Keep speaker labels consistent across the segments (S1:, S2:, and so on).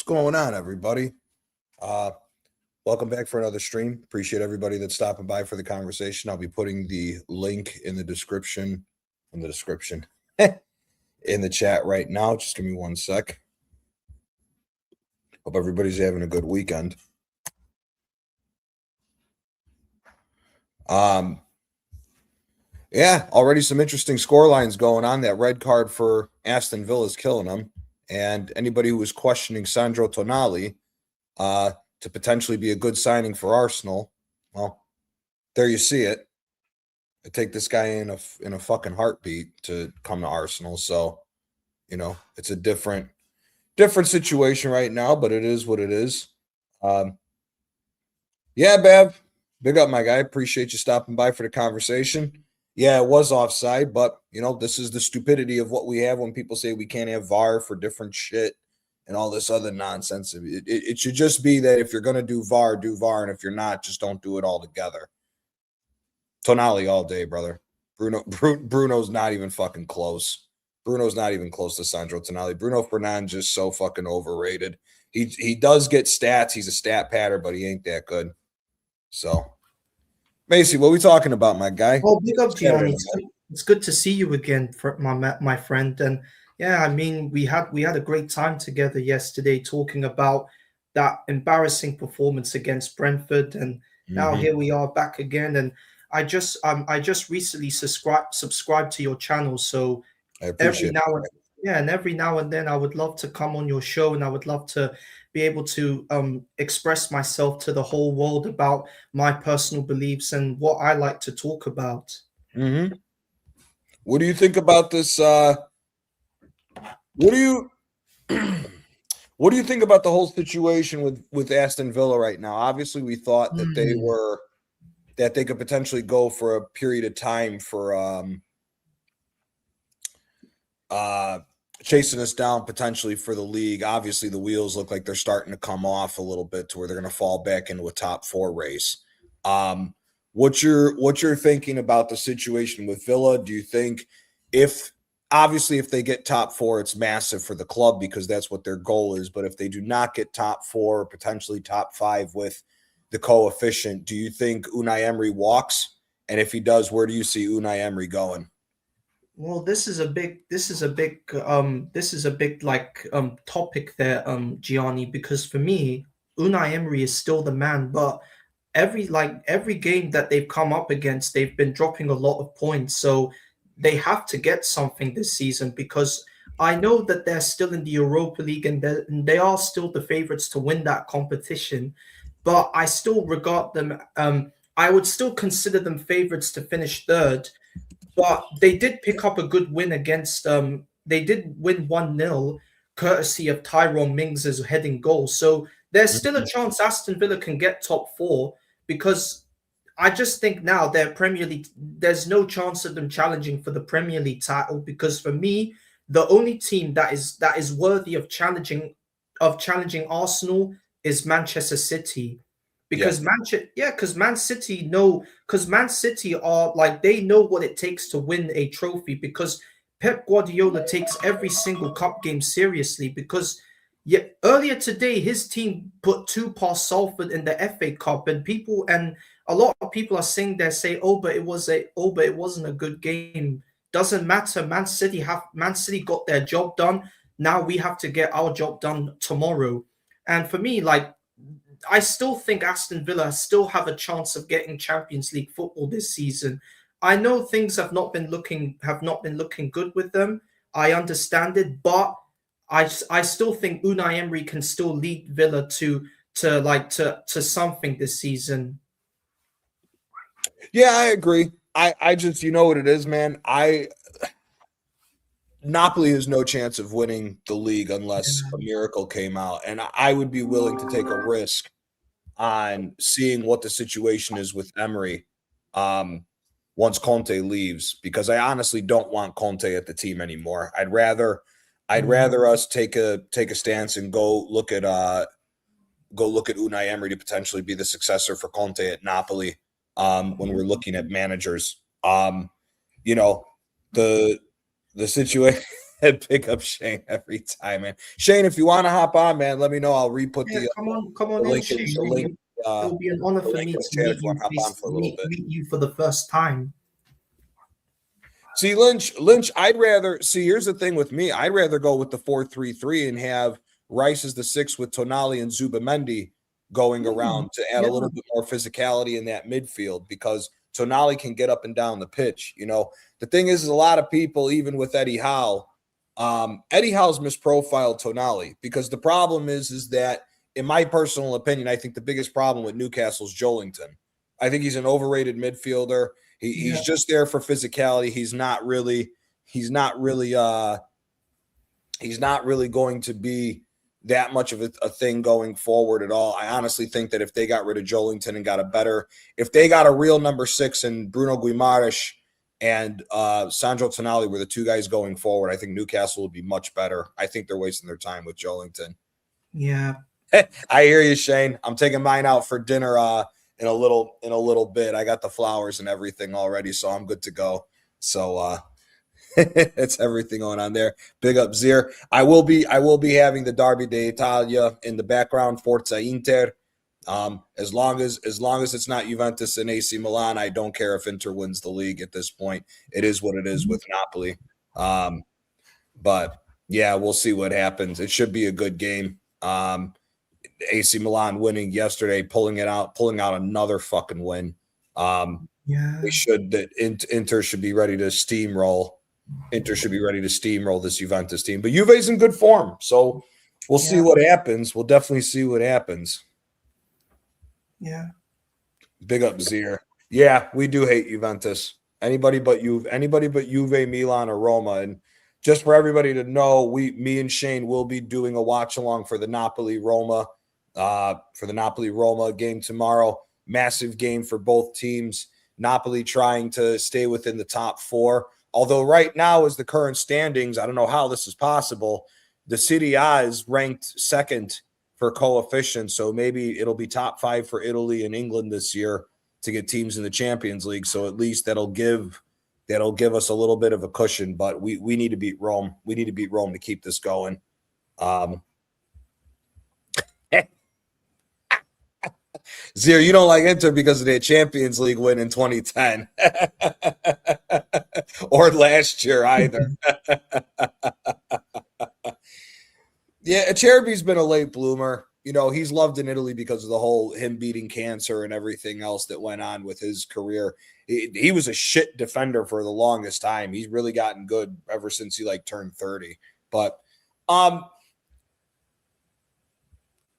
S1: going on, everybody? Uh, Welcome back for another stream. Appreciate everybody that's stopping by for the conversation. I'll be putting the link in the description, in the description, in the chat right now. Just give me one sec. Hope everybody's having a good weekend. Yeah, already some interesting score lines going on. That red card for Aston Villa is killing them. And anybody who was questioning Sandro Tonali to potentially be a good signing for Arsenal, well, there you see it. I take this guy in a fucking heartbeat to come to Arsenal. So, it's a different situation right now, but it is what it is. Yeah, Bev, big up, my guy. Appreciate you stopping by for the conversation. Yeah, it was offside, but this is the stupidity of what we have when people say we can't have VAR for different shit and all this other nonsense. It should just be that if you're going to do VAR, and if you're not, just don't do it all together. Tonali all day, brother. Bruno's not even fucking close. Bruno's not even close to Sandro Tonali. Bruno Fernandes just so fucking overrated. He does get stats. He's a stat patter, but he ain't that good. So, Macy, what are we talking about, my guy?
S2: Oh, big up, Gianni. It's good to see you again, my friend. And yeah, I mean, we had a great time together yesterday talking about that embarrassing performance against Brentford, and now here we are back again. And I just recently subscribed to your channel, so every now and then I would love to come on your show, and I would love to be able to express myself to the whole world about my personal beliefs and what I like to talk about.
S1: Mm-hmm. What do you think about this? What do you think about the whole situation with Aston Villa right now? Obviously, we thought that they could potentially go for a period of time for chasing us down potentially for the league. Obviously, the wheels look like they're starting to come off a little bit to where they're going to fall back into a top 4 race. What's your thinking about the situation with Villa? Do you think if they get top 4, it's massive for the club because that's what their goal is. But if they do not get top 4, potentially top 5 with the coefficient, do you think Unai Emery walks? And if he does, where do you see Unai Emery going?
S2: Well, this is a big topic there, Gianni, because for me, Unai Emery is still the man, but every game that they've come up against, they've been dropping a lot of points. So they have to get something this season, because I know that they're still in the Europa League and they are still the favorites to win that competition, but I still regard them. I would still consider them favorites to finish third. But they did pick up a good win against they did win 1-0 courtesy of Tyrone Mings' heading goal. So there's still a chance Aston Villa can get top 4, because I just think now their Premier League, there's no chance of them challenging for the Premier League title, because for me, the only team that is worthy of challenging Arsenal is Manchester City. Because Man City are like, they know what it takes to win a trophy, because Pep Guardiola takes every single cup game seriously. Because earlier today his team put 2 past Salford in the FA Cup, and a lot of people are saying but it wasn't a good game. Doesn't matter. Man City got their job done. Now we have to get our job done tomorrow. And for me, I still think Aston Villa still have a chance of getting Champions League football this season. I know things have not been looking good with them. I understand it, but I still think Unai Emery can still lead Villa to something this season.
S1: Yeah, I agree. I just, you know what it is, man. Napoli has no chance of winning the league unless a miracle came out. And I would be willing to take a risk on seeing what the situation is with Emery once Conte leaves, because I honestly don't want Conte at the team anymore. I'd rather us take a stance and go look at Unai Emery to potentially be the successor for Conte at Napoli when we're looking at managers. The situation Pick up Shane every time, man. Shane, if you want to hop on, man, let me know. I'll re-put
S2: Yeah, come
S1: the
S2: on in,
S1: link in
S2: Shane.
S1: the link
S2: It will be an honor
S1: the
S2: for
S1: link
S2: me
S1: in
S2: to
S1: the chat if
S2: meet
S1: you want
S2: you,
S1: to hop on for a little bit.
S2: meet you for the first time.
S1: See, Lynch, here's the thing with me. I'd rather go with the 4-3-3 and have Rice as the 6 with Tonali and Zubamendi going around to add a little bit more physicality in that midfield because Tonali can get up and down the pitch. You know, the thing is a lot of people, even with Eddie Howe, Eddie Howe's misprofiled Tonali because the problem is that, in my personal opinion, I think the biggest problem with Newcastle's Joelinton. I think he's an overrated midfielder. He's just there for physicality. He's not really going to be that much of a thing going forward at all. I honestly think that if they got rid of Joelinton and if they got a real number 6 and Bruno Guimaraes and Sandro Tonali were the two guys going forward, I think Newcastle would be much better. I think they're wasting their time with Joelinton.
S2: Yeah.
S1: I hear you, Shane. I'm taking mine out for dinner in a little bit. I got the flowers and everything already, so I'm good to go. So it's everything going on there. Big up Zier. I will be having the Derby d'Italia in the background, Forza Inter. As long as it's not Juventus and AC Milan, I don't care if Inter wins the league at this point. It is what it is with Napoli. But yeah, we'll see what happens. It should be a good game. AC Milan winning yesterday, pulling out another fucking win. Inter should be ready to steamroll. Inter should be ready to steamroll this Juventus team. But Juve's in good form, so we'll see what happens. We'll definitely see what happens.
S2: Yeah.
S1: Big up Zier. Yeah, we do hate Juventus. Anybody but Juve, Milan, or Roma. And just for everybody to know, me and Shane will be doing a watch along for the Napoli Roma game tomorrow. Massive game for both teams. Napoli trying to stay within the top 4. Although right now, as the current standings, I don't know how this is possible. The Serie A is ranked second for coefficient, so maybe it'll be top 5 for Italy and England this year to get teams in the Champions League. So at least that'll give us a little bit of a cushion. But we need to beat Rome. We need to beat Rome to keep this going. Zier, you don't like Inter because of their Champions League win in 2010 or last year either. Yeah, Acerbi's been a late bloomer. You know, he's loved in Italy because of the whole him beating cancer and everything else that went on with his career. He was a shit defender for the longest time. He's really gotten good ever since he turned 30. But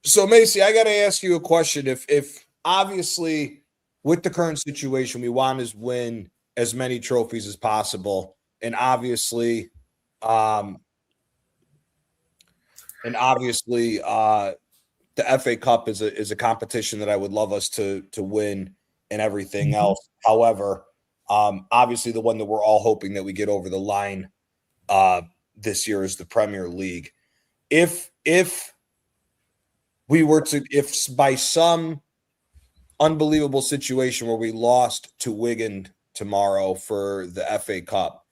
S1: so Macy, I got to ask you a question. If obviously with the current situation, we want to win as many trophies as possible, and obviously the FA Cup is a competition that I would love us to win and everything else. However, obviously the one that we're all hoping that we get over the line this year is the Premier League. If by some unbelievable situation where we lost to Wigan tomorrow for the FA Cup,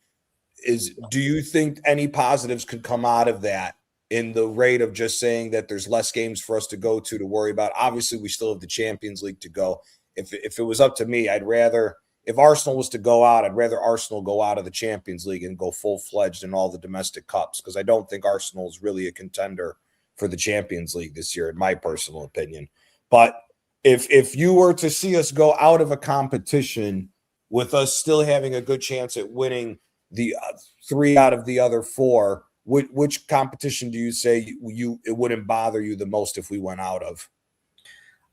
S1: do you think any positives could come out of that in the rate of just saying that there's less games for us to go to worry about? Obviously, we still have the Champions League to go. If it was up to me, if Arsenal was to go out, I'd rather Arsenal go out of the Champions League and go full-fledged in all the domestic cups, because I don't think Arsenal is really a contender for the Champions League this year, in my personal opinion. But if you were to see us go out of a competition with us still having a good chance at winning the 3 out of the other 4, which competition do you say it wouldn't bother you the most if we went out of?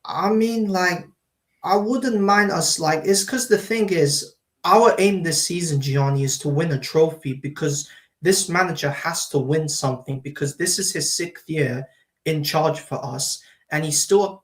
S2: I mean, I wouldn't mind us. It's because the thing is, our aim this season, Gianni, is to win a trophy, because this manager has to win something, because this is his 6th year in charge for us, and he still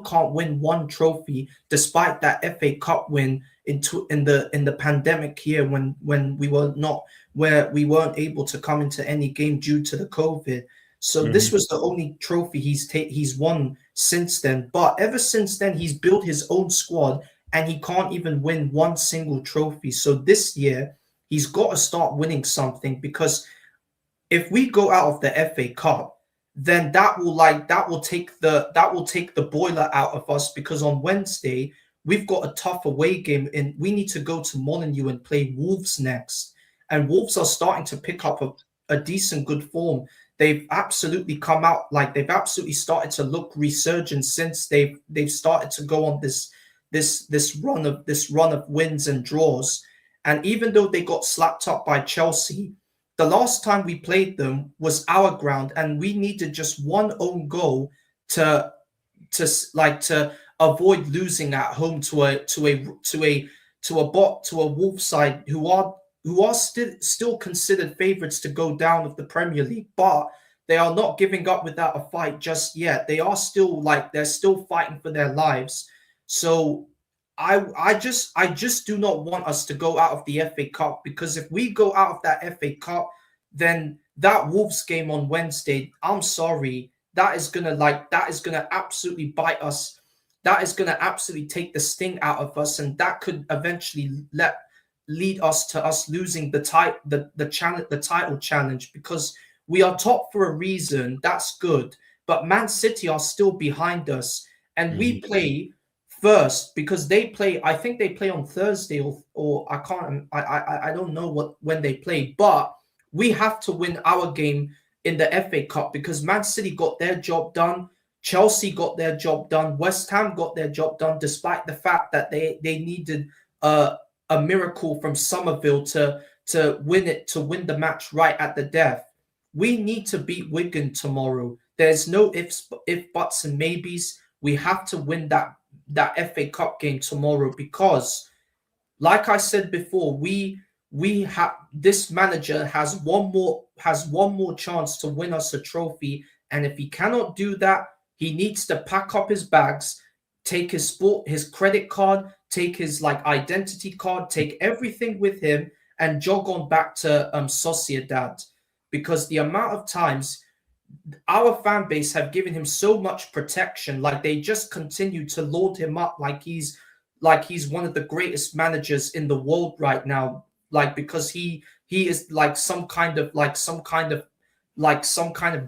S2: can't win one trophy despite that FA Cup win in the pandemic year when we weren't able to come into any game due to the COVID. So this was the only trophy he's won since then. But ever since then, he's built his own squad, and he can't even win one single trophy. So this year, he's got to start winning something, because if we go out of the FA Cup, then that will take the boiler out of us, because on Wednesday we've got a tough away game and we need to go to Molineux and play Wolves next. And Wolves are starting to pick up a decent good form. They've absolutely come out, like they've absolutely started to look resurgent since they've started to go on this run of wins and draws. And even though they got slapped up by Chelsea, the last time we played them was our ground, and we needed just one own goal to to avoid losing at home to a Wolves side who are still considered favourites to go down of the Premier League, but they are not giving up without a fight just yet. They are still they're still fighting for their lives. So I just do not want us to go out of the FA Cup, because if we go out of that FA Cup, then that Wolves game on Wednesday, I'm sorry, that is gonna absolutely bite us. That is gonna absolutely take the sting out of us, and that could eventually lead us to us losing the title challenge, because we are top for a reason. That's good, but Man City are still behind us, and we play first because they play. I think they play on Thursday, or I can't. I don't know when they play, but we have to win our game in the FA Cup, because Man City got their job done, Chelsea got their job done, West Ham got their job done, despite the fact that they needed a miracle from Somerville to win the match right at the death. We need to beat Wigan tomorrow. There's no ifs, buts, and maybes. We have to win that FA Cup game tomorrow, because, like I said before, we have this manager has one more chance to win us a trophy, and if he cannot do that, he needs to pack up his bags, take his credit card, take his identity card, take everything with him, and jog on back to Sociedad, because the amount of times our fan base have given him so much protection, they just continue to laud him up like he's one of the greatest managers in the world right now, because he is some kind of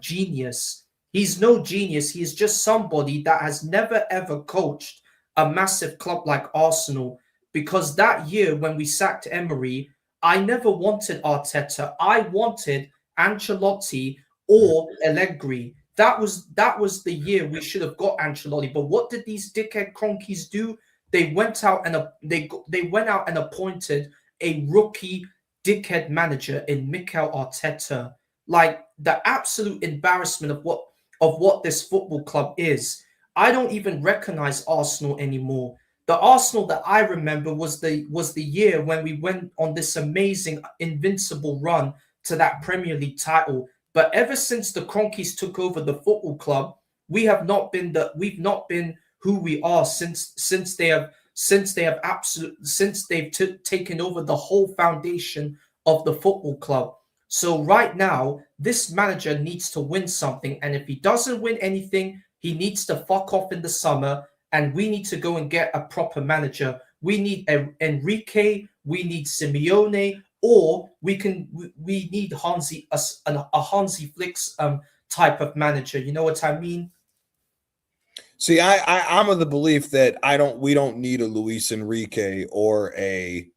S2: genius. He's no genius. He is just somebody that has never ever coached a massive club like Arsenal, because that year when we sacked Emery, I never wanted Arteta. I wanted Ancelotti or Allegri. That was the year we should have got Ancelotti. But what did these dickhead cronkies do? They went out and appointed a rookie dickhead manager in Mikel Arteta. The absolute embarrassment of what this football club is. I don't even recognize Arsenal anymore. The Arsenal that I remember was the year when we went on this amazing invincible run to that Premier League title. But ever since the Cronkies took over the football club, we've not been who we are since they've taken over the whole foundation of the football club. So right now, this manager needs to win something, and if he doesn't win anything, he needs to fuck off in the summer, and we need to go and get a proper manager. We need Enrique, we need Simeone, or we need a Hansi Flick's type of manager. You know what I mean?
S1: See, I'm of the belief that we don't need a Luis Enrique or a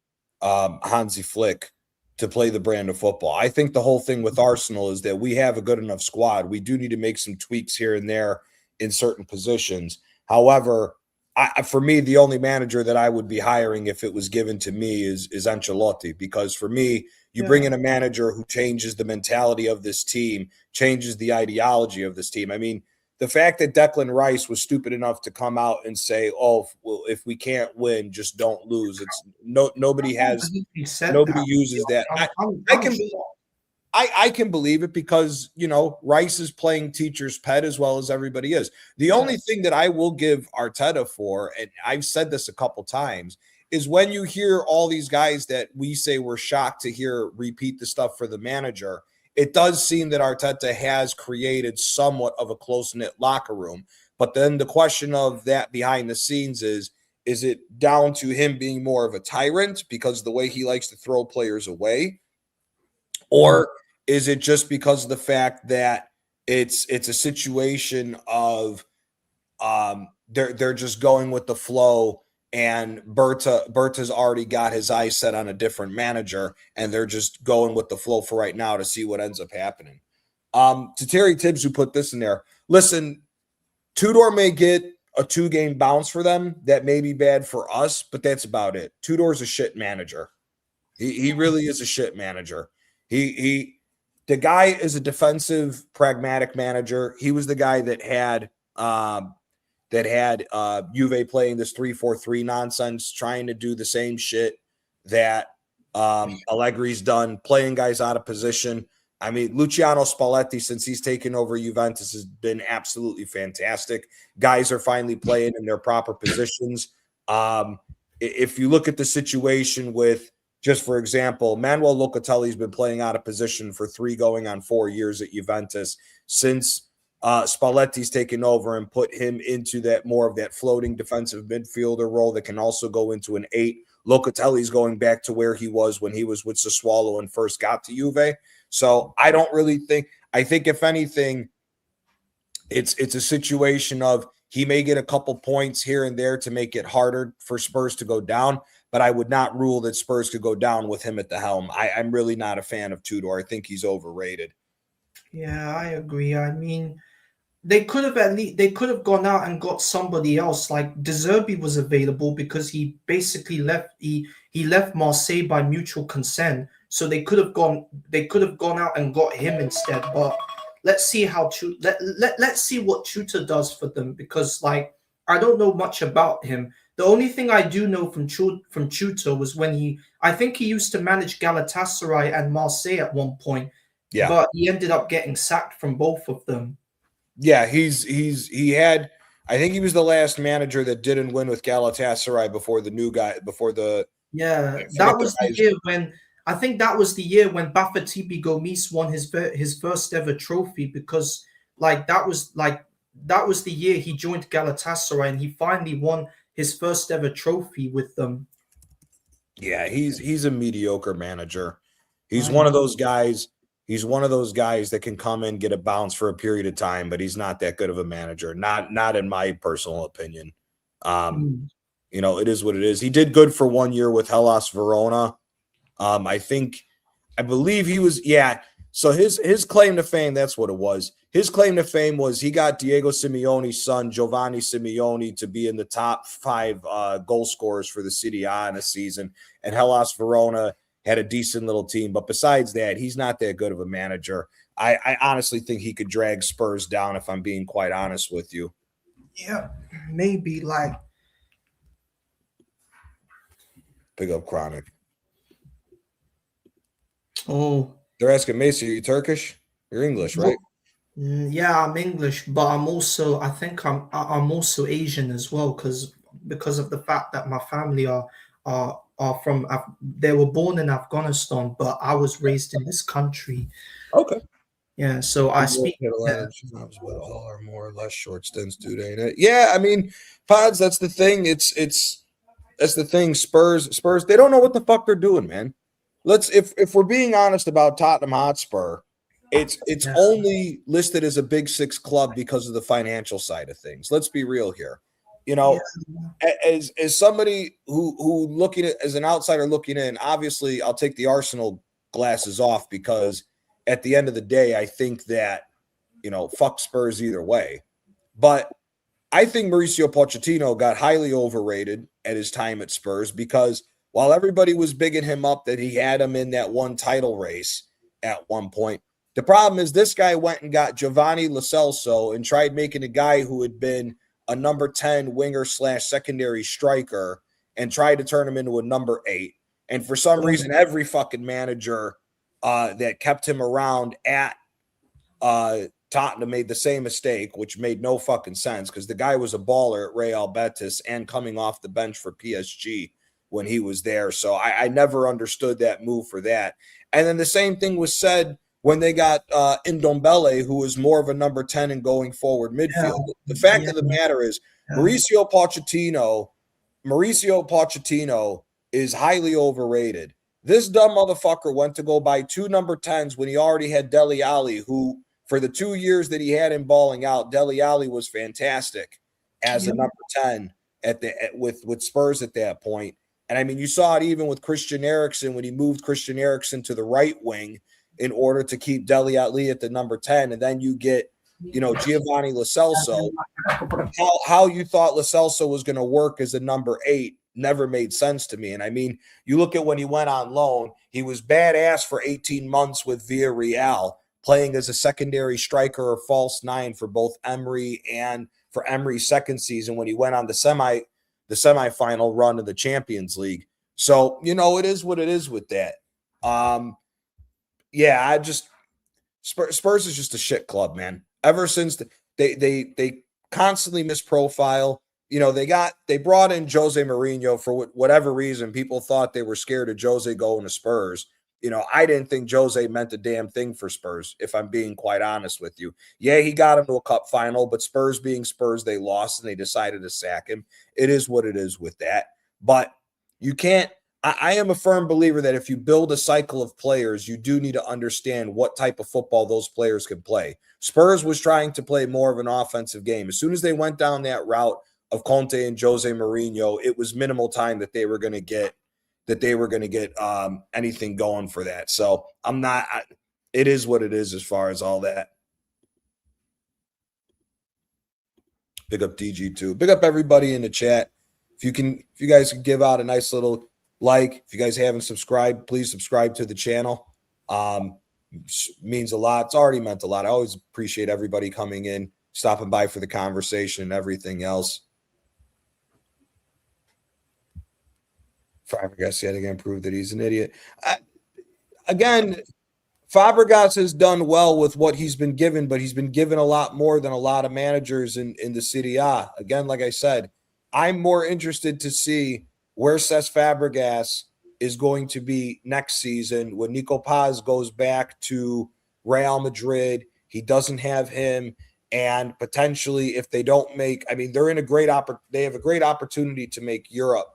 S1: Hansi Flick to play the brand of football. I think the whole thing with Arsenal is that we have a good enough squad. We do need to make some tweaks here and there in certain positions. However, for me, the only manager that I would be hiring if it was given to me is Ancelotti, because for me, you bring in a manager who changes the mentality of this team, changes the ideology of this team. I mean, the fact that Declan Rice was stupid enough to come out and say, "Oh, well, if we can't win, just don't lose." It's nobody uses that. I can believe it, because Rice is playing teacher's pet as well as everybody is. The only thing that I will give Arteta for, and I've said this a couple times, is when you hear all these guys that we say we're shocked to hear repeat the stuff for the manager, it does seem that Arteta has created somewhat of a close-knit locker room. But then the question of that behind the scenes is it down to him being more of a tyrant because of the way he likes to throw players away? Or Is it just because of the fact that it's a situation of they're just going with the flow, and Berta's already got his eyes set on a different manager, and they're just going with the flow for right now to see what ends up happening. To Terry Tibbs, who put this in there, listen, Tudor may get a 2-game bounce for them. That may be bad for us, but that's about it. Tudor's a shit manager. He really is a shit manager. The guy is a defensive, pragmatic manager. He was the guy that had Juve playing this 3-4-3 nonsense, trying to do the same shit that Allegri's done, playing guys out of position. I mean, Luciano Spalletti, since he's taken over Juventus, has been absolutely fantastic. Guys are finally playing in their proper positions. If you look at the situation with, just for example, Manuel Locatelli's been playing out of position for 3 going on 4 years at Juventus since Spalletti's taken over and put him into that more of that floating defensive midfielder role that can also go into an 8. Locatelli's going back to where he was when he was with Sassuolo and first got to Juve. So I don't really think – I think if anything, it's a situation of he may get a couple points here and there to make it harder for Spurs to go down, but I would not rule that Spurs could go down with him at the helm. I'm really not a fan of Tudor. I think he's overrated.
S2: Yeah, I agree. I mean, they could have gone out and got somebody else. Like De Zerbi was available because he basically left he left Marseille by mutual consent. So they could have gone out and got him instead. But let's see let's see what Tutor does for them, because like I don't know much about him. The only thing I do know from Tutor was when I think he used to manage Galatasaray and Marseille at one point.
S1: Yeah.
S2: But he ended up getting sacked from both of them.
S1: Yeah, he had, I think he was the last manager that didn't win with Galatasaray before the new guy, before the
S2: that was the year when I think that was the year when Bafétimbi Gomis won his first ever trophy, because that was the year he joined Galatasaray and he finally won his first ever trophy with them.
S1: Yeah, he's a mediocre manager. He's one of those guys. He's one of those guys that can come in, get a bounce for a period of time, but he's not that good of a manager. Not in my personal opinion. It is what it is. He did good for 1 year with Hellas Verona. I believe he was, so his claim to fame, that's what it was. His claim to fame was he got Diego Simeone's son, Giovanni Simeone, to be in the top 5 goal scorers for the Serie A in a season, and Hellas Verona had a decent little team. But besides that, he's not that good of a manager. I honestly think he could drag Spurs down, if I'm being quite honest with you.
S2: Yeah, maybe
S1: Pick up Chronic.
S2: Oh.
S1: They're asking Macy, are you Turkish? You're English, right?
S2: Yeah, I'm English, but I think I'm also Asian as well, because of the fact that my family are from, they were born in Afghanistan, but I was raised in this country.
S1: Okay.
S2: Yeah, so I speak.
S1: All or more or less short stints, dude, ain't it? Yeah, I mean, Pods, that's the thing. That's the thing. Spurs, they don't know what the fuck they're doing, man. If we're being honest about Tottenham Hotspur, it's only listed as a Big Six club because of the financial side of things. Let's be real here. As somebody who looking at, as an outsider looking in, obviously I'll take the Arsenal glasses off, because at the end of the day, I think that, fuck Spurs either way. But I think Mauricio Pochettino got highly overrated at his time at Spurs, because while everybody was bigging him up that he had him in that one title race at one point, the problem is this guy went and got Giovanni Lo Celso and tried making a guy who had been a number 10 winger / secondary striker and tried to turn him into a number 8. And for some reason, every fucking manager that kept him around at Tottenham made the same mistake, which made no fucking sense, because the guy was a baller at Real Betis and coming off the bench for PSG when he was there. So I never understood that move for that. And then the same thing was said when they got Ndombele, who was more of a number 10 and going forward midfield. Yeah. The fact of the matter is, Mauricio Pochettino is highly overrated. This dumb motherfucker went to go buy 2 number 10s when he already had Dele Alli, who for the 2 years that he had him balling out, Dele Alli was fantastic as a number 10 with Spurs at that point. And I mean, you saw it even with Christian Eriksen when he moved Christian Eriksen to the right wing in order to keep Dele Alli at the number 10. And then you get, Giovanni Lo Celso. How you thought Lo Celso was going to work as a number 8 never made sense to me. And I mean, you look at when he went on loan, he was badass for 18 months with Villarreal, playing as a secondary striker or false 9 for both Emery and for Emery's second season when he went on the semifinal run of the Champions League. So, it is what it is with that. Spurs is just a shit club, man. Ever since they constantly misprofile. They brought in Jose Mourinho for whatever reason. People thought they were scared of Jose going to Spurs. I didn't think Jose meant a damn thing for Spurs, if I'm being quite honest with you. Yeah, he got him to a cup final, but Spurs being Spurs, they lost and they decided to sack him. It is what it is with that. But you can't. I am a firm believer that if you build a cycle of players, you do need to understand what type of football those players can play. Spurs was trying to play more of an offensive game. As soon as they went down that route of Conte and Jose Mourinho, it was minimal time that they were going to get anything going for that. So it is what it is as far as all that. Big up DG2. Big up everybody in the chat. If you guys can give out a nice little like, if you guys haven't subscribed, please subscribe to the channel. Means a lot. It's already meant a lot. I always appreciate everybody coming in, stopping by for the conversation and everything else. Fabregas yet again proved that he's an idiot. Again, Fabregas has done well with what he's been given, but he's been given a lot more than a lot of managers in the Serie A. Again, like I said, I'm more interested to see where Cesc Fabregas is going to be next season when Nico Paz goes back to Real Madrid. He doesn't have him, and potentially if they don't make, I mean, they have a great opportunity to make Europe.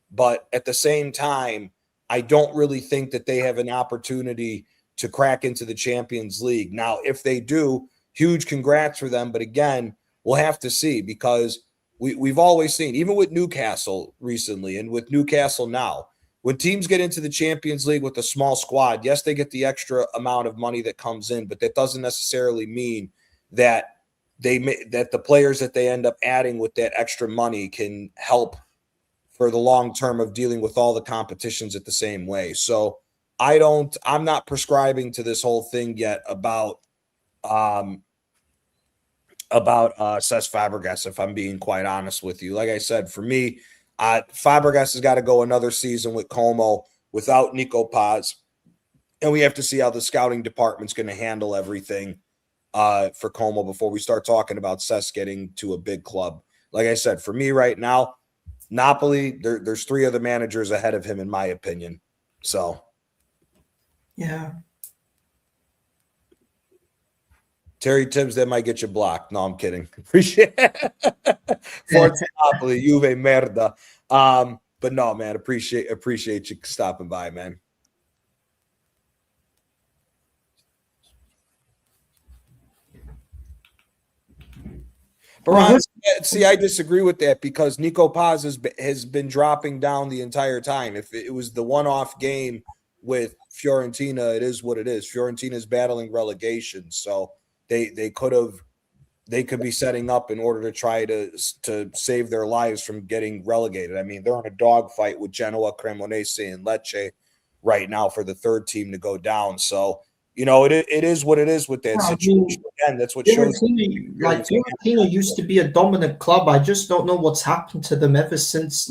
S1: But at the same time, I don't really think that they have an opportunity to crack into the Champions League. Now, if they do, huge congrats for them. But again, we'll have to see, because we've always seen, even with Newcastle recently and with Newcastle now, when teams get into the Champions League with a small squad, yes, they get the extra amount of money that comes in, but that doesn't necessarily mean that that the players that they end up adding with that extra money can help for the long term of dealing with all the competitions at the same way. So I'm not prescribing to this whole thing yet about Cesc Fabregas, if I'm being quite honest with you. Like I said, for me, Fabregas has got to go another season with Como without Nico Paz. And we have to see how the scouting department's going to handle everything for Como before we start talking about Cesc getting to a big club. Like I said, for me right now, Napoli, there's 3 other managers ahead of him, in my opinion. So,
S2: yeah.
S1: Terry Tibbs, that might get you blocked. No, I'm kidding. Appreciate it. Forza Napoli, Juve merda. But no, man, appreciate you stopping by, man. Baran, see, I disagree with that, because Nico Paz has been dropping down the entire time. If it was the one-off game with Fiorentina, it is what it is. Fiorentina is battling relegation, so they could be setting up in order to try to save their lives from getting relegated. I mean, they're in a dogfight with Genoa, Cremonese, and Lecce right now for the 3rd team to go down. So, it is what it is with that situation. Again, that's what shows.
S2: Fiorentina used to be a dominant club. I just don't know what's happened to them ever since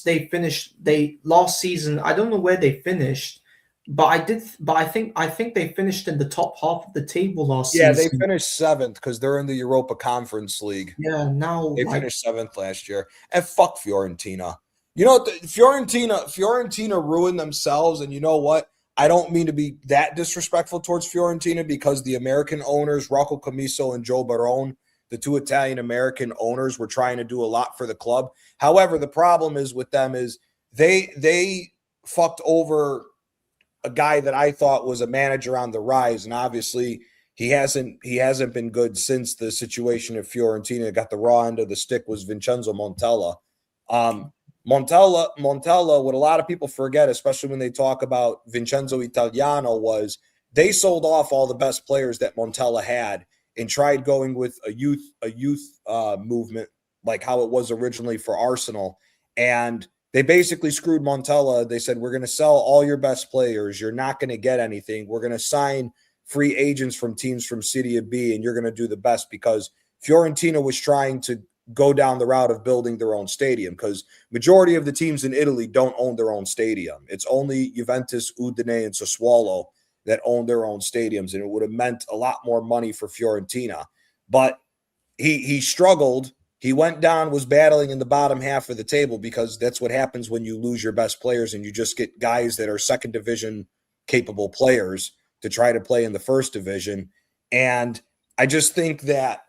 S2: they finished last season. I don't know where they finished, but I think they finished in the top half of the table last season.
S1: Yeah, they finished 7th because they're in the Europa Conference League.
S2: Yeah, now
S1: they finished 7th last year. And fuck Fiorentina. Fiorentina ruined themselves, and you know what? I don't mean to be that disrespectful towards Fiorentina, because the American owners, Rocco Commisso and Joe Barone, the two Italian American owners were trying to do a lot for the club. However, the problem is with them is they fucked over a guy that I thought was a manager on the rise, and obviously he hasn't been good since the situation at Fiorentina. Got the raw end of the stick was Vincenzo Montella. Montella, what a lot of people forget, especially when they talk about Vincenzo Italiano, was they sold off all the best players that Montella had and tried going with a youth movement like how it was originally for Arsenal, and they basically screwed Montella. They said, we're going to sell all your best players. You're not going to get anything. We're going to sign free agents from teams from Serie B, and you're going to do the best, because Fiorentina was trying to go down the route of building their own stadium, because majority of the teams in Italy don't own their own stadium. It's only Juventus, Udine, and Sassuolo that own their own stadiums, and it would have meant a lot more money for Fiorentina. But he struggled. He went down, was battling in the bottom half of the table, because that's what happens when you lose your best players and you just get guys that are second division capable players to try to play in the first division. And I just think that,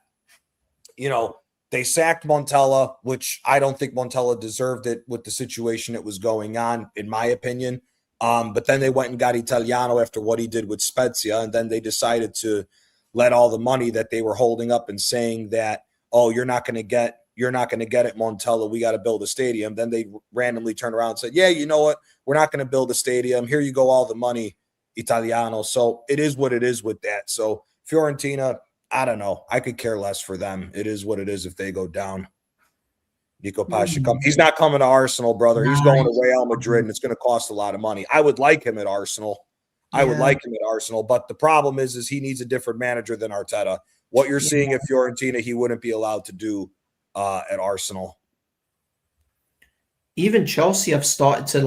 S1: they sacked Montella, which I don't think Montella deserved it with the situation that was going on, in my opinion. But then they went and got Italiano after what he did with Spezia, and then they decided to let all the money that they were holding up and saying that, oh, you're not going to get it, Montella. We got to build a stadium. Then they randomly turned around and said, yeah, you know what? We're not going to build a stadium. Here you go, all the money, Italiano. So it is what it is with that. So Fiorentina, I don't know. I could care less for them. It is what it is if they go down. Nico Pasha come. He's not coming to Arsenal, brother. He's going to Real Madrid, and it's going to cost a lot of money. I would like him at Arsenal. I would like him at Arsenal, but the problem is he needs a different manager than Arteta. What you're seeing at Fiorentina, he wouldn't be allowed to do at Arsenal.
S2: Even Chelsea have started to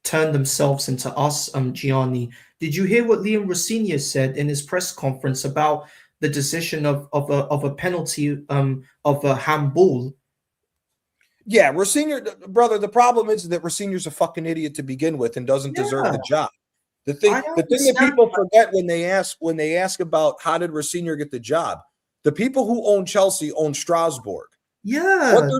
S2: turn themselves into us, Gianni. Did you hear what Liam Rossini said in his press conference about the decision of a penalty of a handball?
S1: Yeah, Rossini, brother, the problem is that Rossini's a fucking idiot to begin with and doesn't deserve the job. The thing that people forget when they ask about how did Rossini get the job, the people who own Chelsea own Strasbourg.
S2: Yeah,
S1: what they're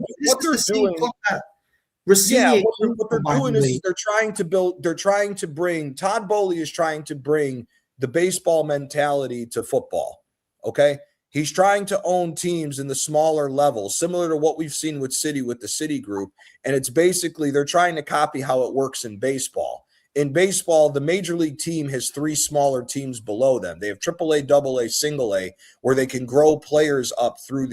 S1: doing is they're trying to bring Todd Bowley is trying to bring the baseball mentality to football. Okay. He's trying to own teams in the smaller levels, similar to what we've seen with City, with the City Group. And it's basically, they're trying to copy how it works in baseball. In baseball, the major league team has three smaller teams below them. They have AAA, AA, single A, where they can grow players up through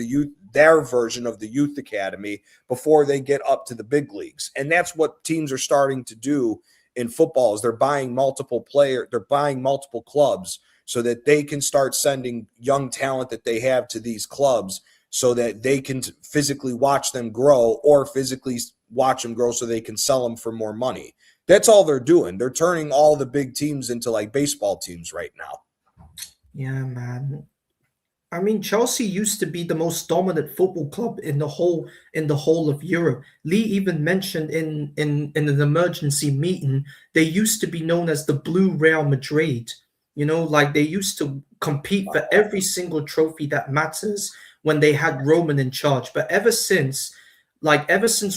S1: their version of the youth academy before they get up to the big leagues. And that's what teams are starting to do in football, is they're buying multiple clubs so that they can start sending young talent that they have to these clubs so that they can physically watch them grow, or physically watch them grow so they can sell them for more money. That's all they're doing. They're turning all the big teams into like baseball teams right now.
S2: Yeah, man. I mean, Chelsea used to be the most dominant football club in the whole of Europe. Lee even mentioned in an emergency meeting, they used to be known as the Blue Real Madrid. Like they used to compete for every single trophy that matters when they had Roman in charge. But ever since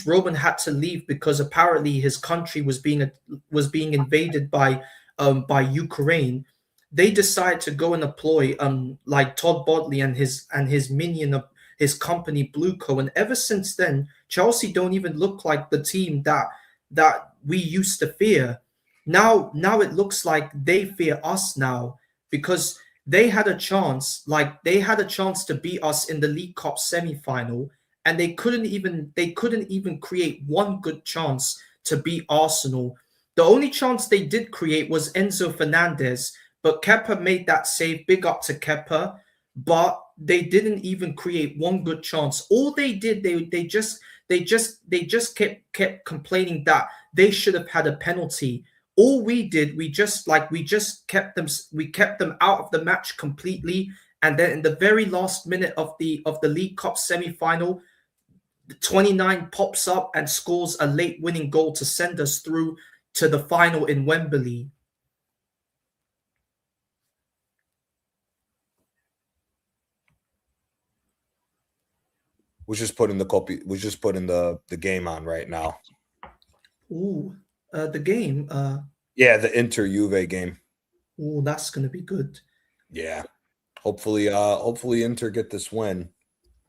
S2: Roman had to leave because apparently his country was being invaded by Ukraine, they decided to go and employ like Todd Bodley and his minion of his company Blueco. And ever since then, Chelsea don't even look like the team that we used to fear. Now it looks like they fear us now, because they had a chance to beat us in the League Cup semi-final, and they couldn't even create one good chance to beat Arsenal. The only chance they did create was Enzo Fernandez, but Kepa made that save. Big up to Kepa, but they didn't even create one good chance. All they did, they just kept complaining that they should have had a penalty. All we did, we just kept them out of the match completely. And then in the very last minute of the League Cup semi-final, 29 pops up and scores a late winning goal to send us through to the final in Wembley.
S1: Was just putting the game on right now.
S2: Ooh, the game.
S1: Yeah, the Inter Juve game.
S2: Ooh, that's gonna be good.
S1: Yeah. Hopefully Inter get this win.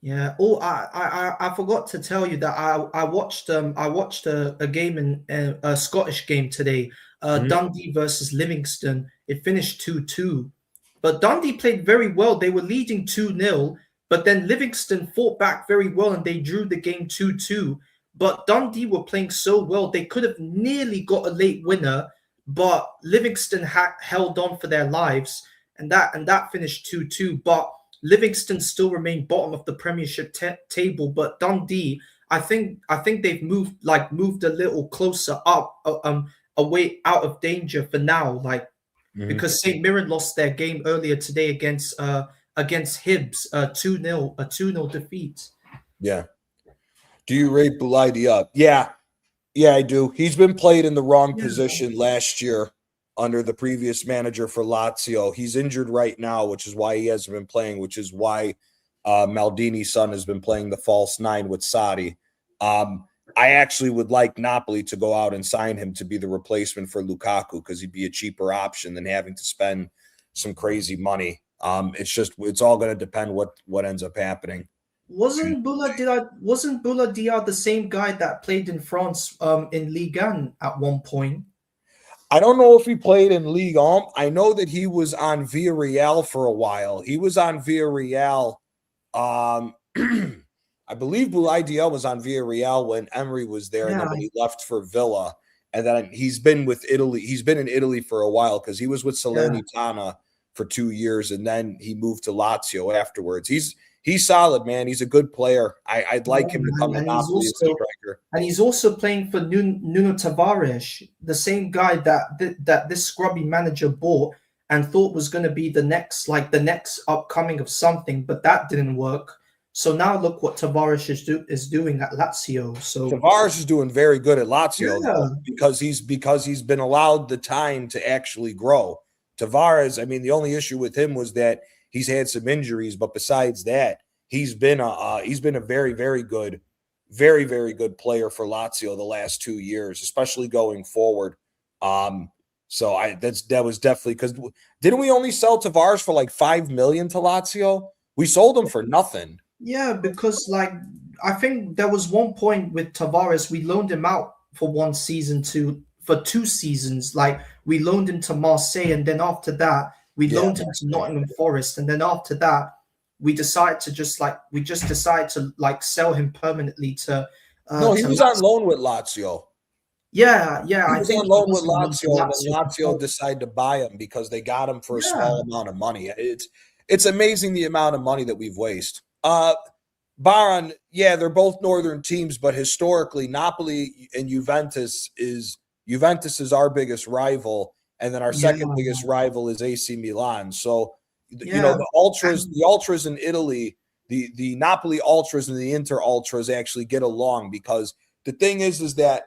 S2: Yeah. Oh, I forgot to tell you that I watched a game in a Scottish game today.
S1: Mhm.
S2: Dundee versus Livingston. It finished 2-2. But Dundee played very well. They were leading 2-0, but then Livingston fought back very well and they drew the game 2-2. But Dundee were playing so well they could have nearly got a late winner, but Livingston held on for their lives and that finished 2-2. But Livingston still remain bottom of the Premiership table, but Dundee, I think they've moved a little closer up, away out of danger for now. Like
S1: Mhm.
S2: because St. Mirren lost their game earlier today against Hibs, 2-0, a 2-0 defeat.
S1: Yeah. Do you rate Boulaidi up? Yeah. Yeah, I do. He's been played in the wrong
S2: Yeah,
S1: position last year under the previous manager for Lazio. He's injured right now, which is why he hasn't been playing, which is why Maldini's son has been playing the false nine with Sadi. Um, I actually would like Napoli to go out and sign him to be the replacement for Lukaku because he'd be a cheaper option than having to spend some crazy money. It's all going to depend what ends up happening.
S2: wasn't Boula Dia the same guy that played in France in Ligue 1 at one point?
S1: I don't know if he played in Ligue 1. I know that he was on Villarreal for a while. He was on Villarreal. Um, I believe Boulaye Dia was on Villarreal when Emery was there, and then
S2: Yeah,
S1: when he left for Villa, and then he's been with Italy. He's been in Italy for a while because he was with
S2: yeah.
S1: Salernitana for 2 years, and then he moved to Lazio afterwards. He's solid, man. He's a good player. I'd
S2: Yeah,
S1: like him to come to
S2: and
S1: Napoli as a striker.
S2: he's also playing for Nuno Tavares, the same guy that this scrubby manager bought and thought was going to be the next upcoming of something, but that didn't work. So now look what Tavares is doing at Lazio. So
S1: Tavares is doing very good at Lazio though,
S2: yeah,
S1: because he's been allowed the time to actually grow. Tavares, I mean, the only issue with him was that he's had some injuries, but besides that, he's been a very very good player for Lazio the last 2 years, especially going forward. Um, so that was definitely because didn't we only sell Tavares for like 5 million to Lazio? We sold him for nothing.
S2: yeah, because like I think there was one point with Tavares, we loaned him out for one season to for 2 seasons. Like we loaned him to Marseille, and then after that, we
S1: Yeah,
S2: loaned him to Nottingham Forest, and then after that, we just decided to like sell him permanently
S1: no, he
S2: to
S1: was on
S2: Lazio.
S1: loan with Lazio.
S2: Yeah,
S1: He
S2: I
S1: was
S2: think
S1: on
S2: he
S1: loan with
S2: was on loan to
S1: Lazio, and then
S2: Lazio
S1: Lazio
S2: before.
S1: decided to buy him because they got him for a
S2: Yeah,
S1: small amount of money. It's amazing the amount of money that we've wasted. Baron, yeah, they're both northern teams, but historically, Napoli and Juventus is our biggest rival, and then our
S2: yeah,
S1: second biggest rival is AC Milan. So,
S2: yeah,
S1: the ultras in Italy, the Napoli ultras and the Inter ultras actually get along because the thing is that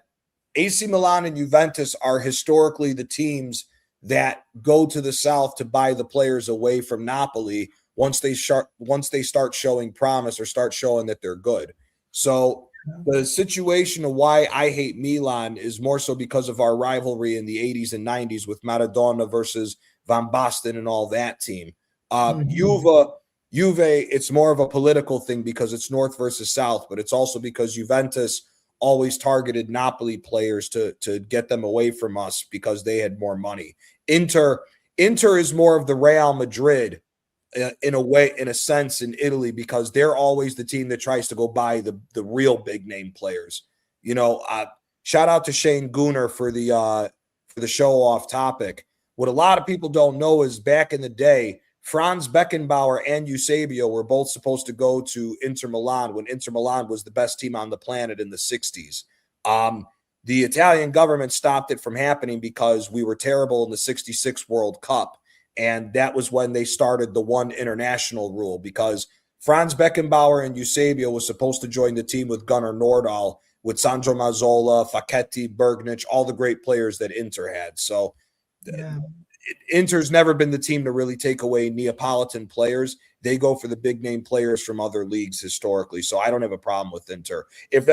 S1: AC Milan and Juventus are historically the teams that go to the south to buy the players away from Napoli once they start showing promise or start showing that they're good. So the situation of why I hate Milan is more so because of our rivalry in the 80s and 90s with Maradona versus Van Basten and all that team.
S2: mhm,
S1: Juve, it's more of a political thing because it's north versus south, but it's also because Juventus always targeted Napoli players to get them away from us because they had more money. Inter Inter is more of the Real Madrid in a way, in a sense, in Italy because they're always the team that tries to go buy the real big name players. You know, shout out to Shane Gooner for the show off topic. What a lot of people don't know is back in the day, Franz Beckenbauer and Eusebio were both supposed to go to Inter Milan when Inter Milan was the best team on the planet in the 60s. Um, the Italian government stopped it from happening because we were terrible in the 66 World Cup. And that was when they started the one international rule because Franz Beckenbauer and Eusebio was supposed to join the team with Gunnar Nordahl, with Sandro Mazzola, Facchetti, Bergnich, all the great players that Inter had. So
S2: yeah.
S1: Inter's never been the team to really take away Neapolitan players. They go for the big name players from other leagues historically. So I don't have a problem with Inter. If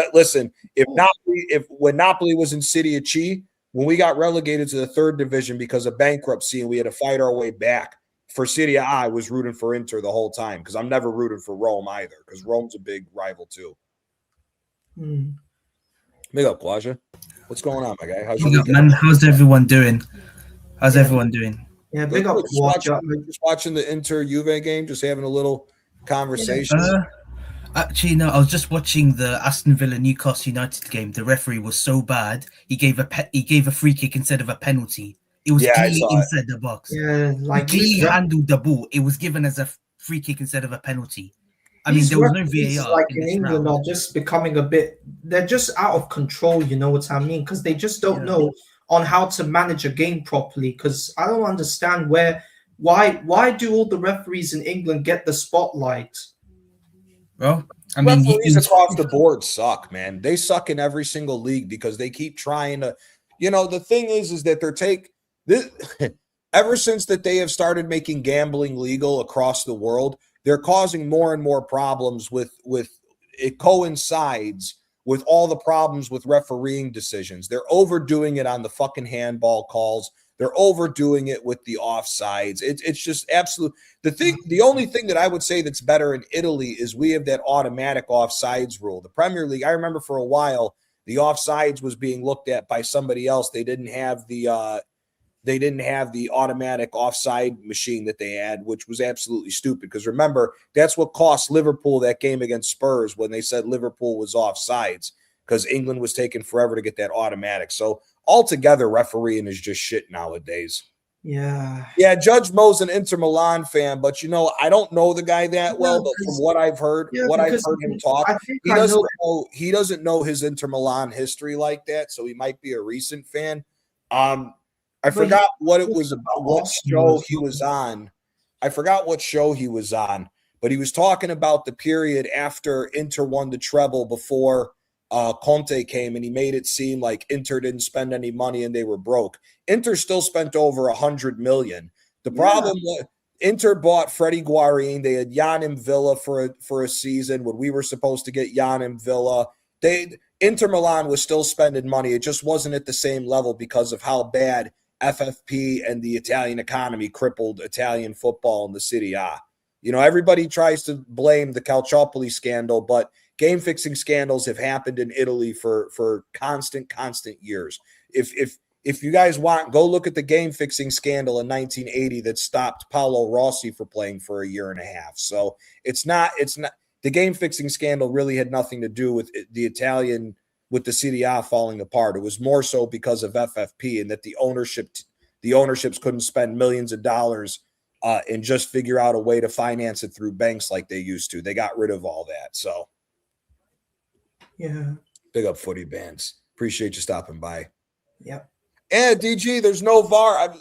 S1: when Napoli was in Serie C, when we got relegated to the third division because of bankruptcy and we had to fight our way back for Serie A, I was rooting for Inter the whole time because I'm never rooting for Rome either because Rome's a big rival too. Big up, Quaja. What's going on, my guy? How's your weekend?
S3: Man, how's everyone doing? How's everyone doing?
S2: Yeah, big up.
S1: Just watching the Inter Juve game, just having a little conversation.
S3: Actually, no, I was just watching the Aston Villa Newcastle United game. The referee was so bad. He gave a free kick instead of a penalty. It was clearly inside the box.
S2: Yeah, like
S3: he handled the ball. It was given as a free kick instead of a penalty. I mean, there was no VAR.
S2: Like in England, are just becoming a bit. They're just out of control. You know what I mean? Because they just don't know on how to manage a game properly. Because I don't understand why do all the referees in England get the spotlight?
S3: Well, I mean,
S1: referees across the board suck, man. They suck in every single league because they keep trying to. The thing is that ever since that they have started making gambling legal across the world, they're causing more and more problems with it coincides with all the problems with refereeing decisions. They're overdoing it on the fucking handball calls. They're overdoing it with the offsides. It's just absolute. The only thing that I would say that's better in Italy is we have that automatic offsides rule. The Premier League, I remember for a while, the offsides was being looked at by somebody else. They didn't have the automatic offside machine that they had, which was absolutely stupid. Because remember, that's what cost Liverpool that game against Spurs when they said Liverpool was offsides because England was taking forever to get that automatic. So altogether, refereeing is just shit nowadays.
S2: Yeah.
S1: Judge Mo's an Inter Milan fan, but I don't know the guy that well. But from what I've heard, him talk, he doesn't know his Inter Milan history like that. So he might be a recent fan. I forgot what it was about, what show he was on. I forgot what show he was on, but he was talking about the period after Inter won the treble before Conte came, and he made it seem like Inter didn't spend any money and they were broke. Inter still spent over $100 million. The problem was Inter bought Freddie Guarin. They had Jan and Villa for a season when we were supposed to get Jan and Villa. Inter Milan was still spending money. It just wasn't at the same level because of how bad FFP and the Italian economy crippled Italian football in the Serie A. Everybody tries to blame the Calciopoli scandal, but game fixing scandals have happened in Italy for constant years. If you guys want, go look at the game fixing scandal in 1980 that stopped Paolo Rossi for playing for a year and a half. So it's not the game fixing scandal really had nothing to do with with the Serie A falling apart. It was more so because of FFP and that the ownerships couldn't spend millions of dollars and just figure out a way to finance it through banks like they used to. They got rid of all that. So
S2: yeah,
S1: big up footy bands. Appreciate you stopping by.
S2: Yep.
S1: And DG, there's no VAR.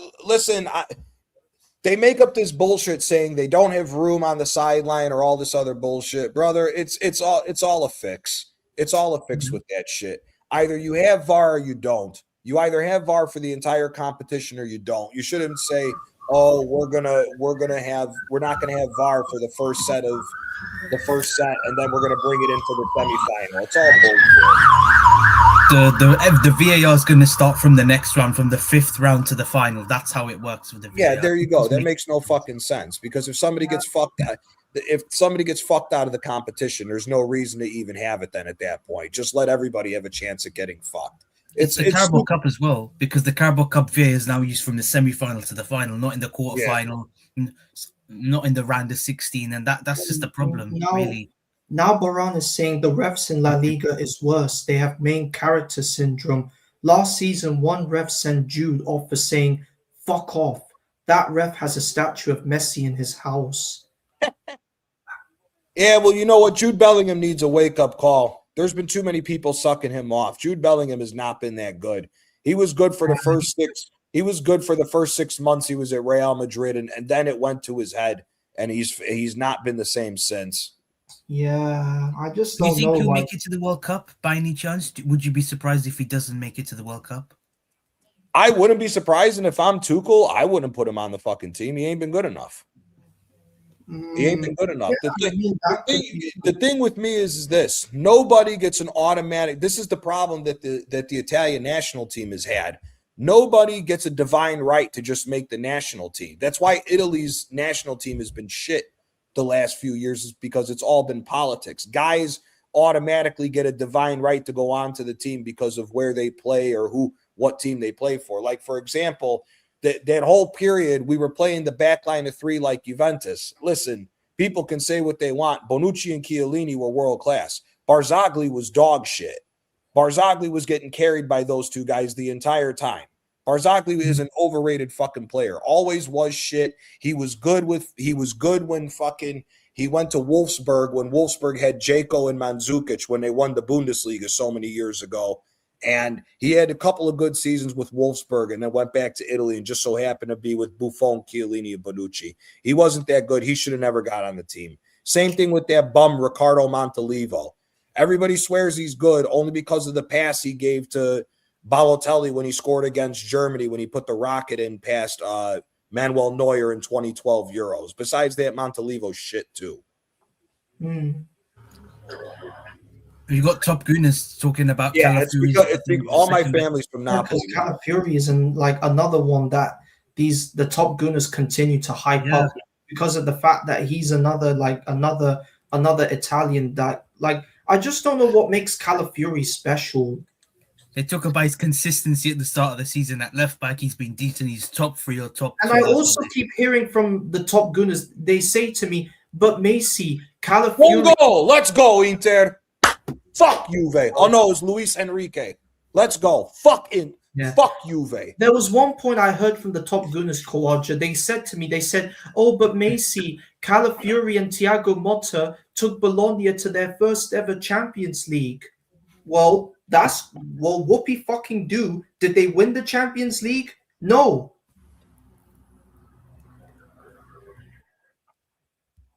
S1: They make up this bullshit saying they don't have room on the sideline or all this other bullshit, brother. It's all a fix. It's all a fix with that shit. Either you have VAR or you don't. You either have VAR for the entire competition or you don't. You shouldn't say, "Oh, we're not gonna have VAR for the first set, and then we're gonna bring it in for the semifinal." It's all bullshit.
S3: The VAR is going to start from the next round, from the 5th round to the final. That's how it works with the VAR.
S1: Yeah, there you go. That makes no fucking sense because if somebody gets fucked out of the competition, there's no reason to even have it then at that point. Just let everybody have a chance at getting fucked.
S3: It's the Carabao Cup as well, because the Carabao Cup VAR is now used from the semi-final to the final, not in the quarterfinal, not in the round of 16, and that's just a problem, really.
S2: Now Baran is saying the refs in La Liga is worse. They have main character syndrome. Last season, one ref sent Jude off for saying, "Fuck off." That ref has a statue of Messi in his house.
S1: Yeah, well, you know what? Jude Bellingham needs a wake-up call. There's been too many people sucking him off. Jude Bellingham has not been that good. He was good for the first 6 months he was at Real Madrid, and then it went to his head, and he's not been the same since.
S2: Yeah, I just
S3: don't know. Do you think he'll
S2: make
S3: it to the World Cup by any chance? Would you be surprised if he doesn't make it to the World Cup?
S1: I wouldn't be surprised, and if I'm Tuchel, I wouldn't put him on the fucking team. He ain't been good enough. He ain't been good enough.
S2: Yeah,
S1: the thing with me is this: nobody gets an automatic. This is the problem that the Italian national team has had. Nobody gets a divine right to just make the national team. That's why Italy's national team has been shit the last few years, is because it's all been politics. Guys automatically get a divine right to go on to the team because of where they play or what team they play for. Like, for example, that whole period we were playing the back line of three like Juventus. Listen, people can say what they want. Bonucci and Chiellini were world class. Barzagli was dog shit. Barzagli was getting carried by those two guys the entire time. Barzagli is an overrated fucking player. Always was shit. He was good when fucking he went to Wolfsburg, when Wolfsburg had Dzeko and Mandzukic when they won the Bundesliga so many years ago. And he had a couple of good seasons with Wolfsburg and then went back to Italy and just so happened to be with Buffon, Chiellini, and Bonucci. He wasn't that good. He should have never got on the team. Same thing with that bum Riccardo Montalivo. Everybody swears he's good only because of the pass he gave to Balotelli when he scored against Germany, when he put the rocket in past Manuel Neuer in 2012 Euros. Besides that, Montalivo's shit too.
S3: You got Top Gooners talking about
S1: all my family's from Napoli.
S2: Calafiori is like another one that the Top Gooners continue to hype up because of the fact that he's another Italian that, like, I just don't know what makes Calafiori special.
S3: They talk about his consistency at the start of the season at left back. He's been decent. He's top 3 or top 2.
S2: And I also keep hearing from the Top Gooners, they say to me, but Messi, Calafiori...
S1: One goal! Let's go, Inter! Fuck Juve. Oh, no, it's Luis Enrique. Let's go. Fuck Juve.
S2: There was one point I heard from the Top Gooners, Kawaja. They said to me, oh, but Messi, Calafiori and Thiago Motta took Bologna to their first ever Champions League. Well, whoopee fucking do. Did they win the Champions League? No.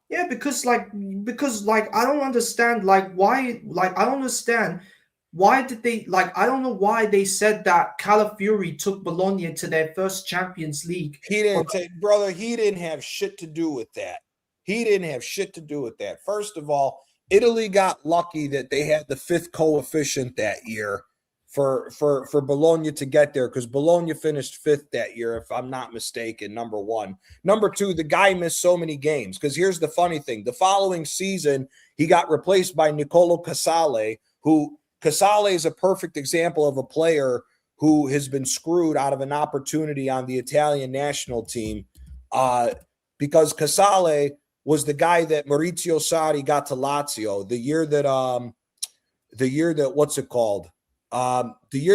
S2: Yeah, because I don't understand why did they I don't know why they said that Calafiori took Bologna to their first Champions League.
S1: He didn't have shit to do with that. First of all, Italy got lucky that they had the 5th coefficient that year for Bologna to get there, because Bologna finished 5th that year, if I'm not mistaken, number 1. Number 2, the guy missed so many games, because here's the funny thing. The following season, he got replaced by Nicolo Casale, who Casale is a perfect example of a player who has been screwed out of an opportunity on the Italian national team, because Casale was the guy that Maurizio Sarri got to Lazio the year that the year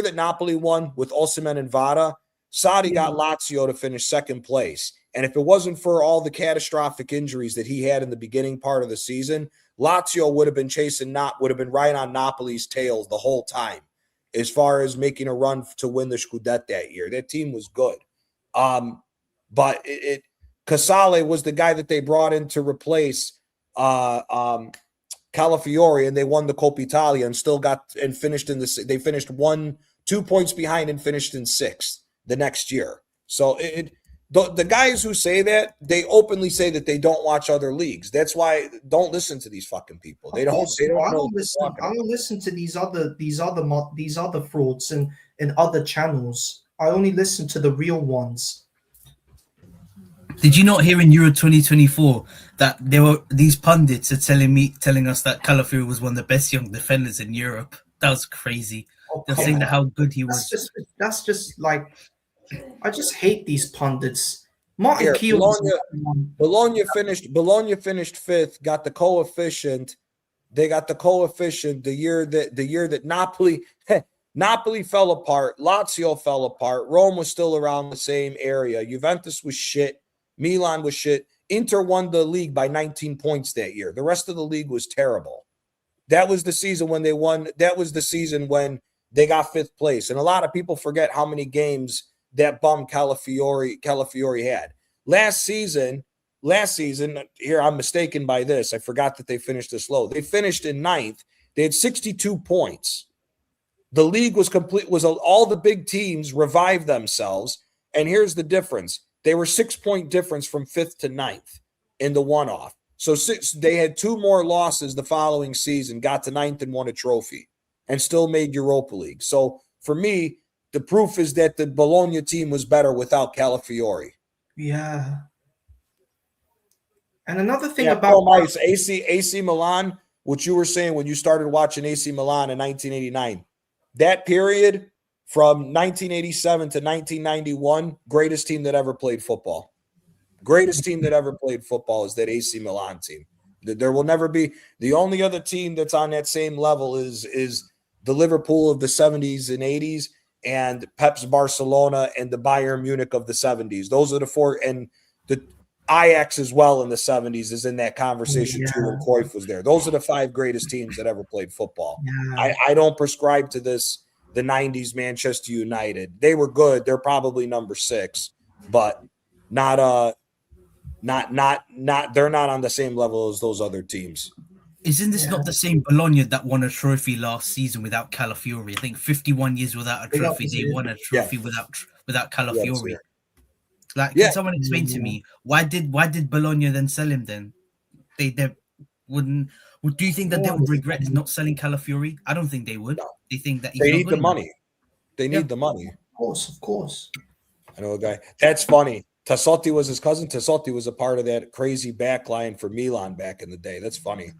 S1: that Napoli won with Osimhen and Vada. Sarri got Lazio to finish 2nd place. And if it wasn't for all the catastrophic injuries that he had in the beginning part of the season, Lazio would have been right on Napoli's tails the whole time as far as making a run to win the Scudetto that year. That team was good. But Casale was the guy that they brought in to replace Calafiori, and they won the Coppa Italia and finished they finished 2 points behind and finished in 6th the next year. So the guys who say that, they openly say that they don't watch other leagues. That's why don't listen to these fucking people. I don't
S2: listen to these other frauds and other channels. I only listen to the real ones.
S3: Did you not hear in Euro 2024 that there were these pundits are telling us that Calafiori was one of the best young defenders in Europe? That was crazy. They're saying how good he was.
S2: That's just like, I just hate these pundits. Martin Keown.
S1: Bologna finished 5th. Got the coefficient. They got the coefficient the year that Napoli fell apart. Lazio fell apart. Rome was still around the same area. Juventus was shit. Milan was shit. Inter won the league by 19 points that year. The rest of the league was terrible. That was the season when they won. That was the season when they got 5th place. And a lot of people forget how many games that bum Calafiori had. Last season, here I'm mistaken by this. I forgot that they finished this low. They finished in 9th. They had 62 points. The league was complete. All the big teams revived themselves, and here's the difference: they were 6-point difference from 5th to 9th in the one-off. So they had 2 more losses the following season, got to 9th and won a trophy, and still made Europa League. So for me, the proof is that the Bologna team was better without Calafiori.
S2: Yeah. And another thing
S1: AC Milan, what you were saying when you started watching AC Milan in 1989, that period from 1987 to 1991, greatest team that ever played football. Greatest team that ever played football is that AC Milan team. There will never be. The only other team that's on that same level is the Liverpool of the 70s and 80s and Pep's Barcelona and the Bayern Munich of the 70s. Those are the 4, and the Ajax as well in the 70s is in that conversation too when Cruyff was there. Those are the 5 greatest teams that ever played football.
S2: Yeah.
S1: I don't prescribe to this, the 90s Manchester United. They were good. They're probably number 6, but not they're not on the same level as those other teams.
S3: Isn't this not the same Bologna that won a trophy last season without Calafiori? I think 51 years without a trophy, they won a trophy without Calafiori. Can someone explain to me why did Bologna then sell him then? They wouldn't. Do you think that they would regret not selling Calafiori? I don't think they would.
S1: No.
S3: They think that
S1: they need the money. They need the money.
S2: Of course.
S1: I know a guy. That's funny. Tassotti was his cousin. Tassotti was a part of that crazy back line for Milan back in the day. That's funny.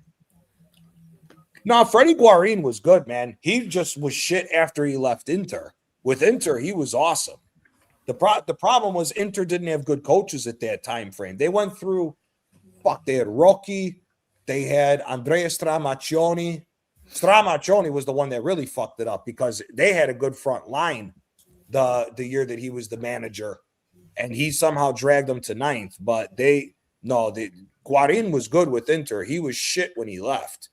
S1: No, Freddie Guarin was good, man. He just was shit after he left Inter. With Inter, he was awesome. The problem was Inter didn't have good coaches at that time frame. They went through, they had Rocchi, they had Andrea Stramaccioni. Stramaccioni was the one that really fucked it up because they had a good front line the year that he was the manager, and he somehow dragged them to 9th. But Guarin was good with Inter. He was shit when he left.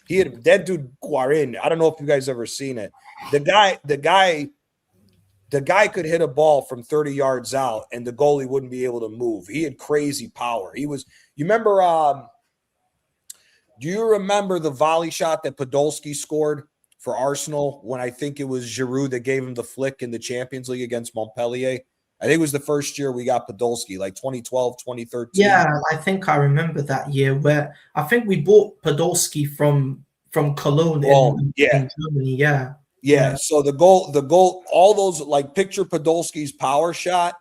S1: He had that dude Guarin. I don't know if you guys ever seen it. The guy could hit a ball from 30 yards out and the goalie wouldn't be able to move. He had crazy power. You remember, do you remember the volley shot that Podolski scored for Arsenal when I think it was Giroud that gave him the flick in the Champions League against Montpellier? I think it was the first year we got Podolski, like 2012, 2013.
S2: Yeah, I think I remember that year where I think we bought Podolski from Cologne in Germany. Yeah.
S1: So the goal, all those, like, picture Podolski's power shot,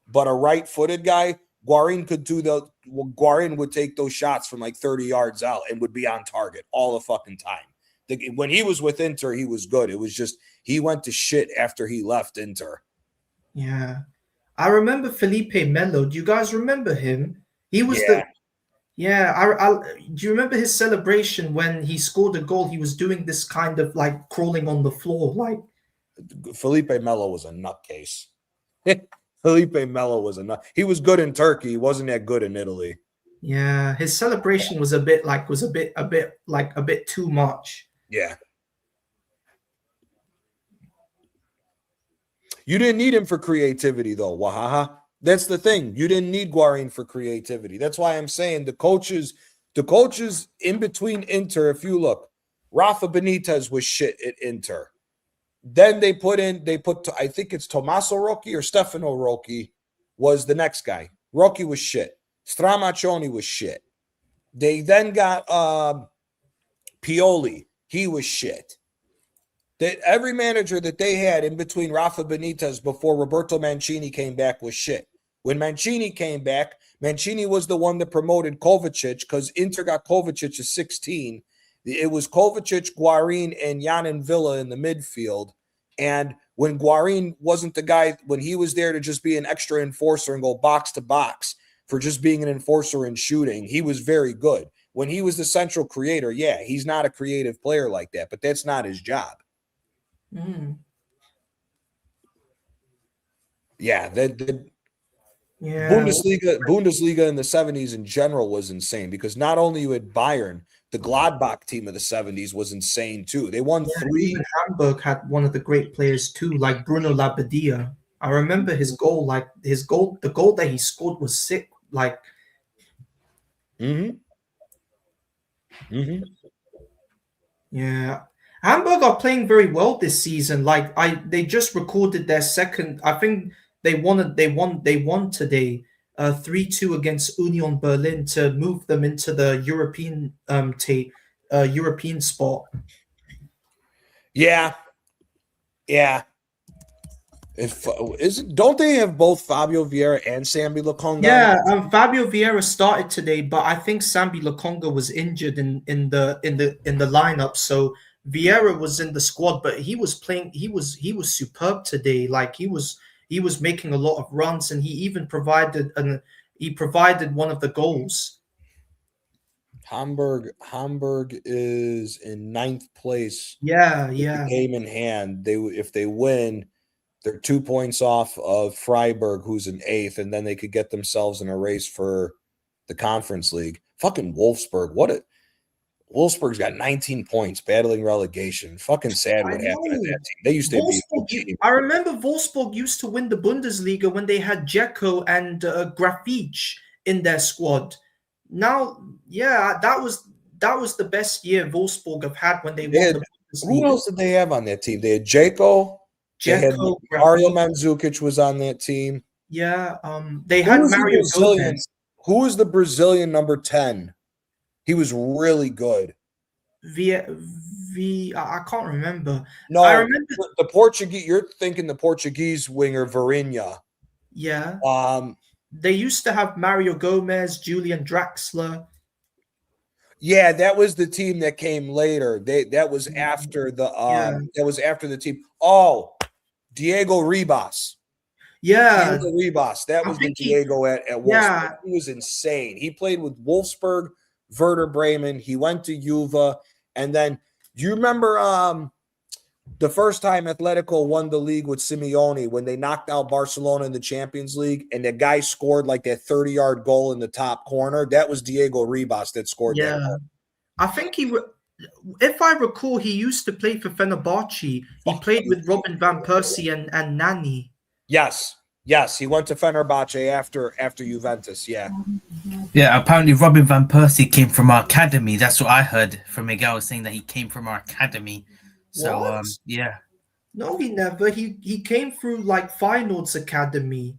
S1: but a right-footed guy. Guarin would take those shots from like 30 yards out and would be on target all the fucking time. When he was with Inter, he was good. It was just he went to shit after he left Inter.
S2: Yeah. I remember Felipe Melo. Do you guys remember him? He was do you remember his celebration when he scored a goal? He was doing this kind of like crawling on the floor. Like
S1: Felipe Melo was a nutcase. Felipe Melo was a nut. He was good in Turkey. He wasn't that good in Italy.
S2: Yeah, his celebration was a bit too much.
S1: Yeah. You didn't need him for creativity, though, Wahaha. That's the thing. You didn't need Guarin for creativity. That's why I'm saying the coaches in between Inter, if you look, Rafa Benitez was shit at Inter. Then they put I think it's Tommaso Rocchi or Stefano Rocchi was the next guy. Rocchi was shit. Stramaccioni was shit. They then got Pioli. He was shit. Every manager that they had in between Rafa Benitez before Roberto Mancini came back was shit. When Mancini came back, Mancini was the one that promoted Kovacic because Inter got Kovacic at 16. It was Kovacic, Guarin, and Yanin Villa in the midfield. And when Guarin wasn't the guy, when he was there to just be an extra enforcer and go box to box for just being an enforcer and shooting, he was very good. When he was the central creator, he's not a creative player like that, but that's not his job.
S2: Mm.
S1: Bundesliga in the 70s in general was insane because not only you had Bayern, the Gladbach team of the 70s was insane too. They won 3.
S2: Even Hamburg had one of the great players too, like Bruno Labbadia. I remember his goal, the goal that he scored was sick. Like, yeah. Hamburg are playing very well this season. Like they just recorded their second. I think they won today, 3-2 against Union Berlin to move them into the European spot.
S1: Yeah, yeah. Don't they have both Fabio Vieira and Sambi Lokonga?
S2: Yeah, Fabio Vieira started today, but I think Sambi Lokonga was injured in the lineup. So Vieira was in the squad, but he was playing. He was superb today. Like he was making a lot of runs, and he provided one of the goals.
S1: Hamburg is in 9th place.
S2: Yeah,
S1: With
S2: yeah.
S1: the game in hand. If they win, they're 2 points off of Freiburg, who's in 8th, and then they could get themselves in a race for the Conference League. Fucking Wolfsburg. Wolfsburg's got 19 points, battling relegation. Fucking sad what happened to that team. They used to be a good team.
S2: I remember Wolfsburg used to win the Bundesliga when they had Dzeko and Grafich in their squad. Now, yeah, that was the best year Wolfsburg have had when they won the Bundesliga.
S1: Who else did they have on that team? They had Dzeko. Mario Mandzukic was on that team.
S2: Yeah, they had Mario Gomez.
S1: Who was the Brazilian number 10? He was really good.
S2: I can't remember.
S1: No,
S2: I remember
S1: the Portuguese. You're thinking the Portuguese winger Varinha.
S2: Yeah. They used to have Mario Gomez, Julian Draxler.
S1: Yeah, that was the team that came later. That was after the team. Oh, Diego Ribas.
S2: Yeah.
S1: Diego Ribas. That was the Diego at Wolfsburg. Yeah. He was insane. He played with Wolfsburg, Werder Bremen. He went to Juve. And then, do you remember the first time Atletico won the league with Simeone when they knocked out Barcelona in the Champions League and the guy scored like that 30-yard goal in the top corner? That was Diego Ribas that scored that goal.
S2: I think if I recall, he used to play for Fenerbahce. He played with Robin van Persie and Nani.
S1: Yes, he went to Fenerbahce after Juventus. Yeah.
S3: Apparently Robin van Persie came from our academy. That's what I heard from Miguel saying that he came from our academy. So yeah.
S2: No, he never. He came through like Feyenoord's academy.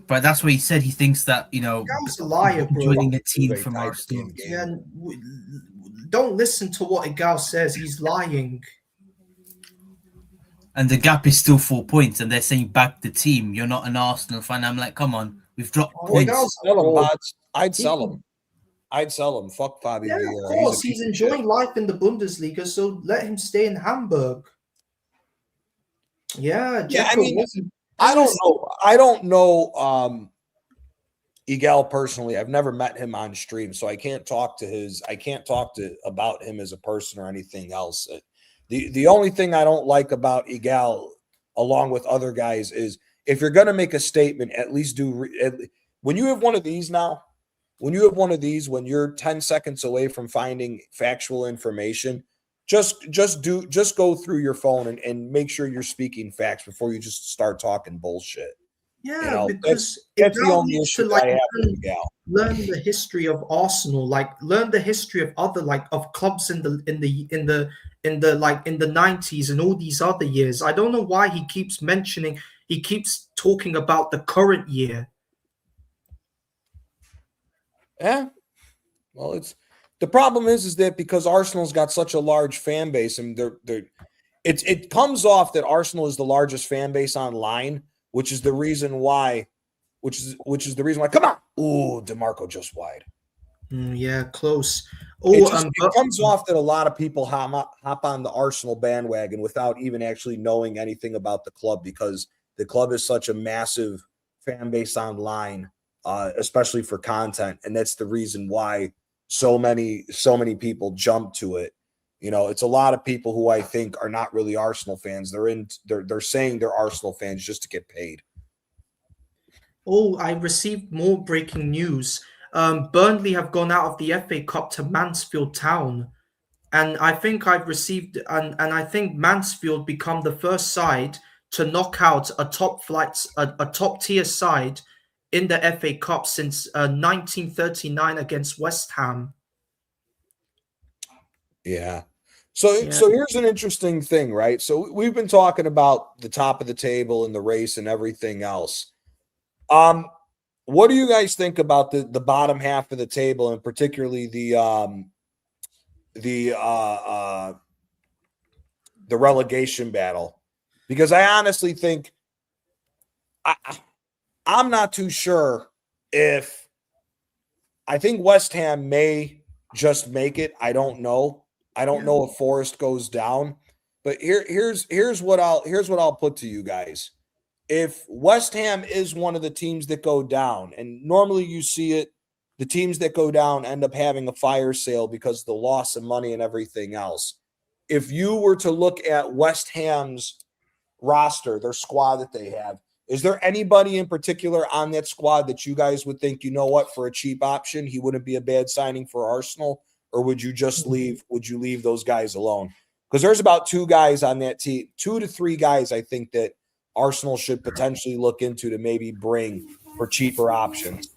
S3: But that's what he said. He thinks that
S2: that was a liar, bro.
S3: Joining a team from our team.
S2: Yeah, don't listen to what Igal says. He's lying.
S3: And the gap is still 4 points, and they're saying back the team. You're not an Arsenal fan. I'm like, come on, we've dropped points.
S1: I'd sell him. Fuck Fabio.
S2: Yeah, of course. He's enjoying life in the Bundesliga, so let him stay in Hamburg. Yeah,
S1: I mean, I don't know Igal personally. I've never met him on stream, so I can't talk about him as a person or anything else. The only thing I don't like about Igal, along with other guys, is if you're going to make a statement, at least when you have one of these now. When you have one of these, when you're 10 seconds away from finding factual information, just go through your phone and make sure you're speaking facts before you just start talking bullshit.
S2: Yeah,
S1: because that's the only issue I have with Miguel.
S2: Learn the history of Arsenal, learn the history of other of clubs in the 90s and all these other years. I don't know why he keeps talking about the current year.
S1: Yeah, well, the problem is that because Arsenal's got such a large fan base, and it comes off that Arsenal is the largest fan base online, which is the reason why. Come on, ooh, DeMarco just wide.
S2: Yeah, close.
S1: It comes off that a lot of people hop on the Arsenal bandwagon without even actually knowing anything about the club, because the club is such a massive fan base online. Especially for content, and that's the reason why so many people jump to it. It's a lot of people who I think are not really Arsenal fans. They're saying they're Arsenal fans just to get paid.
S2: Oh, I received more breaking news. Burnley have gone out of the FA Cup to Mansfield Town, and I think I think Mansfield become the first side to knock out a top tier side in the FA Cup since 1939 against West Ham.
S1: Yeah. So
S2: Yeah.
S1: here's an interesting thing, right? So we've been talking about the top of the table and the race and everything else. What do you guys think about the bottom half of the table, and particularly the relegation battle? Because I honestly think I'm not too sure if I think West Ham may just make it. I don't know. I don't know if Forest goes down. But here's what I'll put to you guys. If West Ham is one of the teams that go down, and normally you see it, the teams that go down end up having a fire sale because of the loss of money and everything else. If you were to look at West Ham's roster, their squad that they have, is there anybody in particular on that squad that you guys would think, you know what, for a cheap option, he wouldn't be a bad signing for Arsenal? Or would you just leave? Would you leave those guys alone? Because there's about 2 guys on that team, 2 to 3 guys I think that Arsenal should potentially look into to maybe bring for cheaper options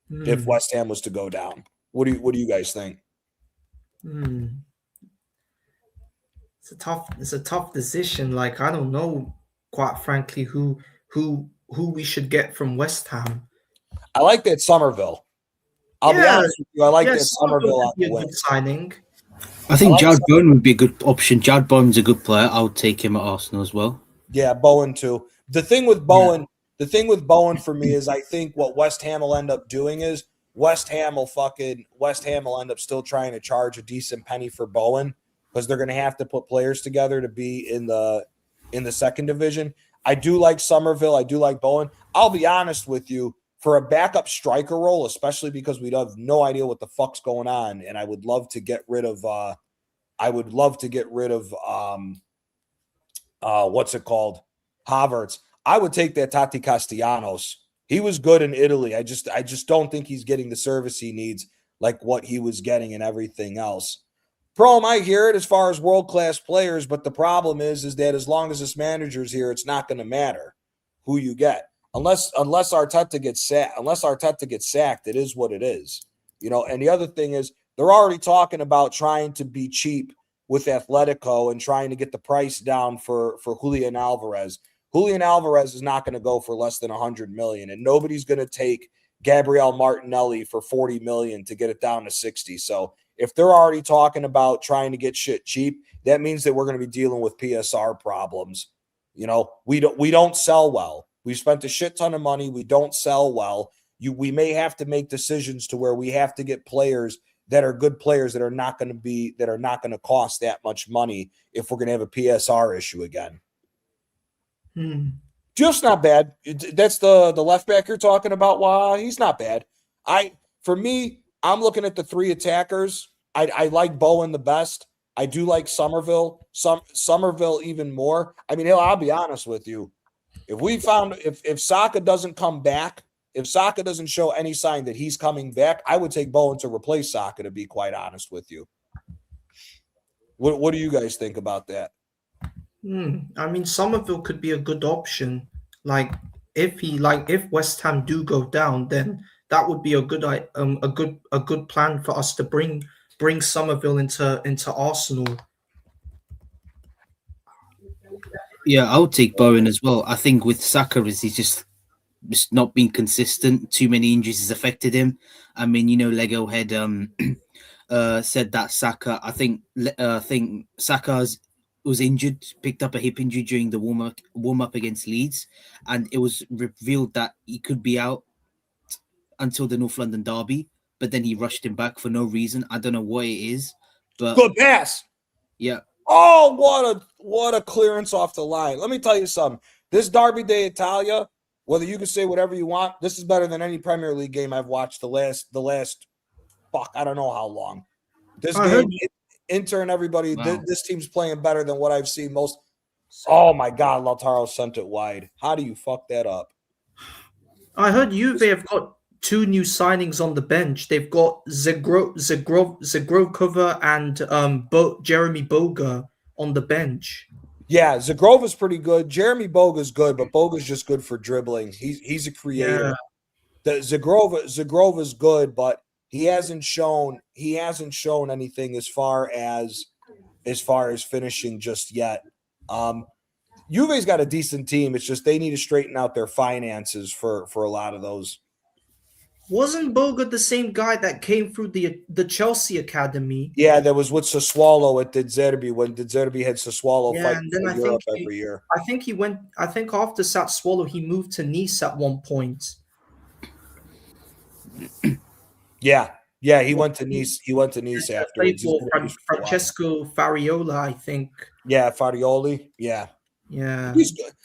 S1: if West Ham was to go down. What do you guys think?
S2: It's a tough decision. Like, I don't know, quite frankly, who we should get from West Ham.
S1: I like that Somerville. I'll be honest with you. I like that Somerville on the wing.
S2: Signing.
S3: I think Jared Bowen would be a good option. Jared Bowen's a good player. I would take him at Arsenal as well.
S1: Yeah, Bowen too. The thing with Bowen for me is I think what West Ham will end up doing is West Ham will end up still trying to charge a decent penny for Bowen because they're going to have to put players together to be in the second division. I do like Somerville. I do like Bowen. I'll be honest with you, for a backup striker role, especially because we have no idea what the fuck's going on, and I would love to get rid of what's it called? Havertz. I would take that Tati Castellanos. He was good in Italy. I just don't think he's getting the service he needs like what he was getting and everything else. Pro, I hear it as far as world-class players, but the problem is that as long as this manager's here, it's not going to matter who you get. Unless Arteta gets sacked, it is what it is. And the other thing is they're already talking about trying to be cheap with Atletico and trying to get the price down for Julian Alvarez. Julian Alvarez is not going to go for less than 100 million, and nobody's going to take Gabriel Martinelli for 40 million to get it down to 60. So if they're already talking about trying to get shit cheap, that means that we're going to be dealing with PSR problems. We don't sell well. We've spent a shit ton of money. We don't sell well. We may have to make decisions to where we have to get players that are good players that are not going to cost that much money if we're going to have a PSR issue again. Just not bad. That's the left back you're talking about. Wow, he's not bad. For me, I'm looking at the 3 attackers. I like Bowen the best. I do like Somerville. Somerville even more. I mean, I'll be honest with you. If Saka doesn't come back, if Saka doesn't show any sign that he's coming back, I would take Bowen to replace Saka, to be quite honest with you. What do you guys think about that?
S2: I mean, Somerville could be a good option. Like, if West Ham do go down, then that would be a good plan for us to bring Somerville into Arsenal.
S3: Yeah, I would take Bowen as well. I think with Saka, he's just not being consistent. Too many injuries has affected him. I mean, Lego had said that Saka. I think Saka was injured, picked up a hip injury during the warm up against Leeds, and it was revealed that he could be out until the North London derby. But then he rushed him back for no reason. I don't know what it is. But
S1: good pass.
S3: Yeah.
S1: Oh, what a clearance off the line. Let me tell you something. This Derby d'Italia, whether you can say whatever you want, this is better than any Premier League game I've watched the last I don't know how long. This game, Inter and everybody, wow. This team's playing better than what I've seen most. Oh my God, Lautaro sent it wide. How do you fuck that up?
S2: I heard Juve have got 2 new signings on the bench. They've got Zagrokova and Jeremy Boga on the bench.
S1: Yeah, Zagrova's pretty good. Jeremy Boga's good, but Boga's just good for dribbling. He's a creator. Yeah. Zagrova's good, but he hasn't shown anything as far as as far as finishing just yet. Juve's got a decent team. It's just they need to straighten out their finances for a lot of those.
S2: Wasn't Boga the same guy that came through the Chelsea academy?
S1: Yeah, that was with Sassuolo at De Zerbi when De Zerbi had Sassuolo
S2: Yeah,
S1: fighting
S2: and then
S1: for
S2: I
S1: Europe
S2: think
S1: every year.
S2: I think he went. I think after Sassuolo, he moved to Nice at one point.
S1: Yeah, he went to Nice. He went to Nice
S2: Played
S1: afterwards. He's
S2: for
S1: been at Nice for a while.
S2: Francesco Fariola, I think.
S1: Yeah, Farioli. Yeah.
S2: Yeah.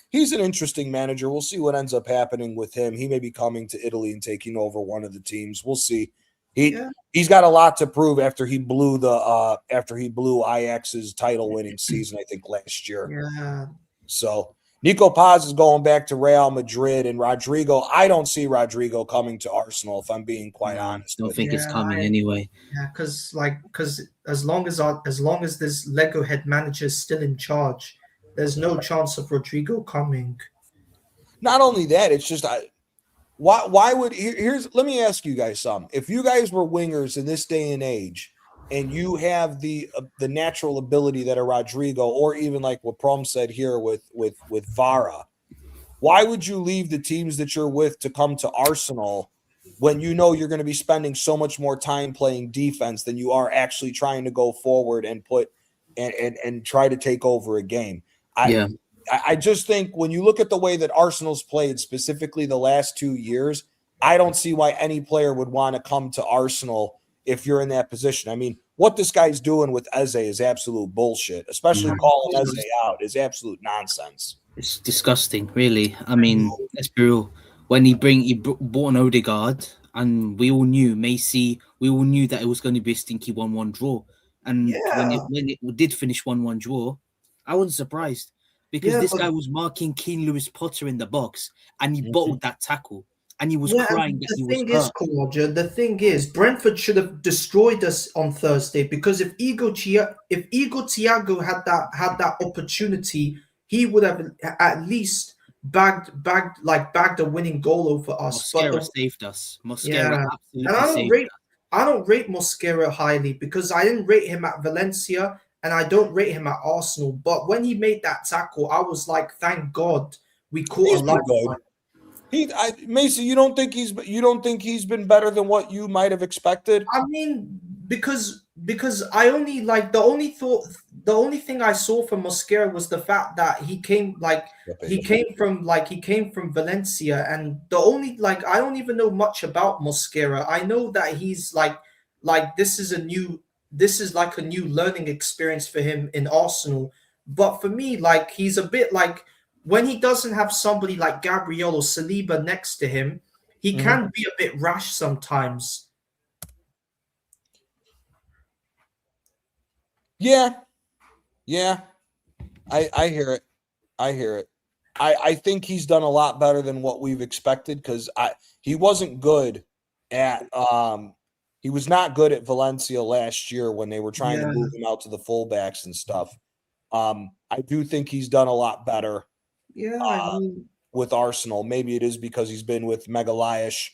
S1: He's an interesting manager. We'll see what ends up happening with him. He may be coming to Italy and taking over one of the teams. We'll see. He's got a lot to prove after he blew Ajax's title winning season, I think, last year.
S2: Yeah.
S1: So Nico Paz is going back to Real Madrid, and Rodrigo, I don't see Rodrigo coming to Arsenal, if I'm being quite honest.
S3: I don't think it's coming anyway.
S2: Yeah, because as long as this Lego head manager is still in charge, there's no chance of Rodrigo coming.
S1: Not only that, it's just why would let me ask you guys something. If you guys were wingers in this day and age, and you have the natural ability that a Rodrigo, or even like what Prom said here with Vara, why would you leave the teams that you're with to come to Arsenal when you know you're going to be spending so much more time playing defense than you are actually trying to go forward and put and try to take over a game? I just think when you look at the way that Arsenal's played, specifically the last 2 years, I don't see why any player would want to come to Arsenal if you're in that position. I mean, what this guy's doing with Eze is absolute bullshit, especially calling Eze out is absolute nonsense.
S3: It's disgusting, really. I mean, let's be real. When he bought an Odegaard, and we all knew that it was going to be a stinky 1-1 draw. And when it did finish 1-1 draw, I wasn't surprised. Because this guy was marking Keane Lewis Potter in the box, and he bottled that tackle, and he was crying that he was hurt.
S2: The thing is, Brentford should have destroyed us on Thursday, because if Igor Thiago had that opportunity, he would have at least bagged a winning goal over us.
S3: Mosquera saved us. Mosquera absolutely saved us.
S2: I don't rate Mosquera highly because I didn't rate him at Valencia. And I don't rate him at Arsenal, but when he made that tackle, I was like, "Thank God we caught a lifeline."
S1: Macy, you don't think he's been better than what you might have expected?
S2: I mean, because I only the only thing I saw from Mosquera was the fact that he came from Valencia, and the only I don't even know much about Mosquera. I know that he's this is like a new learning experience for him in Arsenal. But for me, he's a bit when he doesn't have somebody like Gabriel or Saliba next to him, he can be a bit rash sometimes.
S1: Yeah. I hear it. I think he's done a lot better than what we've expected, because he wasn't good at he was not good at Valencia last year when they were trying to move him out to the fullbacks and stuff. I do think he's done a lot better with Arsenal. Maybe it is because he's been with Magalhaes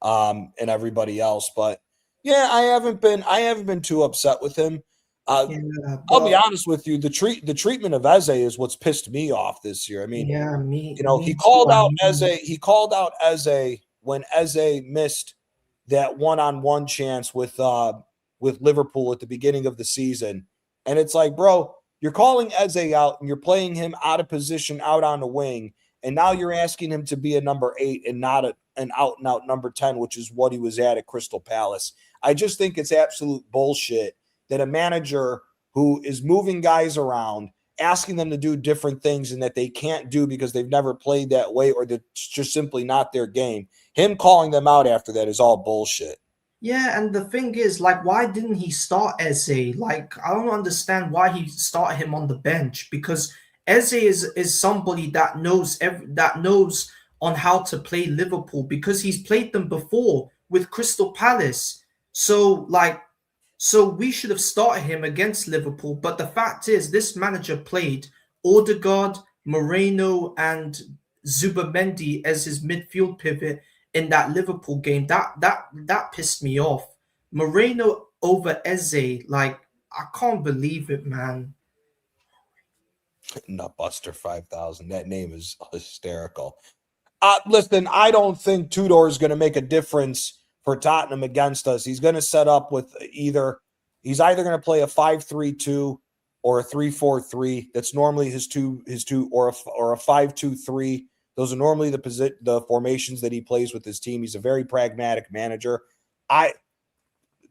S1: and everybody else. But yeah, I haven't been too upset with him. I'll be honest with you. The treatment of Eze is what's pissed me off this year. I mean, he called out Eze. He called out Eze when Eze missed that one-on-one chance with Liverpool at the beginning of the season. And it's like, bro, you're calling Eze out and you're playing him out of position, out on the wing, and now you're asking him to be a number 8 and not an out-and-out number 10, which is what he was at Crystal Palace. I just think it's absolute bullshit that a manager who is moving guys around, asking them to do different things and that they can't do because they've never played that way or that's just simply not their game, him calling them out after that is all bullshit.
S2: Yeah, and the thing is, why didn't he start Eze? I don't understand why he started him on the bench, because Eze is somebody that knows on how to play Liverpool, because he's played them before with Crystal Palace. So we should have started him against Liverpool. But the fact is, this manager played Odegaard, Moreno, and Zubamendi as his midfield pivot in that Liverpool game. That pissed me off. Moreno over Eze, I can't believe it, man.
S1: Nutbuster 5000. That name is hysterical. Listen, I don't think Tudor is going to make a difference for Tottenham against us. He's going to set up with he's either going to play a 5-3-2 or a 3-4-3. That's normally his two or a 5-2-3. Those are normally the formations that he plays with his team. He's a very pragmatic manager.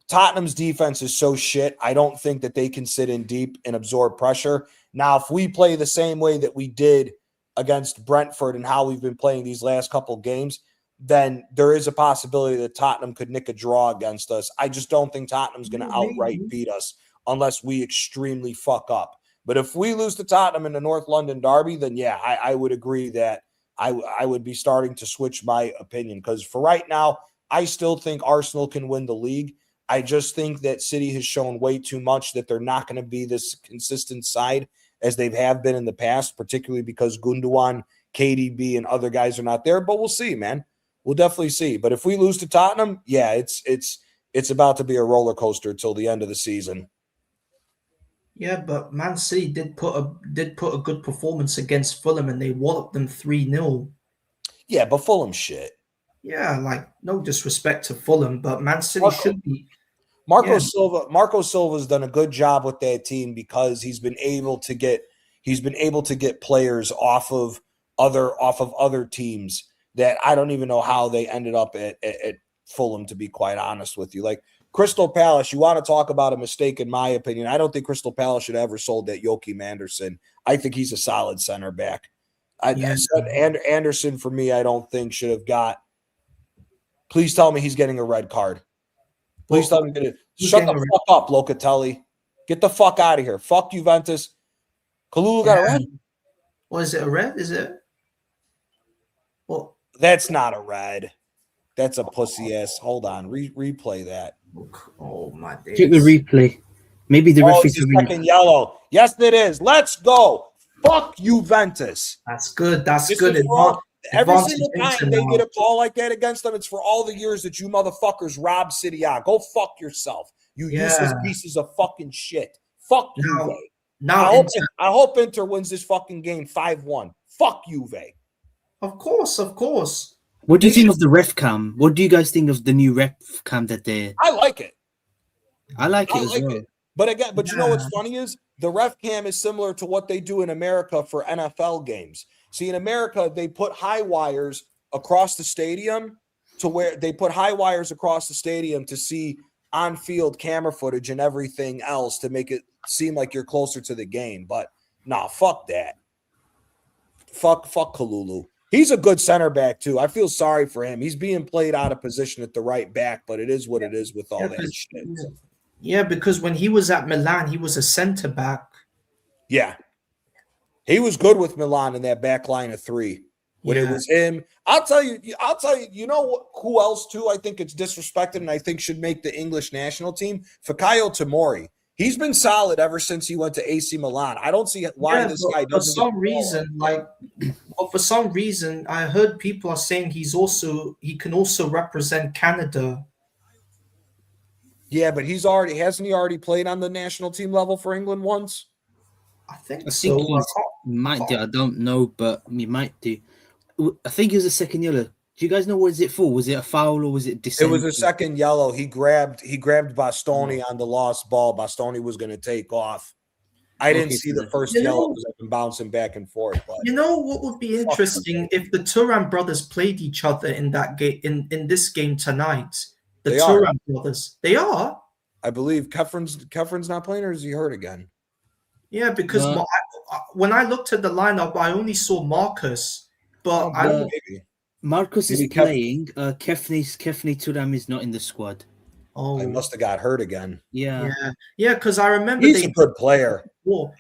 S1: Tottenham's defense is so shit. I don't think that they can sit in deep and absorb pressure. Now, if we play the same way that we did against Brentford and how we've been playing these last couple games, then there is a possibility that Tottenham could nick a draw against us. I just don't think Tottenham's going to outright beat us unless we extremely fuck up. But if we lose to Tottenham in the North London derby, then yeah, I would agree that I would be starting to switch my opinion, because for right now, I still think Arsenal can win the league. I just think that City has shown way too much that they're not going to be this consistent side as they have been in the past, particularly because Gundogan, KDB, and other guys are not there. But we'll see, man. We'll definitely see. But if we lose to Tottenham, yeah, it's about to be a roller coaster till the end of the season.
S2: Yeah, but Man City did put a good performance against Fulham, and they walloped them 3-0.
S1: Yeah, but Fulham shit.
S2: Yeah, like, no disrespect to Fulham, but Man City should be.
S1: Marco Silva's done a good job with that team because he's been able to get players off of other teams that I don't even know how they ended up at Fulham, to be quite honest with you. Like Crystal Palace, you want to talk about a mistake, in my opinion. I don't think Crystal Palace should have ever sold that Joachim Anderson. I think he's a solid center back. Anderson, for me, I don't think should have got. Please tell me he's getting a red card. Please tell me shut the fuck up, Locatelli. Get the fuck out of here. Fuck Juventus. Kalulu got a red.
S2: What is it, a red? Is it? Well,
S1: that's not a red. That's a pussy ass. Hold on. Replay that.
S2: Oh my days.
S4: Check the replay. Maybe the referee's
S1: a second yellow. Yes, it is. Let's go. Fuck Juventus.
S2: That's good. That's good.
S1: Every single time they get a call like that against them, it's for all the years that you motherfuckers robbed City out. Go fuck yourself. You useless pieces of fucking shit. Fuck Juve. I hope Inter wins this fucking game 5-1. Fuck Juve.
S2: Of course.
S4: What do you think of the ref cam? What do you guys think of the new ref cam that they?
S1: I like it.
S4: I like it as well.
S1: But you know what's funny is the ref cam is similar to what they do in America for NFL games. See, in America, they put high wires across the stadium to see on-field camera footage and everything else to make it seem like you're closer to the game. But nah, fuck that. Fuck Kalulu. He's a good center back too. I feel sorry for him. He's being played out of position at the right back, but it is what it is with all that shit.
S2: Yeah, because when he was at Milan, he was a center back.
S1: Yeah. He was good with Milan in that back line of three. When it was him, I'll tell you, you know who else too? I think it's disrespected and I think should make the English national team. Fikayo Tomori. He's been solid ever since he went to AC Milan. I don't see why this guy doesn't.
S2: For some reason, I heard people are saying he can also represent Canada.
S1: Yeah, but hasn't he already played on the national team level for England once?
S2: I think
S4: so. He might do. I don't know, but he might do. I think it was a second yellow. Do you guys know what is it for? Was it a foul or was it
S1: dissent? It was a second yellow. He grabbed Bastoni on the lost ball. Bastoni was going to take off. I didn't see the first yellow because I've been bouncing back and forth. But
S2: you know what would be interesting if the Thuram brothers played each other in that game in this game tonight. The Thuram brothers, they are.
S1: I believe Kefren's not playing, or is he hurt again?
S2: Yeah, because when I looked at the lineup, I only saw Marcus, but
S4: Marcus is playing. Kefni Thuram is not in the squad.
S1: Oh, I must have got hurt again.
S2: Yeah. Because I remember
S1: he's a good player.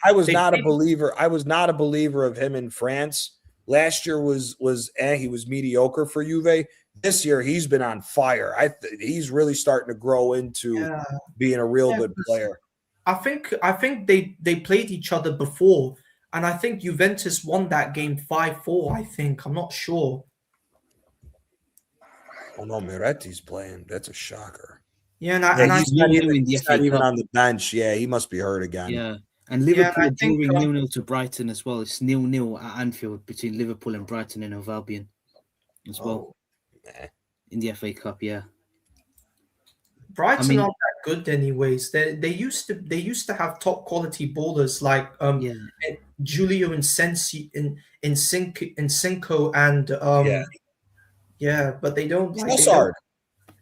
S1: I was not a believer. I was not a believer of him in France. Last year was he was mediocre for Juve. This year he's been on fire. He's really starting to grow into being a real good player.
S2: I think they played each other before, and I think Juventus won that game 5-4. I think, I'm not sure.
S1: Oh no, Miretti's playing. That's a shocker.
S2: Yeah, and
S1: Yeah,
S2: I
S1: he's not
S4: 0-0
S1: even,
S4: in the
S1: he's
S4: FA
S1: not even
S4: Cup.
S1: on the bench. Yeah, he must be hurt again.
S4: Yeah. And
S2: Yeah, and
S4: Liverpool
S2: I
S4: are
S2: think,
S4: drawing 0-0 to Brighton as well. It's 0-0 at Anfield between Liverpool and Brighton and Hove Albion as well
S1: Oh, man.
S4: in the FA Cup. Yeah.
S2: Brighton
S4: I mean,
S2: aren't that good anyways. They used to have top quality ballers like
S4: yeah.
S2: Julio Incinco and
S1: Yeah.
S2: yeah, but they don't
S1: Trossard.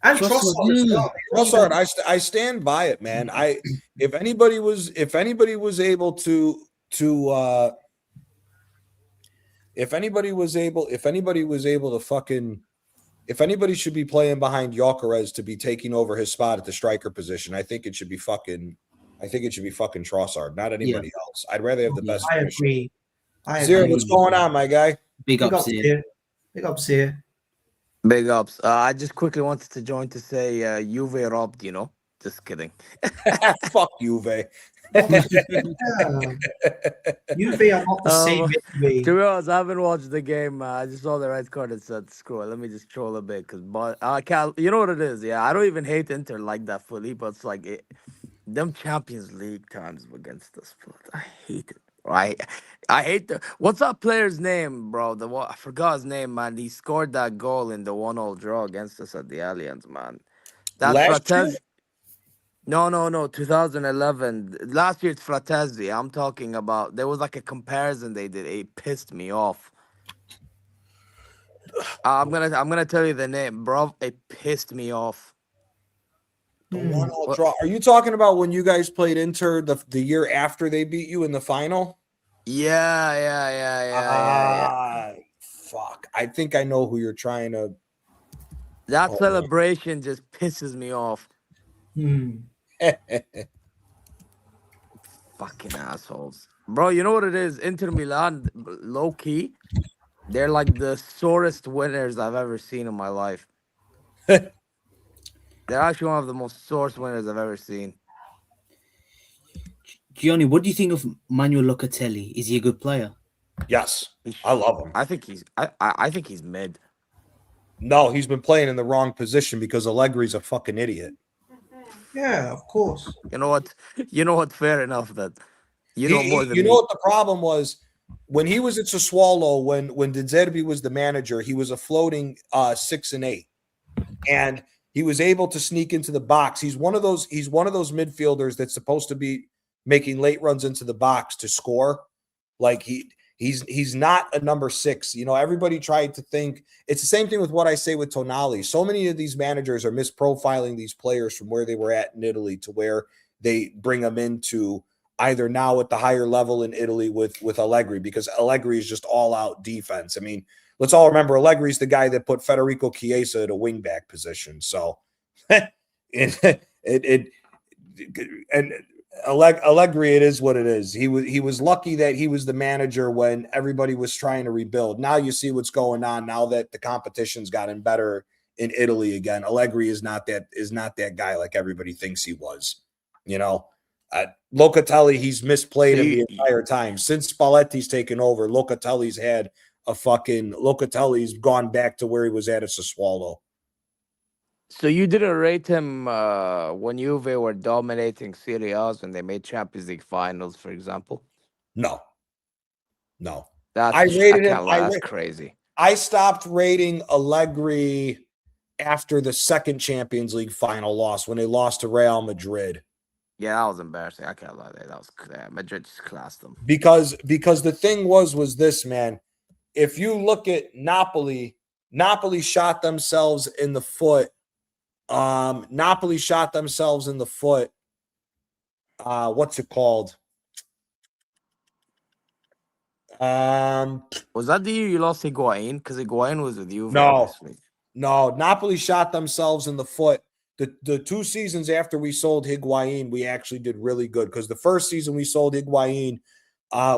S2: and
S4: Trossard,
S2: Trossard as
S4: yeah.
S2: well. They don't
S1: Trossard,
S2: even-
S1: I stand by it, man. If anybody was able to if anybody was able to fucking if anybody should be playing behind Gyökeres to be taking over his spot at the striker position, I think it should be fucking Trossard, not anybody else. I'd rather have the best
S2: I
S1: finisher.
S2: agree. I
S1: Zero,
S2: agree.
S1: what's going on, my guy?
S4: Big
S2: Big
S4: ups
S2: ups
S4: here.
S2: here. Big ups here.
S5: Big ups. I just quickly wanted to join to say Juve robbed, Just kidding.
S1: Fuck Juve.
S2: Yeah. Juve are not the same
S5: To
S2: anyway.
S5: be honest, I haven't watched the game. I just saw the red card and said, screw it. Let me just troll a bit. But you know what it is? Yeah, I don't even hate Inter like that fully, but it's like them Champions League times against us. I hate it. Right? I hate what's that player's name, bro? I forgot his name, man. He scored that goal in the 1-0 draw against us at the Allianz, man. That
S1: Last year?
S5: Fratesi. No, 2011. Last year it's Fratesi. I'm talking about. There was like a comparison they did. It pissed me off. I'm gonna tell you the name, bro. It pissed me off.
S1: The 1-0 draw. Are you talking about when you guys played Inter the year after they beat you in the final?
S5: Yeah.
S1: Fuck. I think I know who you're trying to.
S5: That
S1: Oh,
S5: celebration just pisses me off. Fucking assholes. Bro, you know what it is? Inter Milan, low key, they're like the sorest winners I've ever seen in my life. They're actually one of the most sorest winners I've ever seen.
S4: Gianni, what do you think of Manuel Locatelli? Is he a good player?
S1: Yes, I love him.
S5: I think he's mid.
S1: No, he's been playing in the wrong position because Allegri's a fucking idiot.
S2: Yeah, of course.
S5: You know what? Fair enough that you know more than
S1: you
S5: me.
S1: know what the problem was? When he was at Sassuolo, when De Zerbi was the manager, he was a floating 6 and 8. And he was able to sneak into the box. He's one of those midfielders that's supposed to be making late runs into the box to score. Like he's not a number 6. Everybody tried to think it's the same thing with what I say with Tonali. So many of these managers are misprofiling these players from where they were at in Italy to where they bring them into either now at the higher level in Italy with Allegri, because Allegri is just all out defense. I mean, let's all remember Allegri's the guy that put Federico Chiesa at a wingback position. So Allegri, it is what it is. He was lucky that he was the manager when everybody was trying to rebuild. Now you see what's going on. Now that the competition's gotten better in Italy again, Allegri is not that guy like everybody thinks he was. Locatelli, he's misplayed him the entire time since Spalletti's taken over. Locatelli's gone back to where he was at Sassuolo.
S5: So you didn't rate him when Juve were dominating Serie A's when they made Champions League finals, for example?
S1: No.
S5: I rated him. That's crazy.
S1: I stopped rating Allegri after the second Champions League final loss when they lost to Real Madrid.
S5: Yeah, that was embarrassing. I can't lie. That was Madrid just classed them.
S1: Because the thing was this, man. If you look at Napoli shot themselves in the foot. What's it called?
S5: Was that the year you lost Higuain? Because Higuain was with you.
S1: No. Napoli shot themselves in the foot. The 2 seasons after we sold Higuain, we actually did really good, because the first season we sold Higuain,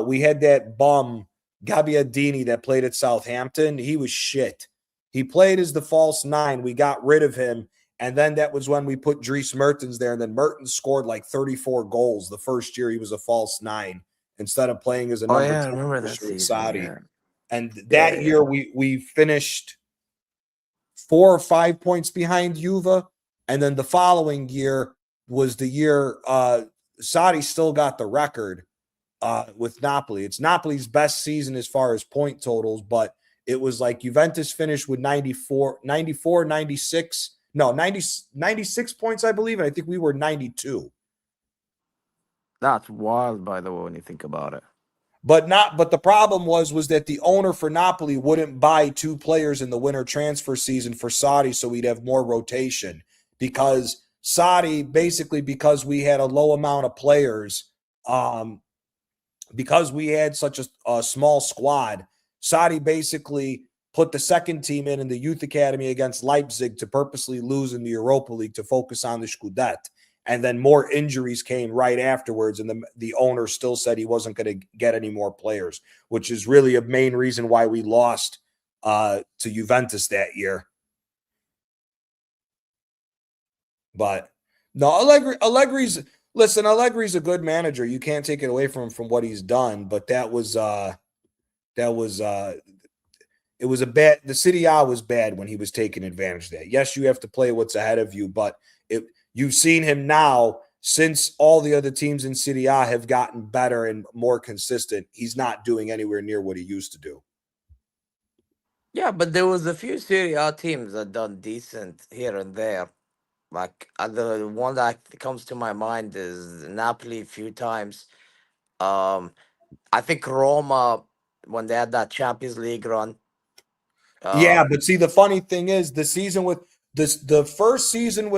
S1: we had that bum Gabbiadini that played at Southampton. He was shit. He played as the false 9. We got rid of him, and then that was when we put Dries Mertens there, and then Mertens scored like 34 goals the first year he was a false 9 instead of playing as a number 10.
S5: I remember that season.
S1: Saudi.
S5: Yeah.
S1: And that year we finished 4 or 5 points behind Juve. And then the following year was the year Sarri still got the record with Napoli. It's Napoli's best season as far as point totals, but it was like Juventus finished with 96, no, 96 points, I believe. And I think we were 92.
S5: That's wild, by the way, when you think about it.
S1: But the problem was that the owner for Napoli wouldn't buy 2 players in the winter transfer season for Sarri, so we'd have more rotation. Because Sarri, basically, because we had a low amount of players, because we had such a small squad, Sarri basically put the second team in the youth academy against Leipzig to purposely lose in the Europa League to focus on the Scudetto. And then more injuries came right afterwards, and the owner still said he wasn't going to get any more players, which is really a main reason why we lost to Juventus that year. But no, Allegri's a good manager. You can't take it away from him from what he's done, but it was a bad, the Serie A was bad when he was taking advantage of that. Yes, you have to play what's ahead of you, but you've seen him now since all the other teams in Serie A have gotten better and more consistent. He's not doing anywhere near what he used to do.
S5: Yeah, but there was a few Serie A teams that done decent here and there. Like the one that comes to my mind is Napoli a few times. I think Roma when they had that Champions League run.
S1: Yeah, but see, the funny thing is the season with the first season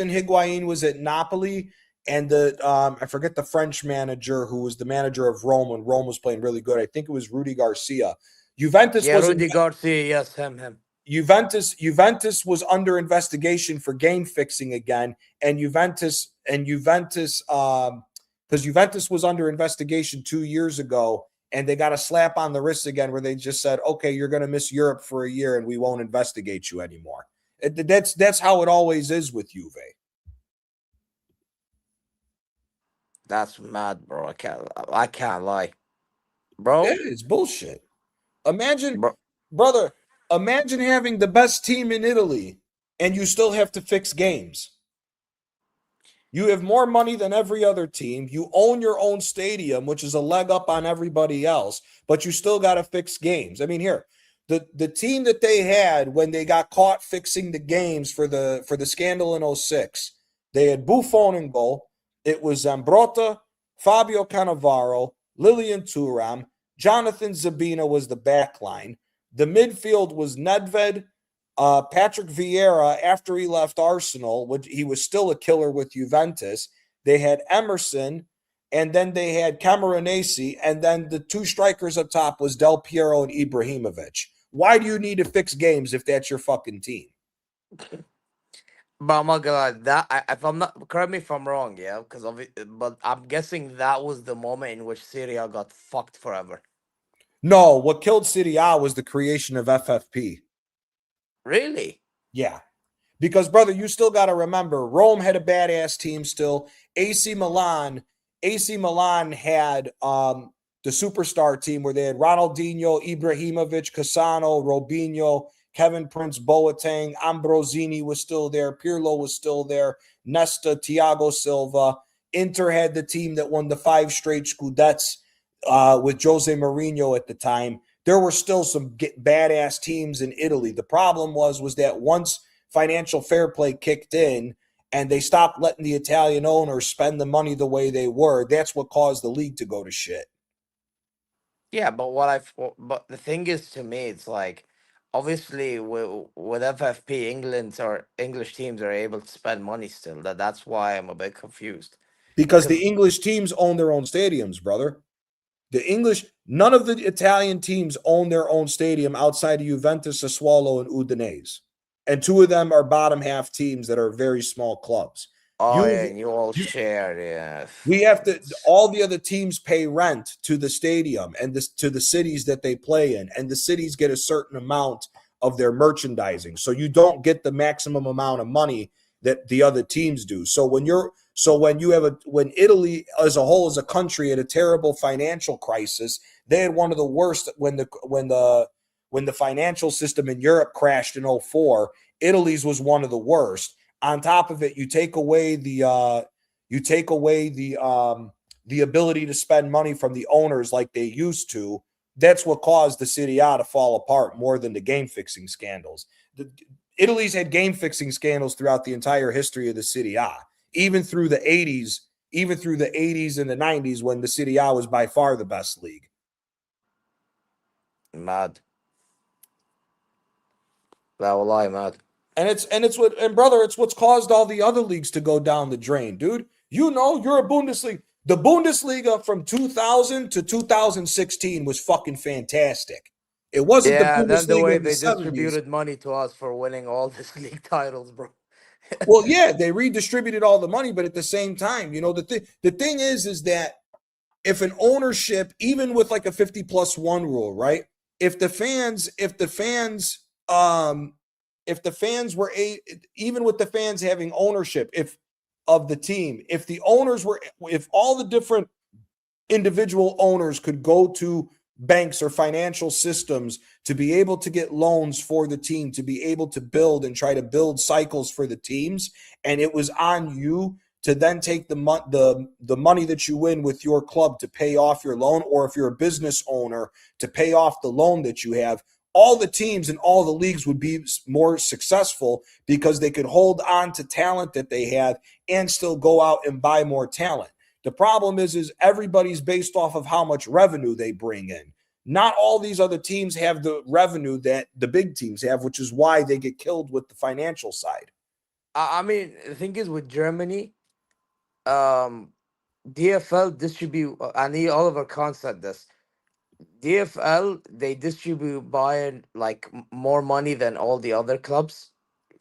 S1: Higuain was at Napoli, and I forget the French manager who was the manager of Rome when Rome was playing really good. I think it was Rudy Garcia.
S5: Rudy Garcia, yes, him.
S1: Juventus was under investigation for game fixing again, and Juventus because Juventus was under investigation 2 years ago, and they got a slap on the wrist again where they just said, okay, you're going to miss Europe for a year and we won't investigate you anymore. That's how it always is with Juve.
S5: That's mad, bro. I can't lie. Bro.
S1: Yeah, it's bullshit. Brother, imagine having the best team in Italy and you still have to fix games. You have more money than every other team. You own your own stadium, which is a leg up on everybody else, but you still got to fix games. I mean, here, the team that they had when they got caught fixing the games for the scandal in 06, they had Buffon in goal. It was Zambrotta, Fabio Cannavaro, Lilian Thuram, Jonathan Zabina was the back line. The midfield was Nedved, Patrick Vieira, after he left Arsenal, he was still a killer with Juventus. They had Emerson, and then they had Camoranesi, and then the 2 strikers up top was Del Piero and Ibrahimovic. Why do you need to fix games if that's your fucking team?
S5: But I'm not gonna lie, if I'm not, correct me if I'm wrong, yeah, but I'm guessing that was the moment in which Serie A got fucked forever.
S1: No, what killed Serie A was the creation of FFP.
S5: Really?
S1: Yeah. Because, brother, you still got to remember, Rome had a badass team still. AC Milan had the superstar team where they had Ronaldinho, Ibrahimovic, Cassano, Robinho, Kevin Prince Boateng, Ambrosini was still there, Pirlo was still there, Nesta, Thiago Silva. Inter had the team that won the 5 straight Scudettos with Jose Mourinho at the time. There were still some badass teams in Italy. The problem was that once financial fair play kicked in and they stopped letting the Italian owners spend the money the way they were, that's what caused the league to go to shit.
S5: Yeah, but but the thing is, to me, it's like, obviously with FFP, English teams are able to spend money still. That's why I'm a bit confused.
S1: Because the English teams own their own stadiums, brother. None of the Italian teams own their own stadium outside of Juventus, Sassuolo, and Udinese. And 2 of them are bottom half teams that are very small clubs.
S5: Oh, yeah, and you all share, yeah.
S1: We have to, all the other teams pay rent to the stadium and to the cities that they play in. And the cities get a certain amount of their merchandising. So you don't get the maximum amount of money that the other teams do. So when Italy as a whole, as a country, had a terrible financial crisis, they had one of the worst when the financial system in Europe crashed in 04. Italy's was one of the worst. On top of it, you take away the ability to spend money from the owners like they used to. That's what caused the Serie A to fall apart more than the game fixing scandals. Italy's had game fixing scandals throughout the entire history of the Serie A, even through the 80s, and the 90s when the Serie A was by far the best league.
S5: Mad. لا والله mad.
S1: And brother, it's what's caused all the other leagues to go down the drain, dude. You know, you're a Bundesliga. The Bundesliga from 2000 to 2016 was fucking fantastic. It wasn't the
S5: Then the
S1: Bundesliga
S5: way
S1: in the
S5: they
S1: 70s.
S5: distributed money to us for winning all these league titles, bro.
S1: Well, yeah, they redistributed all the money, but at the same time, you know, the thing is that if an ownership, even with like a 50+1 rule, right? If the fans were even with the fans having ownership, of the team, if all the different individual owners could go to banks or financial systems to be able to get loans for the team, to be able to build and try to build cycles for the teams, and it was on you to then take the money that you win with your club to pay off your loan, or if you're a business owner, to pay off the loan that you have, all the teams and all the leagues would be more successful because they could hold on to talent that they had and still go out and buy more talent. The problem is everybody's based off of how much revenue they bring in. Not all these other teams have the revenue that the big teams have, which is why they get killed with the financial side.
S5: I mean, the thing is with Germany, DFL distribute, and Oliver Kahn said this. DFL, they distribute Bayern like more money than all the other clubs,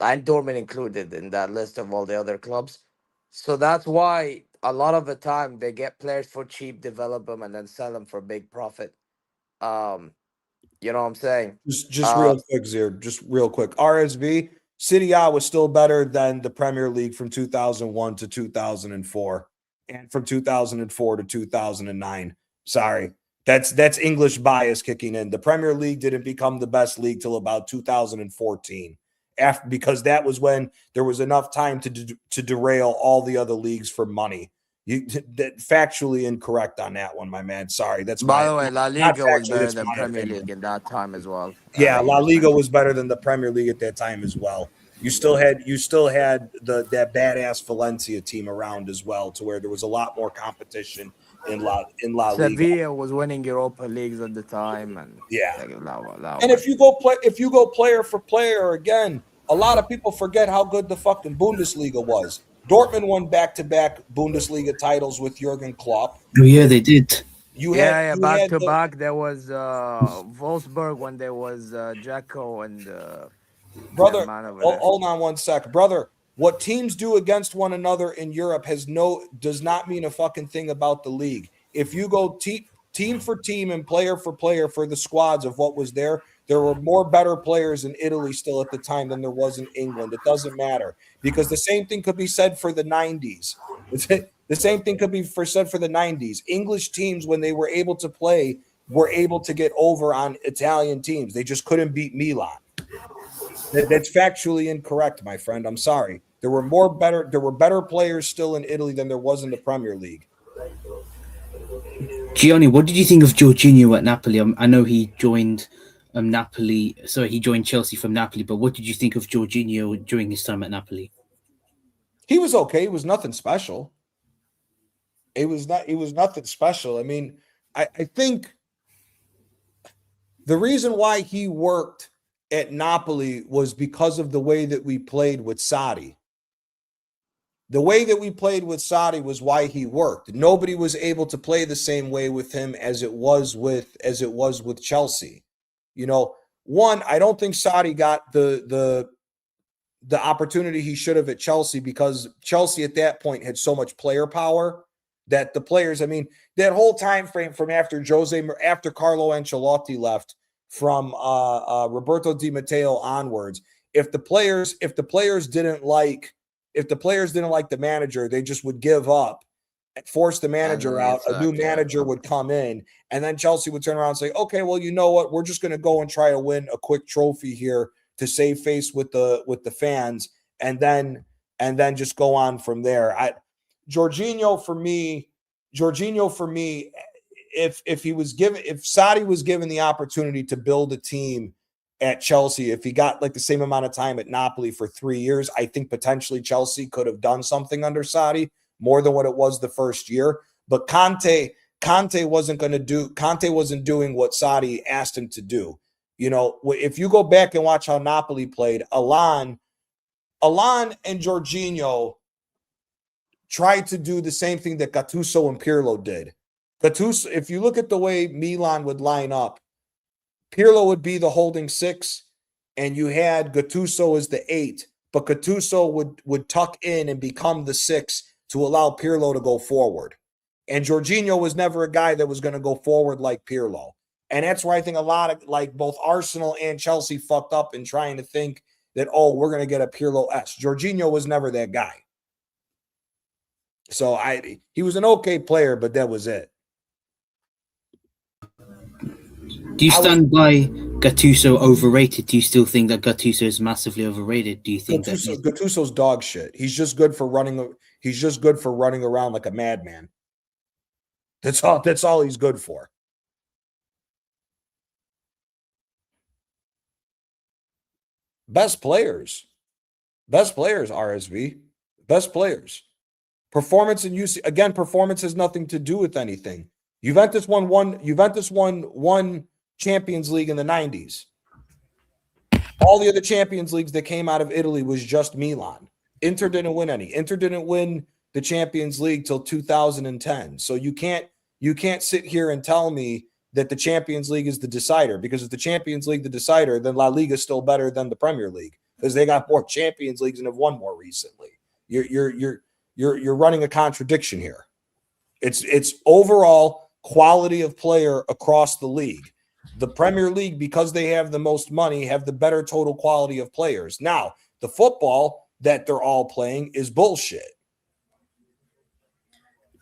S5: and Dortmund included in that list of all the other clubs. So that's why a lot of the time they get players for cheap, develop them, and then sell them for big profit. You know what I'm saying?
S1: Just real quick, Zier, just real quick. RSV, Serie A was still better than the Premier League from 2001 to 2004 and from 2004 to 2009. Sorry. That's English bias kicking in. The Premier League didn't become the best league till about 2014. Because that was when there was enough time to derail all the other leagues for money. Factually incorrect on that one, my man. Sorry. That's
S5: By the way, La Liga was
S1: factually,
S5: better
S1: that's
S5: than
S1: my
S5: Premier
S1: opinion.
S5: League in that time as well.
S1: Yeah, La Liga was better than the Premier League at that time as well. You still had that badass Valencia team around as well, to where there was a lot more competition in La Liga.
S5: Sevilla was winning Europa Leagues at the time, and
S1: yeah. And if you go player for player again, a lot of people forget how good the fucking Bundesliga was. Dortmund won back-to-back Bundesliga titles with Jurgen Klopp.
S4: Oh yeah, they did.
S5: Back to back. There was Wolfsburg when there was Jacko and
S1: brother. Hold on one sec, brother. What teams do against one another in Europe does not mean a fucking thing about the league. If you go team for team and player for player for the squads of what was there were more better players in Italy still at the time than there was in England. It doesn't matter, because the same thing could be said for the 90s. The same thing could be said for the 90s. English teams, when they were able to play, were able to get over on Italian teams. They just couldn't beat Milan. That's factually incorrect, my friend. I'm sorry. There were better players still in Italy than there was in the Premier League.
S4: Gianni, what did you think of Jorginho at Napoli? I know he joined Napoli. Sorry, he joined Chelsea from Napoli. But what did you think of Jorginho during his time at Napoli?
S1: He was okay. He was nothing special. It was nothing special. I mean, I think the reason why he worked at Napoli was because of the way that we played with Sarri. The way that we played with Sarri was why he worked. Nobody was able to play the same way with him as it was with Chelsea. You know, one, I don't think Sarri got the opportunity he should have at Chelsea, because Chelsea at that point had so much player power that the players, I mean, that whole time frame from after Carlo Ancelotti left, from Roberto Di Matteo onwards, if the players didn't like the manager, they just would give up, force the manager out. A new manager would come in, and then Chelsea would turn around and say, okay, well, you know what? We're just going to go and try to win a quick trophy here to save face with the fans. And then and then just go on from there. Jorginho for me, if Sadi was given the opportunity to build a team at Chelsea, if he got like the same amount of time at Napoli for 3 years, I think potentially Chelsea could have done something under Sadi more than what it was the first year. But Conte wasn't doing what Sadi asked him to do. You know, if you go back and watch how Napoli played, Alan and Jorginho tried to do the same thing that Gattuso and Pirlo did. Gattuso, if you look at the way Milan would line up, Pirlo would be the holding 6, and you had Gattuso as the 8, but Gattuso would tuck in and become the 6 to allow Pirlo to go forward. And Jorginho was never a guy that was going to go forward like Pirlo. And that's where I think a lot of, like, both Arsenal and Chelsea fucked up in trying to think that, oh, we're going to get a Pirlo-esque. Jorginho was never that guy. So he was an okay player, but that was it.
S4: Do you stand by Gattuso overrated? Do you still think that Gattuso is massively overrated? Do you think
S1: Gattuso's dog shit? He's just good for running. He's just good for running around like a madman. That's all he's good for. Best players, RSV. Best players. Performance and use again. Performance has nothing to do with anything. Juventus won one Champions League in the 90s. All the other Champions Leagues that came out of Italy was just Milan. Inter didn't win any. Inter didn't win the Champions League till 2010. So you can't sit here and tell me that the Champions League is the decider, because if the Champions League the decider, then La Liga is still better than the Premier League because they got more Champions Leagues and have won more recently. You're running a contradiction here. It's overall quality of player across the league. The Premier League, because they have the most money, have the better total quality of players. Now, the football that they're all playing is bullshit.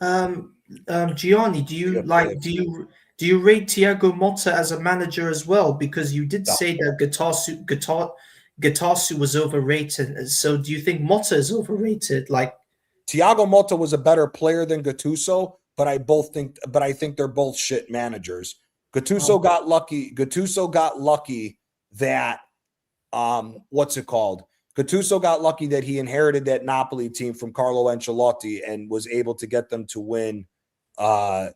S2: Gianni, do you rate Thiago Motta as a manager as well? Because you did say that Gattuso was overrated. So do you think Motta is overrated? Like,
S1: Thiago Motta was a better player than Gattuso, but I think they're both shit managers. Gattuso got lucky. Gattuso got lucky that Gattuso got lucky that he inherited that Napoli team from Carlo Ancelotti and was able to get them to win. Was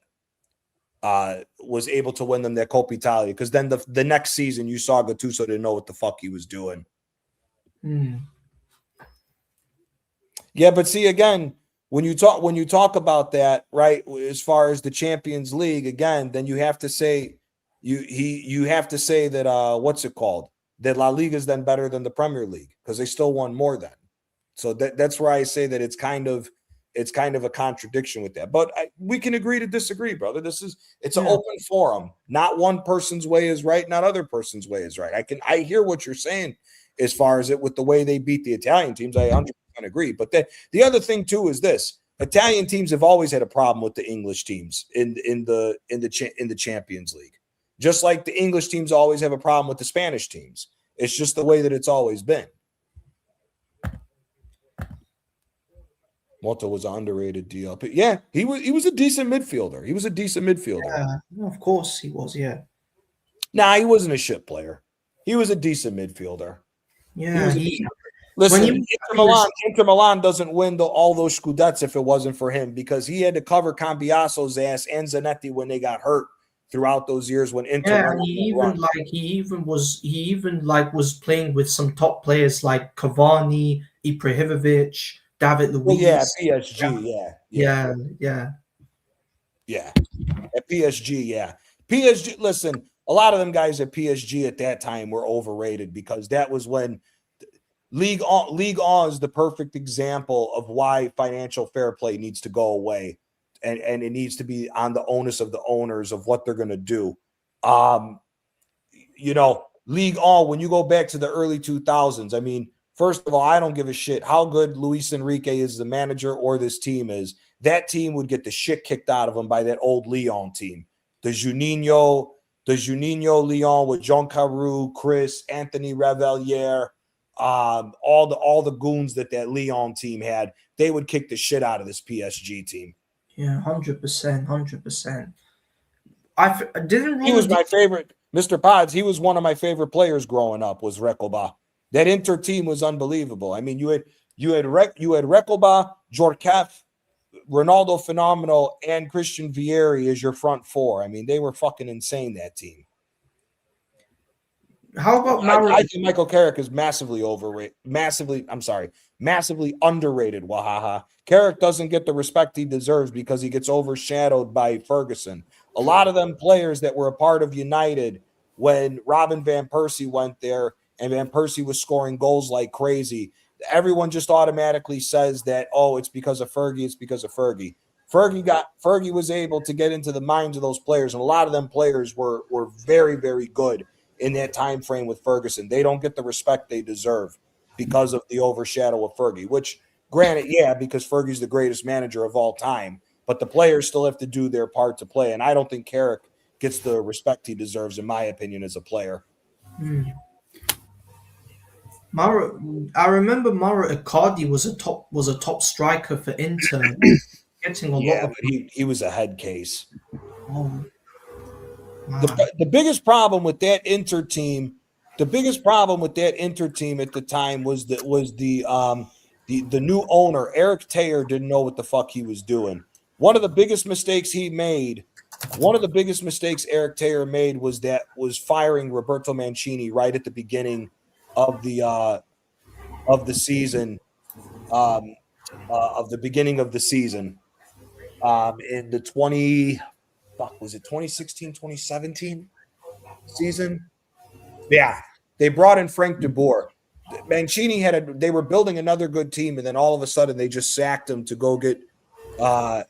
S1: able to win them their Coppa Italia, because then the next season you saw Gattuso didn't know what the fuck he was doing. Yeah, but see, again, when you talk about that, right, as far as the Champions League, again, then you have to say that that La Liga is then better than the Premier League because they still won more then. So that's where I say that it's kind of a contradiction with that. But we can agree to disagree, brother. It's an open forum. Not one person's way is right, not other person's way is right. I hear what you're saying as far as it with the way they beat the Italian teams. I 100% agree. But the other thing too is this: Italian teams have always had a problem with the English teams in the Champions League. Just like the English teams always have a problem with the Spanish teams. It's just the way that it's always been. Motta was an underrated DLP. Yeah, he was a decent midfielder.
S2: Yeah, of course he was, yeah.
S1: Nah, he wasn't a shit player. He was a decent midfielder.
S2: Yeah,
S1: Inter Milan doesn't win all those Scudettes if it wasn't for him, because he had to cover Cambiaso's ass and Zanetti when they got hurt throughout those years when Inter.
S2: Yeah, he was playing with some top players like Cavani, Ibrahimovic, David Luiz.
S1: Well, yeah, PSG, yeah. At PSG, yeah. PSG, listen, a lot of them guys at PSG at that time were overrated, because that was when League On is the perfect example of why financial fair play needs to go away. And it needs to be on the onus of the owners of what they're going to do. League On, when you go back to the early 2000s, I mean, first of all, I don't give a shit how good Luis Enrique is the manager or this team is. That team would get the shit kicked out of them by that old Lyon team. The Juninho Lyon with Jean Carew, Chris, Anthony Revelier, all the goons that Lyon team had, they would kick the shit out of this PSG team.
S2: Yeah, 100%, 100%. I didn't
S1: He was
S2: Ronaldinho.
S1: my favorite, Mr. Pods. He was one of my favorite players growing up. Was Recoba. That Inter team was unbelievable. I mean, you had Recoba, Djorkaeff, Ronaldo Phenomenal, and Christian Vieri as your front four. I mean, they were fucking insane, that team.
S2: How about Mauro?
S1: I think Michael Carrick is massively overrated. Massively underrated. Wahaha. Carrick doesn't get the respect he deserves because he gets overshadowed by Ferguson. A lot of them players that were a part of United when Robin Van Persie went there and Van Persie was scoring goals like crazy, everyone just automatically says that, oh, it's because of Fergie, it's because of Fergie. Fergie was able to get into the minds of those players, and a lot of them players were very, very good in that time frame with Ferguson. They don't get the respect they deserve because of the overshadow of Fergie, which granted, yeah, because Fergie's the greatest manager of all time, but the players still have to do their part to play. And I don't think Carrick gets the respect he deserves, in my opinion, as a player.
S2: Mauro, I remember Mauro Icardi was a top striker for Inter, getting a lot of.
S1: But he was a head case.
S2: Oh, wow.
S1: The biggest problem with that Inter team, at the time was the new owner, Eric Taylor, didn't know what the fuck he was doing. One of the biggest mistakes Eric Taylor made was firing Roberto Mancini right at the beginning of the season, in the 2016-2017 season? Yeah. They brought in Frank de Boer. Mancini they were building another good team, and then all of a sudden they just sacked him to go get to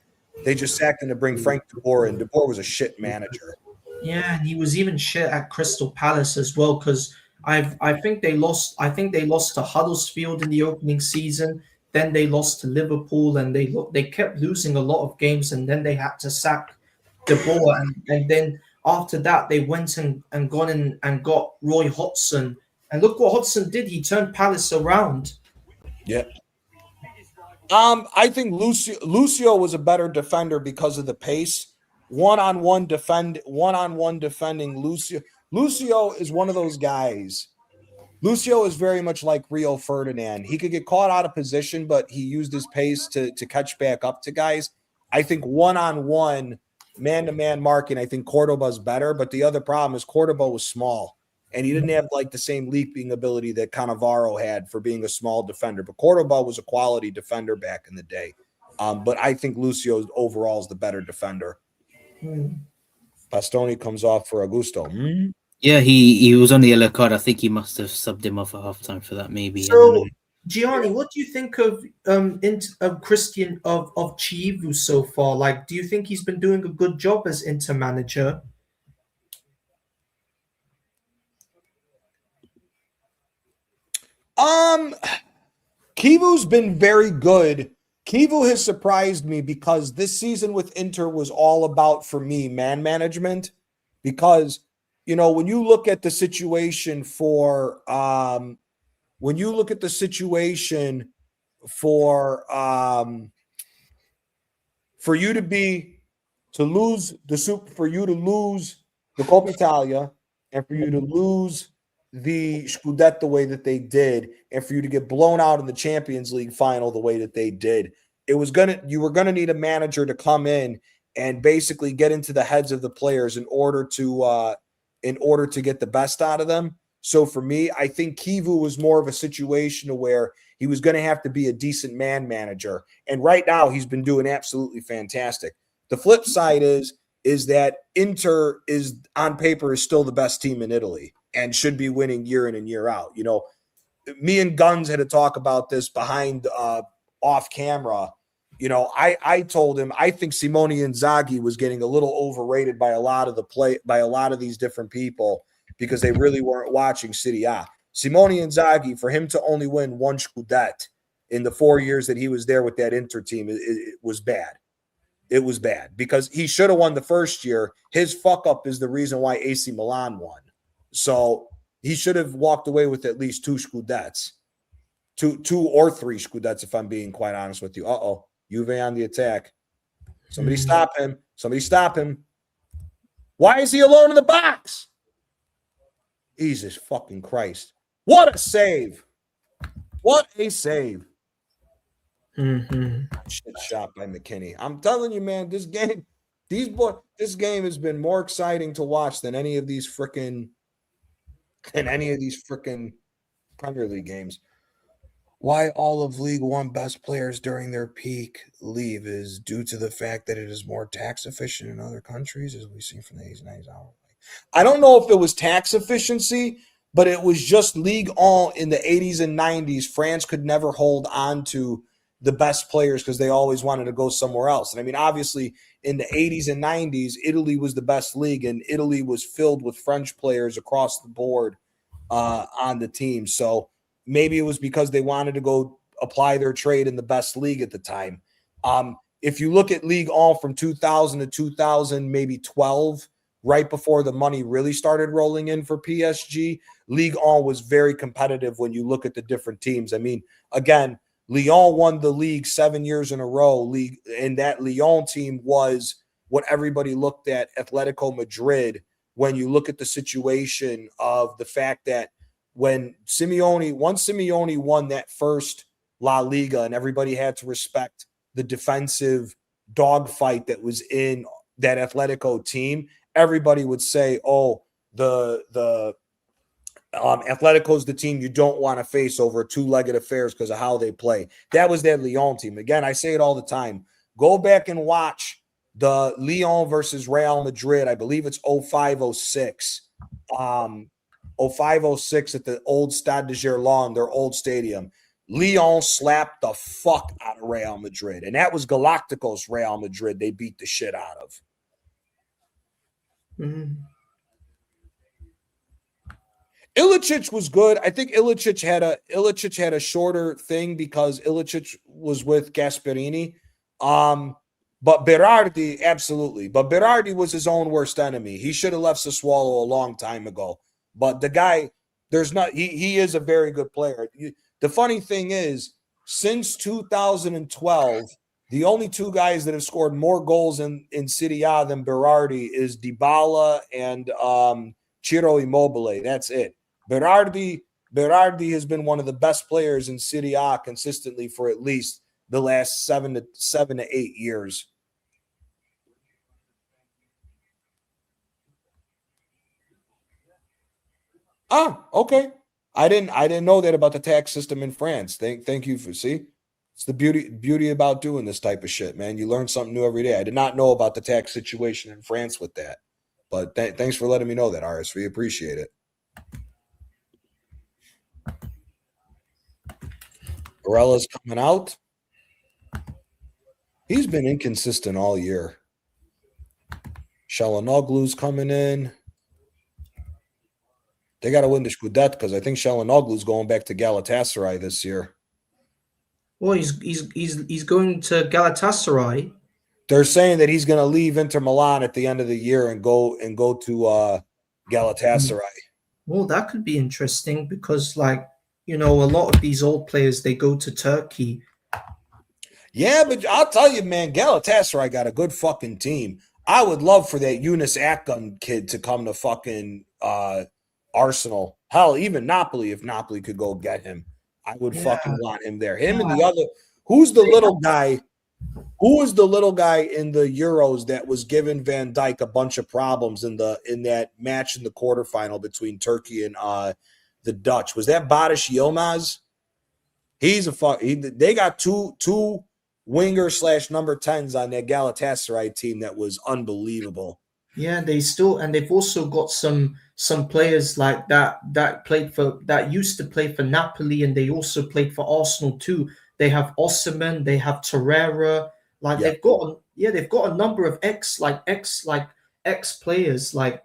S1: bring Frank de Boer in. De Boer was a shit manager.
S2: Yeah, and he was even shit at Crystal Palace as well, because I think they lost to Huddersfield in the opening season. Then they lost to Liverpool, and they kept losing a lot of games, and then they had to sack De Boer, and then after that they went and gone in and got Roy Hodgson, and look what Hodgson did. He turned Palace around.
S1: Yeah. I think Lucio was a better defender because of the pace. One-on-one defending Lucio. Lucio is one of those guys. Lucio is very much like Rio Ferdinand. He could get caught out of position, but he used his pace to catch back up to guys. I think one-on-one, man-to-man marking, I think Cordoba's better, but the other problem is Cordoba was small, and he didn't have like the same leaping ability that Cannavaro had for being a small defender. But Cordoba was a quality defender back in the day. But I think Lucio overall is the better defender. Bastoni comes off for Augusto.
S4: Yeah, he was on the yellow card. I think he must have subbed him off at halftime for that, maybe.
S2: So, Gianni, what do you think of Christian of Chivu so far? Like, do you think he's been doing a good job as Inter manager?
S1: Kivu's been very good. Kivu has surprised me because this season with Inter was all about, for me, man management. Because, you know, when you look at the situation for you to lose the Coppa Italia and for you to lose the Scudetto the way that they did, and for you to get blown out in the Champions League final the way that they did, you were gonna need a manager to come in and basically get into the heads of the players in order to get the best out of them. So for me, I think Kivu was more of a situation where he was going to have to be a decent man manager, and right now he's been doing absolutely fantastic. The flip side is that Inter is on paper is still the best team in Italy and should be winning year in and year out. You know, me and Guns had a talk about this behind off camera. You know, I told him I think Simone Inzaghi was getting a little overrated by a lot of these different people because they really weren't watching Serie A. Simone Inzaghi, for him to only win one Scudetto in the 4 years that he was there with that Inter team, it was bad. It was bad because he should have won the first year. His fuck up is the reason why AC Milan won. So he should have walked away with at least two Scudettos. two or three Scudettes, if I'm being quite honest with you. Juve on the attack. Somebody stop him. Somebody stop him. Why is he alone in the box? Jesus fucking Christ. What a save. What a save. Shit shot by McKinney. I'm telling you, man, this game has been more exciting to watch than any of these freaking Premier League games. Why all of League One best players during their peak leave is due to the fact that it is more tax efficient in other countries, as we've seen from the 80s and 90s. I don't know if it was tax efficiency, but it was just Ligue 1 in the 80s and 90s. France could never hold on to the best players because they always wanted to go somewhere else. And I mean, obviously, in the 80s and 90s, Italy was the best league, and Italy was filled with French players across the board on the team. So maybe it was because they wanted to go apply their trade in the best league at the time. If you look at Ligue 1 from 2000 to 2000, maybe 12, right before the money really started rolling in for PSG, Ligue 1 was very competitive when you look at the different teams. I mean, again, Lyon won the league 7 years in a row. And that Lyon team was what everybody looked at Atletico Madrid when you look at the situation of the fact that once Simeone won that first La Liga, and everybody had to respect the defensive dogfight that was in that Atletico team, everybody would say, oh, the Atletico's the team you don't want to face over two-legged affairs because of how they play. That was that Lyon team. Again, I say it all the time. Go back and watch the Lyon versus Real Madrid. I believe it's 05-06. 05-06 at the old Stade de Gerland, their old stadium. Lyon slapped the fuck out of Real Madrid. And that was Galacticos Real Madrid they beat the shit out of. Ilicic was good. I think Ilicic had a shorter thing because Ilicic was with Gasperini. But Berardi, absolutely. But Berardi was his own worst enemy. He should have left Sassuolo a long time ago. But the guy, he is a very good player. The funny thing is, since 2012, the only two guys that have scored more goals in Serie A than Berardi is Dybala and Ciro Immobile. That's it. Berardi has been one of the best players in Serie A consistently for at least the last 7 to 8 years. Okay. I didn't know that about the tax system in France. Thank you for it's the beauty about doing this type of shit, man. You learn something new every day. I did not know about the tax situation in France with that, but thanks for letting me know that, Aris. We appreciate it. Barella's coming out. He's been inconsistent all year. Shalanoglu's coming in. They got to win the Scudetto because I think Shalanoglu's going back to Galatasaray this year.
S2: Well, he's going to Galatasaray.
S1: They're saying that he's going to leave Inter Milan at the end of the year and go to Galatasaray.
S2: Well, that could be interesting because, like, a lot of these old players, they go to Turkey.
S1: Yeah, but I'll tell you, man, Galatasaray got a good fucking team. I would love for that Yunus Akgun kid to come to fucking Arsenal. Hell, even Napoli, if Napoli could go get him. I would fucking want him there. Him and the other. Who's the little guy? Who was the little guy in the Euros that was giving Van Dijk a bunch of problems in that match in the quarterfinal between Turkey and the Dutch? Was that Barış Yilmaz? He's they got two winger / number 10s on that Galatasaray team that was unbelievable.
S2: Yeah, they've also got some players like that used to play for Napoli, and they also played for Arsenal too. They have Osimhen, they have Torreira. Like they've got a number of ex players like.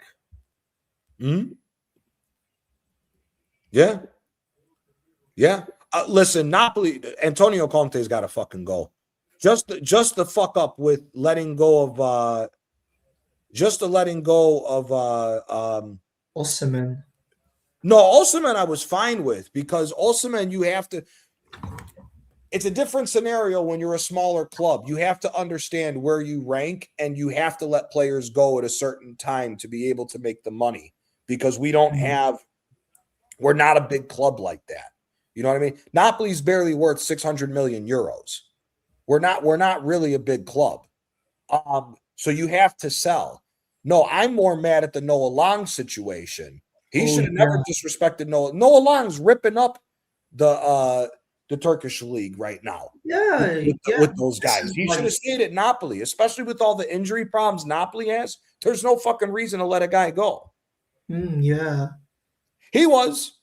S1: Yeah. Listen, Napoli. Antonio Conte's got to fucking go. Just the fuck up with letting go of.
S2: Osimhen.
S1: No, Osimhen I was fine with because Osimhen you have to. it's a different scenario when you're a smaller club. You have to understand where you rank, and you have to let players go at a certain time to be able to make the money, because we don't have, we're not a big club like that. You know what I mean? Napoli's barely worth 600 million euros. We're not really a big club. So you have to sell. No, I'm more mad at the Noah Long situation. He should have never disrespected Noah. Noah Long's ripping up the Turkish league right now.
S2: Yeah,
S1: with those guys. He should have stayed at Napoli, especially with all the injury problems Napoli has. There's no fucking reason to let a guy go.
S2: Yeah.
S1: He was.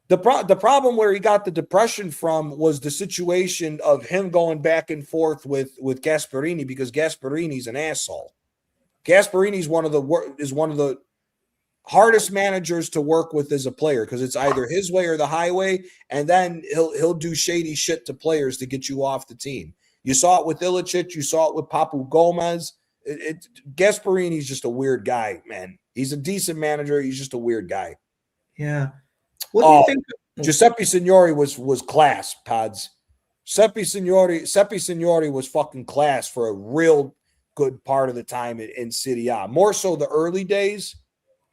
S1: The problem where he got the depression from was the situation of him going back and forth with Gasperini, because Gasperini's an asshole. Gasperini's one of the hardest managers to work with as a player, because it's either his way or the highway, and then he'll do shady shit to players to get you off the team. You saw it with Ilicic, you saw it with Papu Gomez. Gasperini's just a weird guy, man. He's a decent manager, he's just a weird guy.
S2: Yeah. What do you think?
S1: Giuseppe Signori was class, Pods. Giuseppe Signori was fucking class for a real good part of the time in Serie A. More so the early days.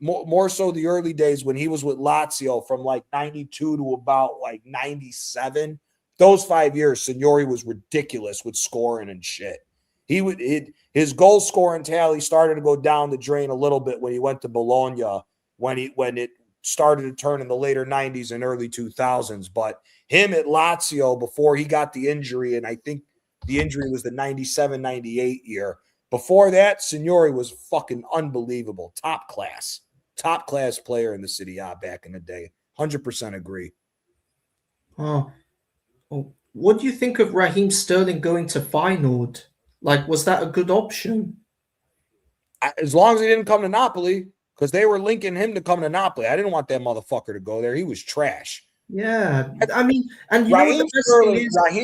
S1: More so the early days when he was with Lazio from like 92 to about like 97. Those 5 years, Signori was ridiculous with scoring and shit. His goal scoring tally started to go down the drain a little bit when he went to Bologna, when it started to turn in the later 90s and early 2000s. But him at Lazio before he got the injury, and I think the injury was the 97-98 year. Before that, Signori was fucking unbelievable. Top class player in the Serie A back in the day. 100% agree.
S2: What do you think of Raheem Sterling going to Feyenoord? Like, was that a good option?
S1: As long as he didn't come to Napoli, because they were linking him to come to Napoli. I didn't want that motherfucker to go there. He was trash.
S2: Yeah, I mean, and
S1: Raheem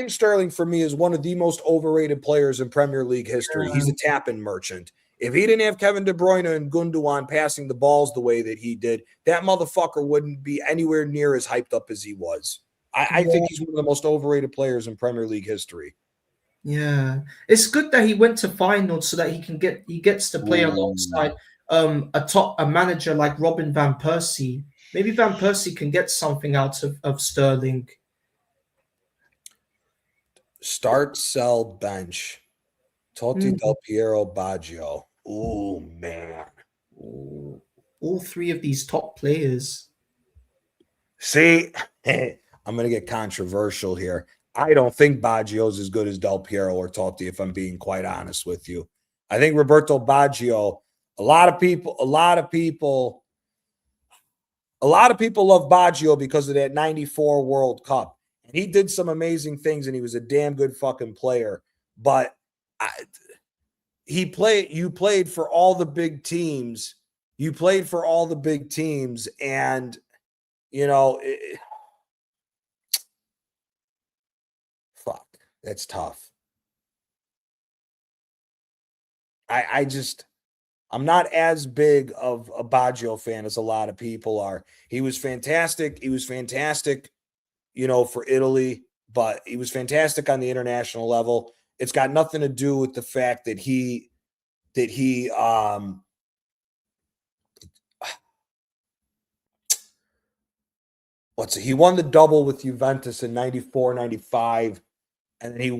S1: Sterling for me is one of the most overrated players in Premier League history. He's a tap-in merchant. If he didn't have Kevin De Bruyne and Gundogan passing the balls the way that he did, that motherfucker wouldn't be anywhere near as hyped up as he was. I think he's one of the most overrated players in Premier League history.
S2: Yeah, it's good that he went to Feyenoord so that he gets to play alongside a manager like Robin van Persie. Maybe Van Persie can get something out of Sterling.
S1: Start, sell, bench. Totti, Del Piero, Baggio. Oh, man.
S2: All three of these top players.
S1: See, I'm going to get controversial here. I don't think Baggio's as good as Del Piero or Totti, if I'm being quite honest with you. I think Roberto Baggio, a lot of people love Baggio because of that 94 World Cup. And he did some amazing things, and he was a damn good fucking player. But you played for all the big teams. And, you know, fuck, that's tough. I'm not as big of a Baggio fan as a lot of people are. He was fantastic. You know, for Italy, but he was fantastic on the international level. It's got nothing to do with the fact that he won the double with Juventus in 94, 95, and then he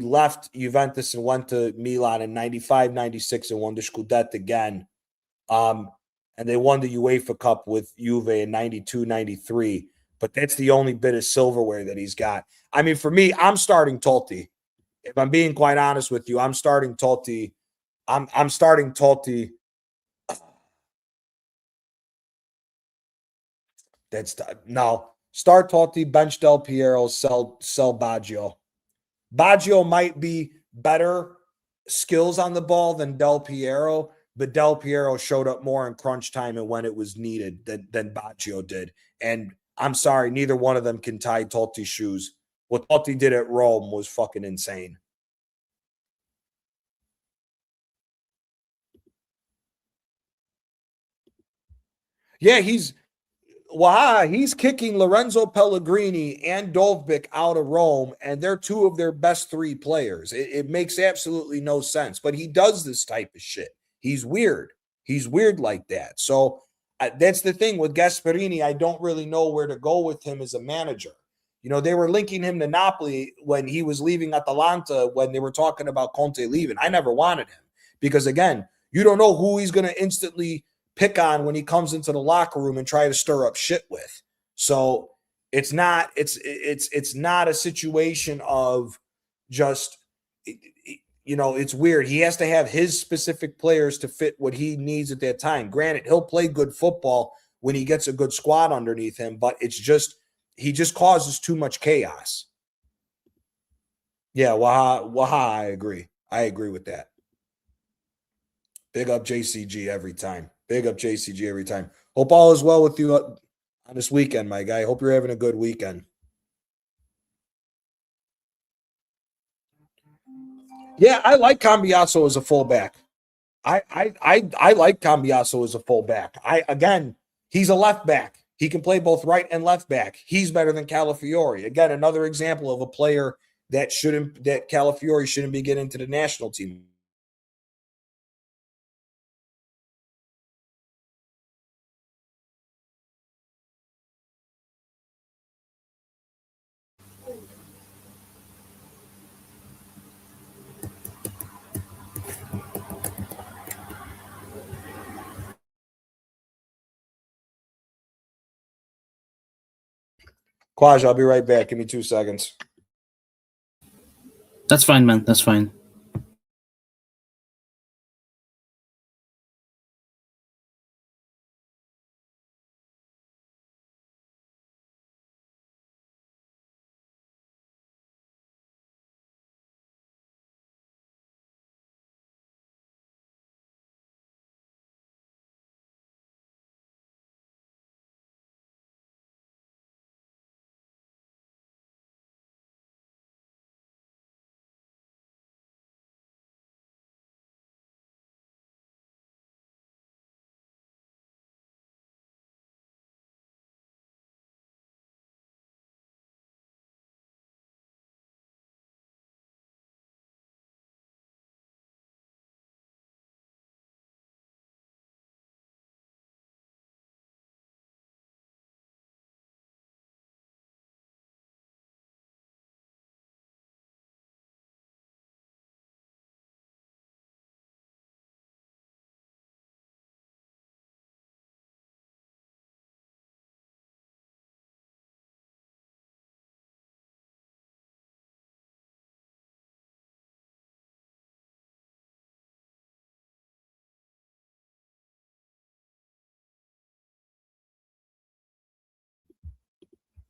S1: left Juventus and went to Milan in 95, 96 and won the Scudetto again. And they won the UEFA Cup with Juve in 92, 93. But that's the only bit of silverware that he's got. I mean, for me, I'm starting Totti. If I'm being quite honest with you, I'm starting Totti. I'm starting Totti. Start Totti, bench Del Piero, sell Baggio. Baggio might be better skills on the ball than Del Piero, but Del Piero showed up more in crunch time and when it was needed than Baggio did. And I'm sorry, neither one of them can tie Totti's shoes. What Totti did at Rome was fucking insane. Yeah, he's kicking Lorenzo Pellegrini and Dovbyk out of Rome, and they're two of their best three players. It makes absolutely no sense, but he does this type of shit. He's weird. He's weird like that. So that's the thing with Gasperini. I don't really know where to go with him as a manager. You know, they were linking him to Napoli when he was leaving Atalanta, when they were talking about Conte leaving. I never wanted him because, again, you don't know who he's going to instantly pick on when he comes into the locker room and try to stir up shit with. So it's not a situation of just, you know, it's weird. He has to have his specific players to fit what he needs at that time. Granted, he'll play good football when he gets a good squad underneath him, but it's just, he just causes too much chaos. Yeah, Waha, I agree. I agree with that. Big up JCG every time. Big up JCG every time. Hope all is well with you on this weekend, my guy. Hope you're having a good weekend. Yeah, I like Cambiaso as a fullback. I like Cambiaso as a fullback. Again, he's a left back. He can play both right and left back. He's better than Calafiori. Again, another example of a player that Calafiori shouldn't be getting to the national team. Quaj, I'll be right back. Give me 2 seconds.
S4: That's fine, man. That's fine.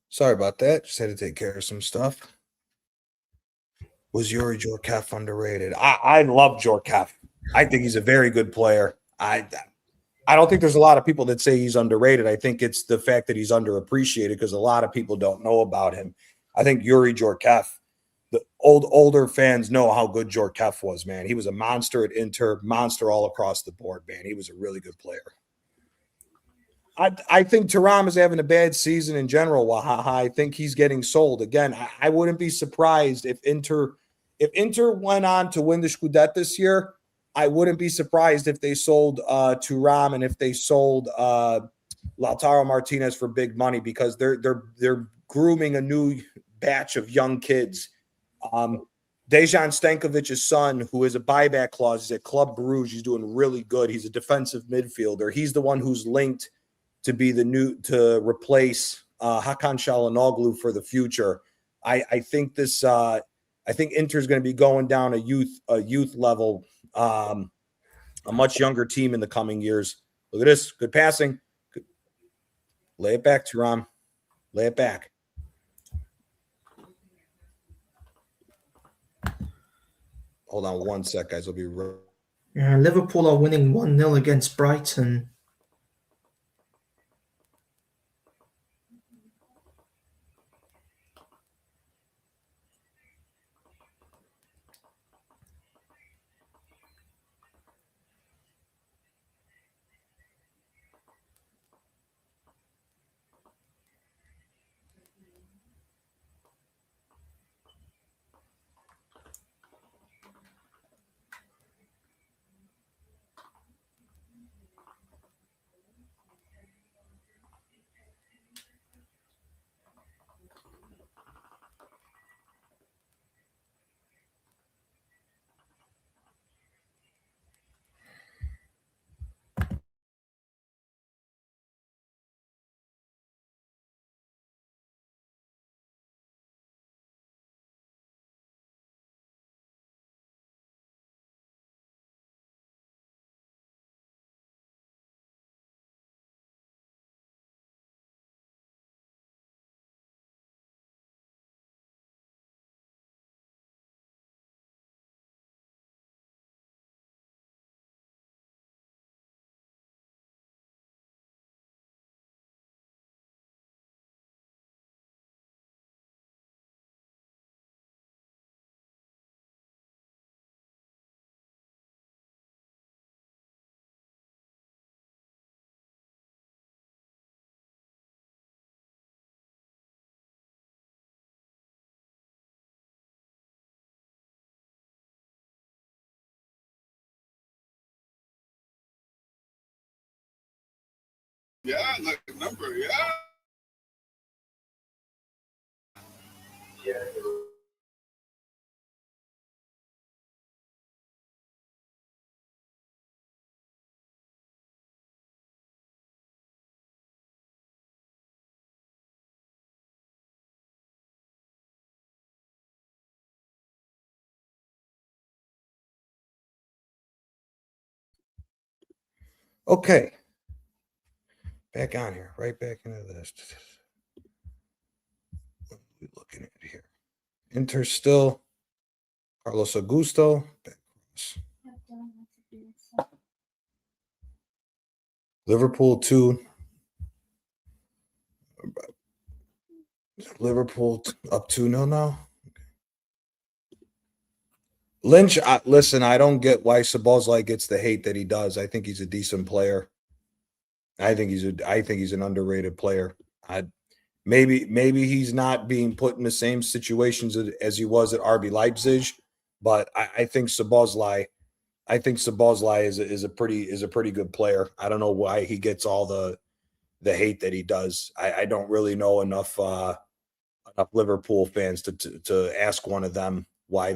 S1: Sorry about that. Just had to take care of some stuff. Was Yuri Djorkaeff underrated? I love Djorkaeff. I think he's a very good player. I don't think there's a lot of people that say he's underrated. I think it's the fact that he's underappreciated because a lot of people don't know about him. I think Yuri Djorkaeff, the older fans know how good Djorkaeff was, man. He was a monster at Inter, monster all across the board, man. He was a really good player. I think Thuram is having a bad season in general. Wahaha. I think he's getting sold. Again, I wouldn't be surprised if Inter went on to win the Scudetto this year. I wouldn't be surprised if they sold Thuram and if they sold Lautaro Martinez for big money because they're grooming a new batch of young kids. Dejan Stankovic's son, who is a buyback clause, is at Club Bruges. He's doing really good. He's a defensive midfielder. He's the one who's linked to be to replace Hakan Çalhanoğlu for the future. I think Inter's going to be going down a youth level, a much younger team in the coming years. Look at this, good passing. Good. Lay it back, Thuram. Lay it back. Hold on 1 sec, guys. I'll be right.
S2: Yeah, Liverpool are winning 1-0 against Brighton.
S6: Yeah, like number, yeah.
S1: Okay. Back on here. Right back into this. What are we looking at here? Inter still. Carlos Augusto. Back across. Liverpool 2. Liverpool up 2-0 now. Lynch, listen, I don't get why Szoboszlai gets the hate that he does. I think he's a decent player. I think he's an underrated player. Maybe he's not being put in the same situations as he was at RB Leipzig, but I think Szoboszlai is a pretty good player. I don't know why he gets all the hate that he does. I don't really know enough Liverpool fans to ask one of them why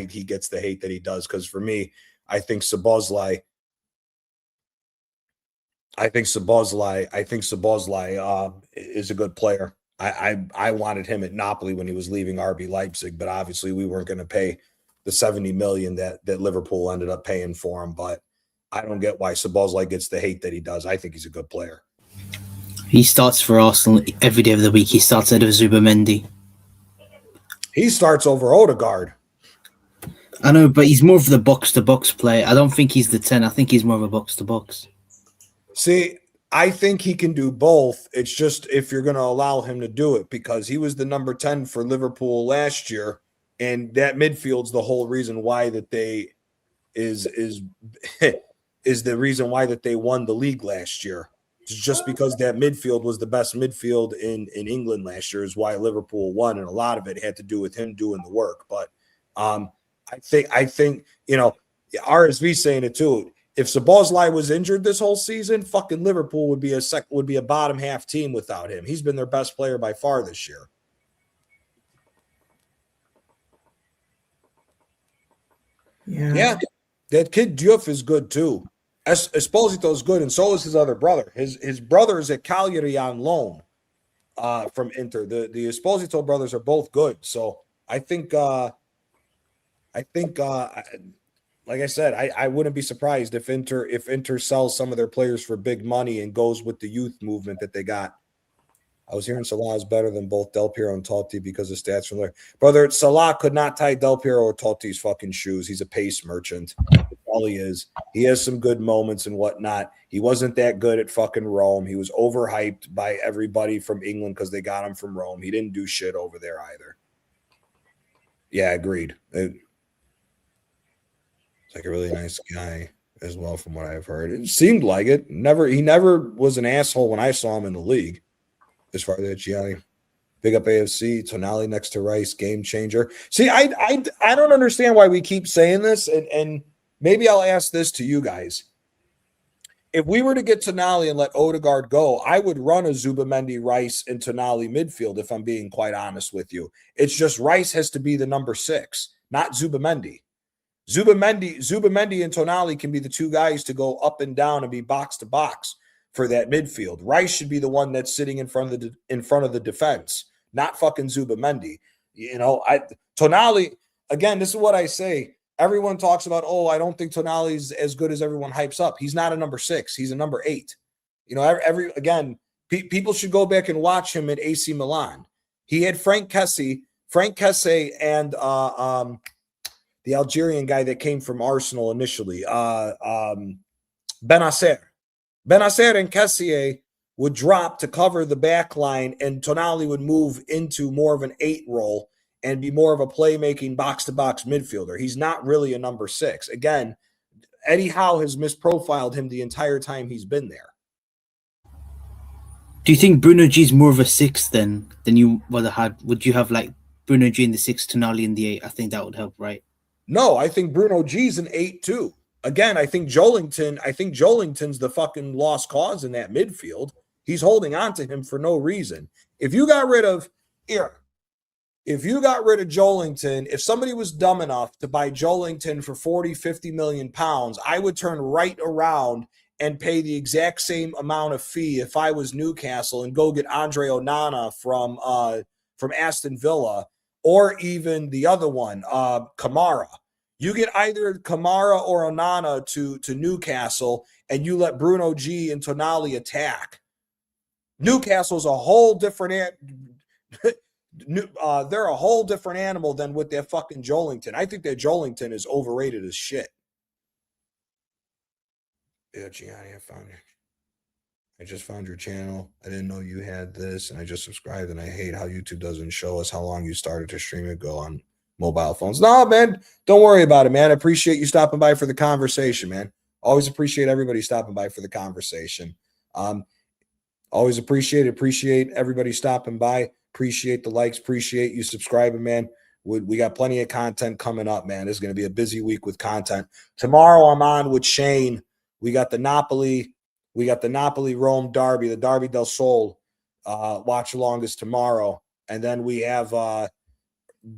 S1: he gets the hate that he does. Because for me, I think Szoboszlai is a good player. I wanted him at Napoli when he was leaving RB Leipzig, but obviously we weren't going to pay the 70 million that Liverpool ended up paying for him. But I don't get why Szoboszlai gets the hate that he does. I think he's a good player.
S4: He starts for Arsenal every day of the week. He starts out of Zubamendi.
S1: He starts over Odegaard.
S4: I know, but he's more of the box-to-box player. I don't think he's the 10. I think he's more of a box-to-box.
S1: See, I think he can do both. It's just if you're going to allow him to do it, because he was the number 10 for Liverpool last year, and that midfield's the whole reason why that they is the reason why that they won the league last year. It's just because that midfield was the best midfield in England last year is why Liverpool won, and a lot of it had to do with him doing the work. But I think RSV saying it too. If Szoboszlai was injured this whole season, fucking Liverpool would be a bottom half team without him. He's been their best player by far this year. Yeah. That kid Diouf is good too. Esposito is good, and so is his other brother. His brother is at Cagliari on loan from Inter. The Esposito brothers are both good. So I think like I said, I wouldn't be surprised if Inter sells some of their players for big money and goes with the youth movement that they got. I was hearing Salah is better than both Del Piero and Totti because of stats from there. Brother, Salah could not tie Del Piero or Totti's fucking shoes. He's a pace merchant. That's all he is. He has some good moments and whatnot. He wasn't that good at fucking Rome. He was overhyped by everybody from England because they got him from Rome. He didn't do shit over there either. Yeah, agreed. It's like a really nice guy as well, from what I've heard. It seemed like it. He never was an asshole when I saw him in the league. As far as Gianni, big up AFC, Tonali next to Rice, game changer. See, I don't understand why we keep saying this, and maybe I'll ask this to you guys. If we were to get Tonali and let Odegaard go, I would run a Zubamendi, Rice, and Tonali midfield, if I'm being quite honest with you. It's just Rice has to be the number 6, not Zubamendi. Zubamendi and Tonali can be the two guys to go up and down and be box to box for that midfield. Rice should be the one that's sitting in front of the defense, not fucking Zubamendi. Tonali, again, this is what I say. Everyone talks about, I don't think Tonali's as good as everyone hypes up. He's not a number 6. He's a number 8. People should go back and watch him at AC Milan. He had Frank Kessie, and the Algerian guy that came from Arsenal initially, Benacer. Benacer and Kessié would drop to cover the back line, and Tonali would move into more of an 8 role and be more of a playmaking box-to-box midfielder. He's not really a number 6. Again, Eddie Howe has misprofiled him the entire time he's been there.
S4: Do you think Bruno G is more of a 6 than you would have had? Would you have like Bruno G in the 6, Tonali in the 8? I think that would help, right?
S1: No, I think Bruno G's an 8 too. again, I think Joelinton's the fucking lost cause in that midfield. He's holding on to him for no reason. If you got rid of Joelinton, if somebody was dumb enough to buy Joelinton for 40, 50 million pounds, I would turn right around and pay the exact same amount of fee if I was Newcastle and go get Andre Onana from Aston Villa, or even the other one, Kamara. You get either Kamara or Onana to Newcastle, and you let Bruno G and Tonali attack. Newcastle's a whole different they're a whole different animal than with their fucking Joelinton. I think that Joelinton is overrated as shit. Yeah, Gianni, I just found your channel. I didn't know you had this, and I just subscribed, and I hate how YouTube doesn't show us how long you started to stream it go on mobile phones. No, man, don't worry about it, man. I appreciate you stopping by for the conversation, man. Always appreciate everybody stopping by for the conversation. Always appreciate everybody stopping by. Appreciate the likes. Appreciate you subscribing, man. We got plenty of content coming up, man. It's going to be a busy week with content. Tomorrow I'm on with Shane. We got the Napoli Rome derby, the Derby del Sol. Watch along is tomorrow. And then we have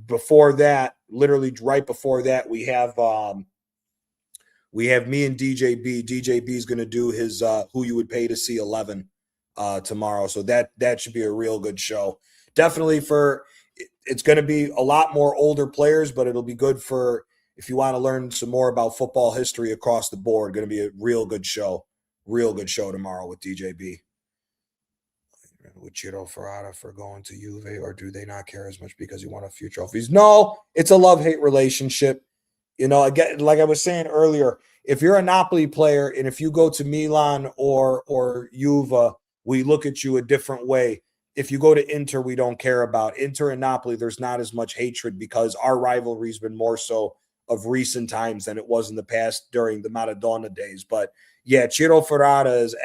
S1: before that, literally right before that, we have me and DJB. DJB is going to do his Who You Would Pay to See 11 tomorrow. So that should be a real good show. Definitely it's going to be a lot more older players, but it'll be good for if you want to learn some more about football history across the board. Going to be a real good show tomorrow with DJB. With Ciro Ferrara for going to Juve, or do they not care as much because he won a few trophies? No, it's a love-hate relationship. You know, again, like I was saying earlier, if you're a Napoli player and if you go to Milan or Juve, we look at you a different way. If you go to Inter, we don't care about. Inter and Napoli, there's not as much hatred because our rivalry's been more so of recent times than it was in the past during the Maradona days. But yeah, Ciro Ferrara is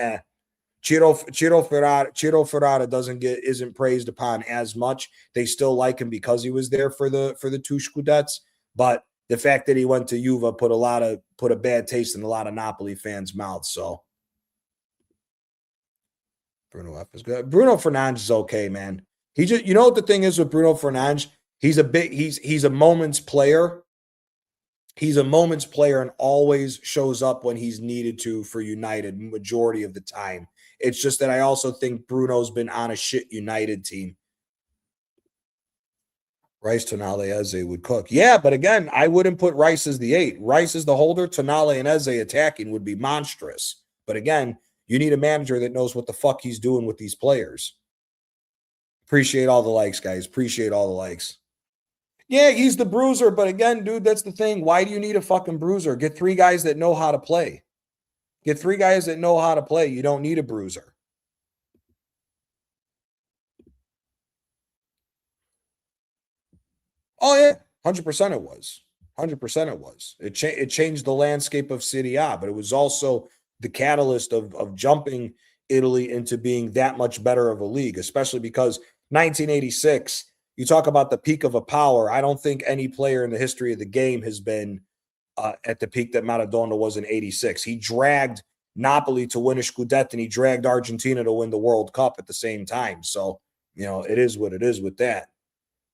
S1: Ciro Ferrara isn't praised upon as much. They still like him because he was there for the two Scudettes, but the fact that he went to Juve put a bad taste in a lot of Napoli fans' mouths. So Bruno F is good. Bruno Fernandes is okay, man. He just, you know what the thing is with Bruno Fernandes? He's a moments player. He's a moments player and always shows up when he's needed to for United majority of the time. It's just that I also think Bruno's been on a shit United team. Rice, Tonali, Eze would cook. Yeah, but again, I wouldn't put Rice as the 8. Rice is the holder. Tonali and Eze attacking would be monstrous. But again, you need a manager that knows what the fuck he's doing with these players. Appreciate all the likes, guys. Appreciate all the likes. Yeah, he's the bruiser, but again, dude, that's the thing. Why do you need a fucking bruiser? Get 3 guys that know how to play. Get 3 guys that know how to play. You don't need a bruiser. Oh, yeah. 100% it was. 100% it was. It changed the landscape of Serie A, but it was also the catalyst of jumping Italy into being that much better of a league, especially because 1986, you talk about the peak of a power. I don't think any player in the history of the game has been at the peak that Maradona was in 86. He dragged Napoli to win a Scudetto, and he dragged Argentina to win the World Cup at the same time. So, you know, it is what it is with that.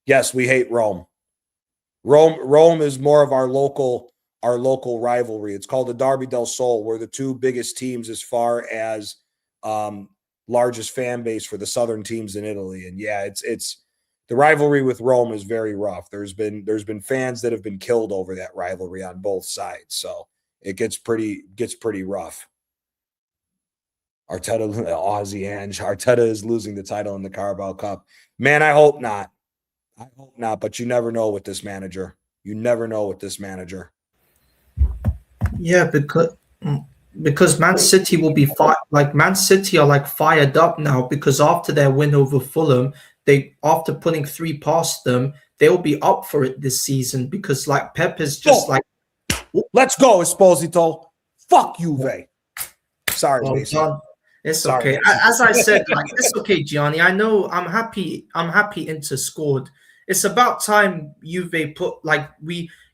S1: Yes, we hate Rome. Rome is more of our local rivalry. It's called the Derby del Sol. We're the 2 biggest teams as far as largest fan base for the southern teams in Italy. And yeah, it's the rivalry with Rome is very rough. There's been fans that have been killed over that rivalry on both sides. So it gets pretty rough. Arteta is losing the title in the Carabao Cup. Man, I hope not. But you never know with this manager.
S2: Yeah, because Man City will be Man City are fired up now because after their win over Fulham, after putting 3 past them, they'll be up for it this season because Pep is just
S1: let's go, Esposito. Fuck Juve. Sorry,
S2: well
S1: Mason.
S2: done. It's
S1: Sorry,
S2: okay. As I said, it's okay, Gianni. I know. I'm happy Inter scored. It's about time Juve put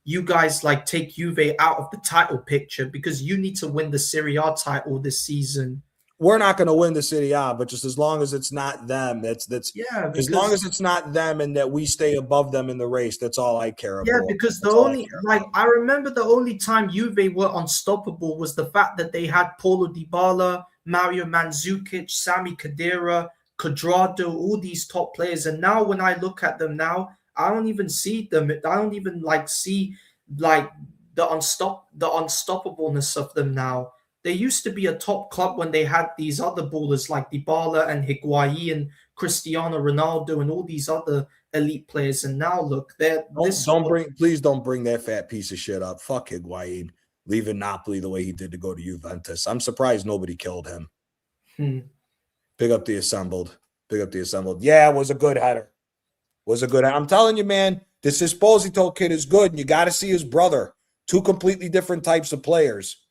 S2: you guys like take Juve out of the title picture because you need to win the Serie A title this season.
S1: We're not going to win the Serie A, but just as long as it's not them, that's
S2: Yeah,
S1: as long as it's not them and that we stay above them in the race, that's all I care about.
S2: Yeah, because the only I remember the only time Juve were unstoppable was the fact that they had Paulo Dybala, Mario Mandzukic, Sami Khedira, Cuadrado, all these top players, and now when I look at them now, I don't even see them. I don't even see like the unstoppableness of them now. They used to be a top club when they had these other ballers like Dybala and Higuain, Cristiano Ronaldo, and all these other elite players. And now look,
S1: please don't bring that fat piece of shit up. Fuck Higuain leaving Napoli the way he did to go to Juventus. I'm surprised nobody killed him. Big up the assembled. Yeah, it was a good header. I'm telling you, man, this Esposito kid is good, and you got to see his brother. Two completely different types of players.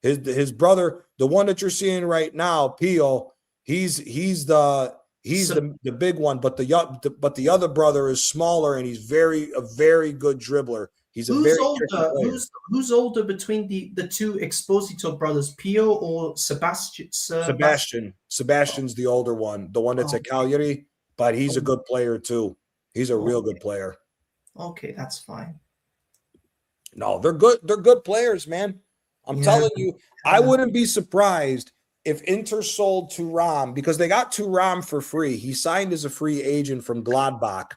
S1: His brother, the one that you're seeing right now, Pio, he's the big one, but the other brother is smaller, and he's a very good dribbler. He's
S2: who's older? Who's older between the two Esposito brothers, Pio or Sebastian?
S1: Sebastian's the older one, the one that's at Cagliari, but he's a good player too. He's a real good player.
S2: Okay, that's fine.
S1: No, they're good. They're good players, man. I'm telling you, I wouldn't be surprised if Inter sold Thuram, because they got Thuram for free. He signed as a free agent from Gladbach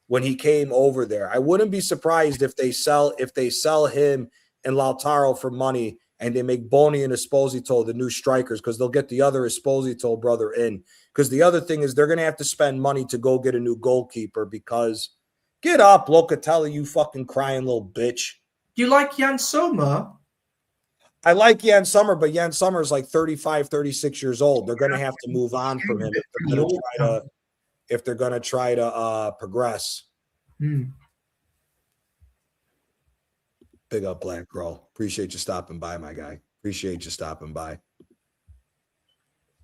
S1: when he came over there. I wouldn't be surprised if they sell him and Lautaro for money, and they make Boni and Esposito the new strikers, because they'll get the other Esposito brother in. Because the other thing is they're going to have to spend money to go get a new goalkeeper, because get up, Locatelli, you fucking crying little bitch.
S2: Do you like Jan Sommer?
S1: I like Jan Sommer, but Jan Sommer is like 35, 36 years old. They're going to have to move on from him if they're going to try to progress. Big up, Black Girl. Appreciate you stopping by, my guy. Appreciate you stopping by.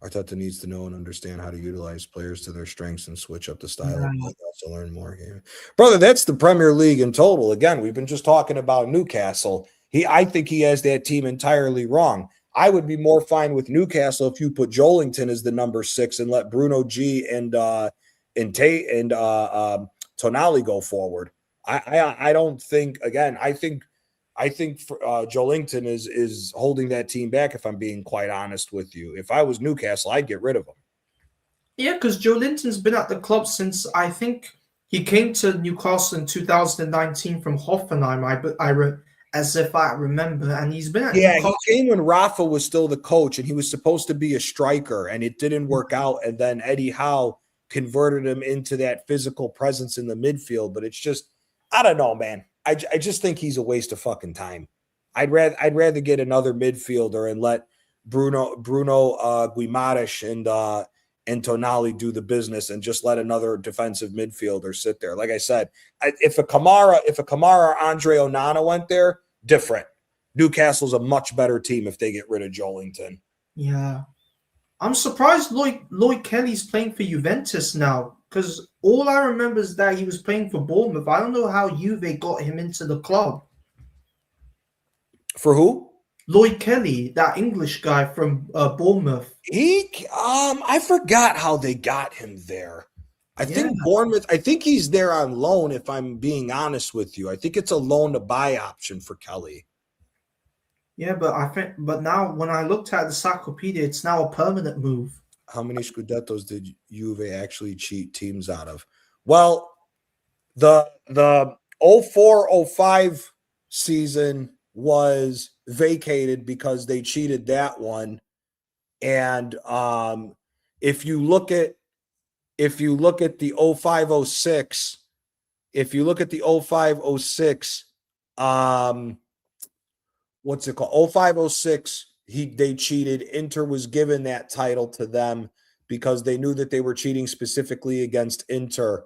S1: Arteta needs to know and understand how to utilize players to their strengths and switch up the style. Also learn more game. Brother, that's the Premier League in total. Again, we've been just talking about Newcastle. I think he has that team entirely wrong. I would be more fine with Newcastle if you put Joelinton as the number 6 and let Bruno G and Tonali go forward. I don't think. Again, I think Joelinton is holding that team back, if I'm being quite honest with you. If I was Newcastle, I'd get rid of him.
S2: Yeah, because Joelinton's been at the club since, I think he came to Newcastle in 2019 from Hoffenheim, as if I remember, and he's been at Newcastle.
S1: He came when Rafa was still the coach, and he was supposed to be a striker, and it didn't work out, and then Eddie Howe converted him into that physical presence in the midfield. But it's just, I don't know, man. I just think he's a waste of fucking time. I'd rather get another midfielder and let Bruno Guimaraes and Tonali do the business, and just let another defensive midfielder sit there. Like I said, if a Kamara or Andre Onana went there, different. Newcastle's a much better team if they get rid of Joelinton.
S2: Yeah. I'm surprised Lloyd Kelly's playing for Juventus now, because all I remember is that he was playing for Bournemouth. I don't know how Juve got him into the club.
S1: For who?
S2: Lloyd Kelly, that English guy from Bournemouth.
S1: I forgot how they got him there. I think Bournemouth, I think he's there on loan, if I'm being honest with you. I think it's a loan to buy option for Kelly.
S2: Yeah, but now when I looked at the Encyclopedia, it's now a permanent move.
S1: How many Scudettos did Juve actually cheat teams out of? Well, the 04-05 season was vacated because they cheated that one. And if you look at the 05-06, what's it called? 05-06, they cheated. Inter was given that title to them because they knew that they were cheating specifically against Inter.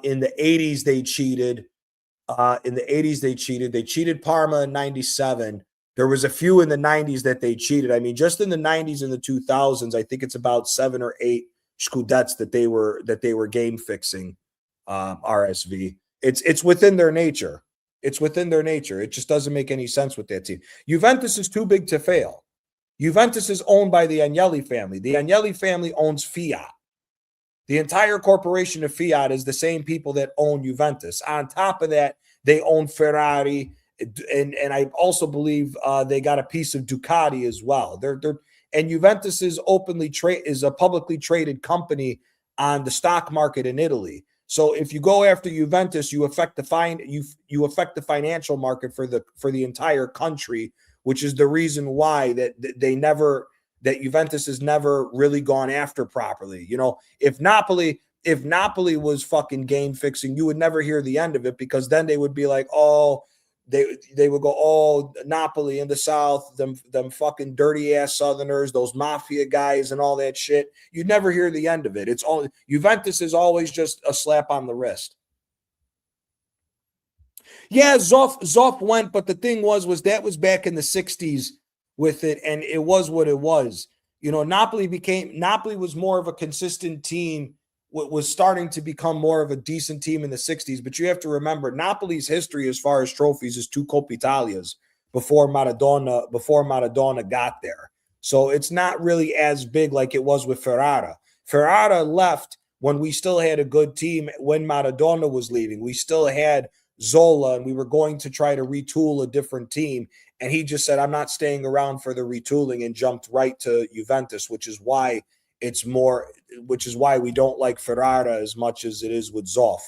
S1: In the 80s, they cheated. They cheated Parma in 97. There was a few in the 90s that they cheated. I mean, just in the 90s and the 2000s, I think it's about 7 or 8 Scudettes that they were game fixing, RSV. It's within their nature. It's within their nature. It just doesn't make any sense with that team. Juventus is too big to fail. Juventus is owned by the Agnelli family. The Agnelli family owns Fiat. The entire corporation of Fiat is the same people that own Juventus. On top of that, they own Ferrari, and I also believe they got a piece of Ducati as well. And Juventus is is a publicly traded company on the stock market in Italy. So if you go after Juventus, you affect the financial market for the entire country, which is the reason why that Juventus has never really gone after properly. You know, if Napoli was fucking game fixing, you would never hear the end of it, because then they would be like, oh, they would go, oh, Napoli in the South, them fucking dirty ass Southerners, those mafia guys and all that shit. You'd never hear the end of it. It's all Juventus is always just a slap on the wrist. Yeah, Zoff went, but the thing was that was back in the 60s with it, and it was what it was. You know, Napoli was more of a consistent team, was starting to become more of a decent team in the 60s. But you have to remember, Napoli's history as far as trophies is 2 Coppa Italias before Maradona got there. So it's not really as big like it was with Ferrara. Ferrara left when we still had a good team. When Maradona was leaving, we still had Zola, and we were going to try to retool a different team. And he just said, I'm not staying around for the retooling, and jumped right to Juventus, which is why we don't like Ferrara as much as it is with Zoff.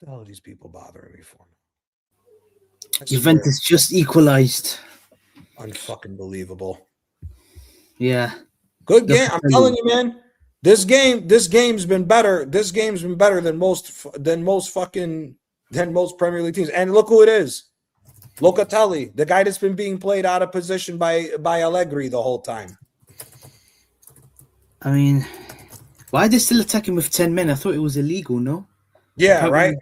S1: What the hell are these people bothering me for?
S4: Juventus just equalized.
S1: Unfucking believable.
S4: Yeah.
S1: Good game. I'm telling you, man. This game's been better. This game's been better than most Premier League teams. And look who it is. Locatelli, the guy that's been being played out of position by Allegri the whole time.
S4: I mean, why are they still attacking with 10 men? I thought it was illegal, no?
S1: Yeah, right.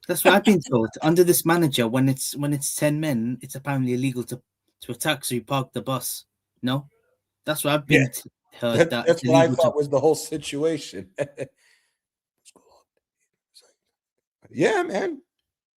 S4: That's what I've been told. Under this manager, when it's 10 men, it's apparently illegal to attack, so you park the bus. No? That's what I've been heard.
S1: That's what I thought was the whole situation. Yeah, man.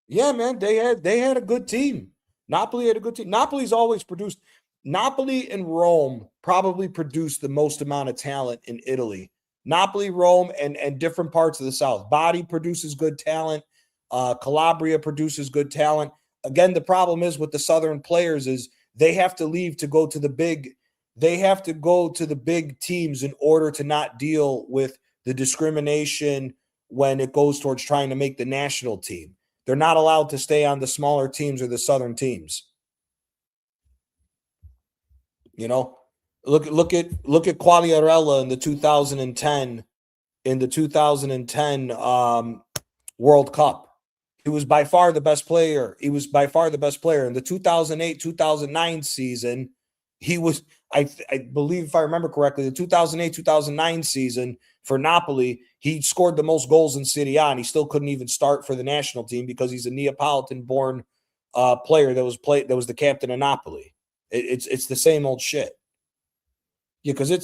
S1: Yeah, man. They had a good team. Napoli had a good team. Napoli's always produced. Napoli and Rome probably produced the most amount of talent in Italy. Napoli, Rome, and different parts of the South. Bari produces good talent. Calabria produces good talent. Again, the problem is with the Southern players is they have to leave to go to the big. They have to go to the big teams in order to not deal with the discrimination when it goes towards trying to make the national team. They're not allowed to stay on the smaller teams or the Southern teams. You know, look at Quagliarella in the 2010 World Cup. He was by far the best player. In the 2008-2009 season. He was, I believe, if I remember correctly, the 2008-2009 season for Napoli, he scored the most goals in Serie A, and he still couldn't even start for the national team because he's a Neapolitan-born player that was the captain of Napoli. It's the same old shit. Yeah, because I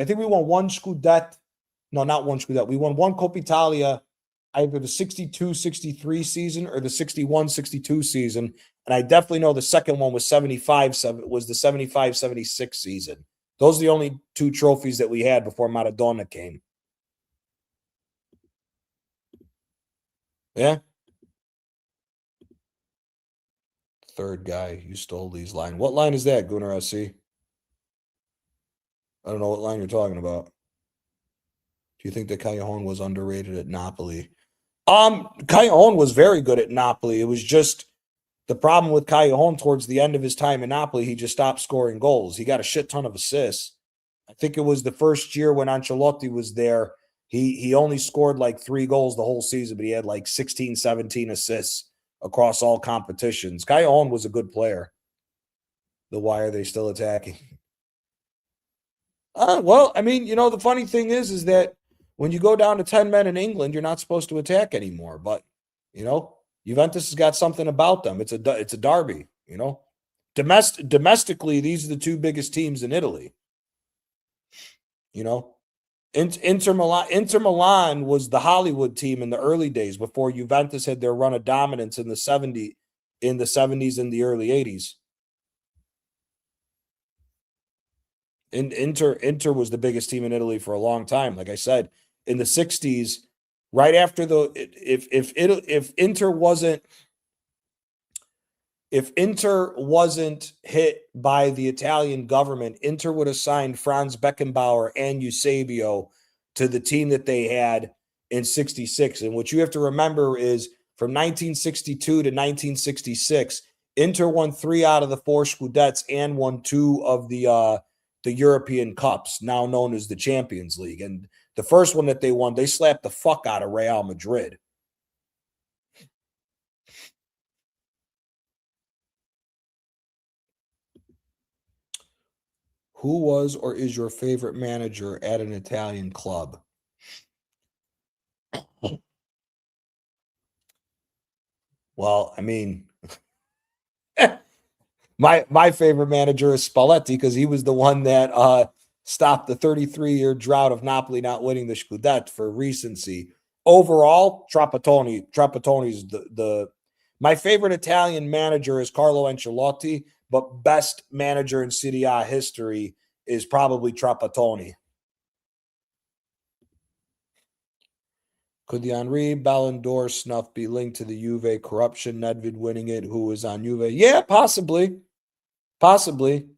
S1: think we won one Scudetto. No, not one Scudetto. We won one Coppa Italia, either the 62-63 season or the 61-62 season. And I definitely know the second one was the 75-76 season. Those are the only 2 trophies that we had before Maradona came. Yeah. Third guy, you stole these line. What line is that, Gunnar SC? I don't know what line you're talking about. Do you think that Callejon was underrated at Napoli? Callejon was very good at Napoli. It was just the problem with Callejon towards the end of his time in Napoli, he just stopped scoring goals. He got a shit ton of assists. I think it was the first year when Ancelotti was there. He only scored like 3 goals the whole season, but he had like 16, 17 assists across all competitions. Callejon was a good player. Why are they still attacking? Well, I mean, the funny thing is that when you go down to 10 men in England, you're not supposed to attack anymore. But You know, Juventus has got something about them. It's a derby. You know, domestically, these are the two biggest teams in Italy. You know, Inter Milan was the Hollywood team in the early days before Juventus had their run of dominance in the 70s and the early 80s. Inter was the biggest team in Italy for a long time. Like I said, in the 60s, right after the if Inter wasn't hit by the Italian government, Inter would have signed Franz Beckenbauer and Eusebio to the team that they had in 66. And what you have to remember is from 1962 to 1966, Inter won 3 out of the 4 Scudettes and won 2 of the European Cups, now known as the Champions League. And the first one that they won, they slapped the fuck out of Real Madrid. Who was or is your favorite manager at an Italian club? Well, I mean, my favorite manager is Spalletti because he was the one that stopped the 33-year drought of Napoli not winning the Scudetto for recency. Overall, Trapattoni's the my favorite Italian manager is Carlo Ancelotti, but best manager in Serie A history is probably Trapattoni. Could the Henri Ballon d'Or snuff be linked to the Juve corruption? Nedved winning it, who was on Juve? Yeah, possibly. Possibly.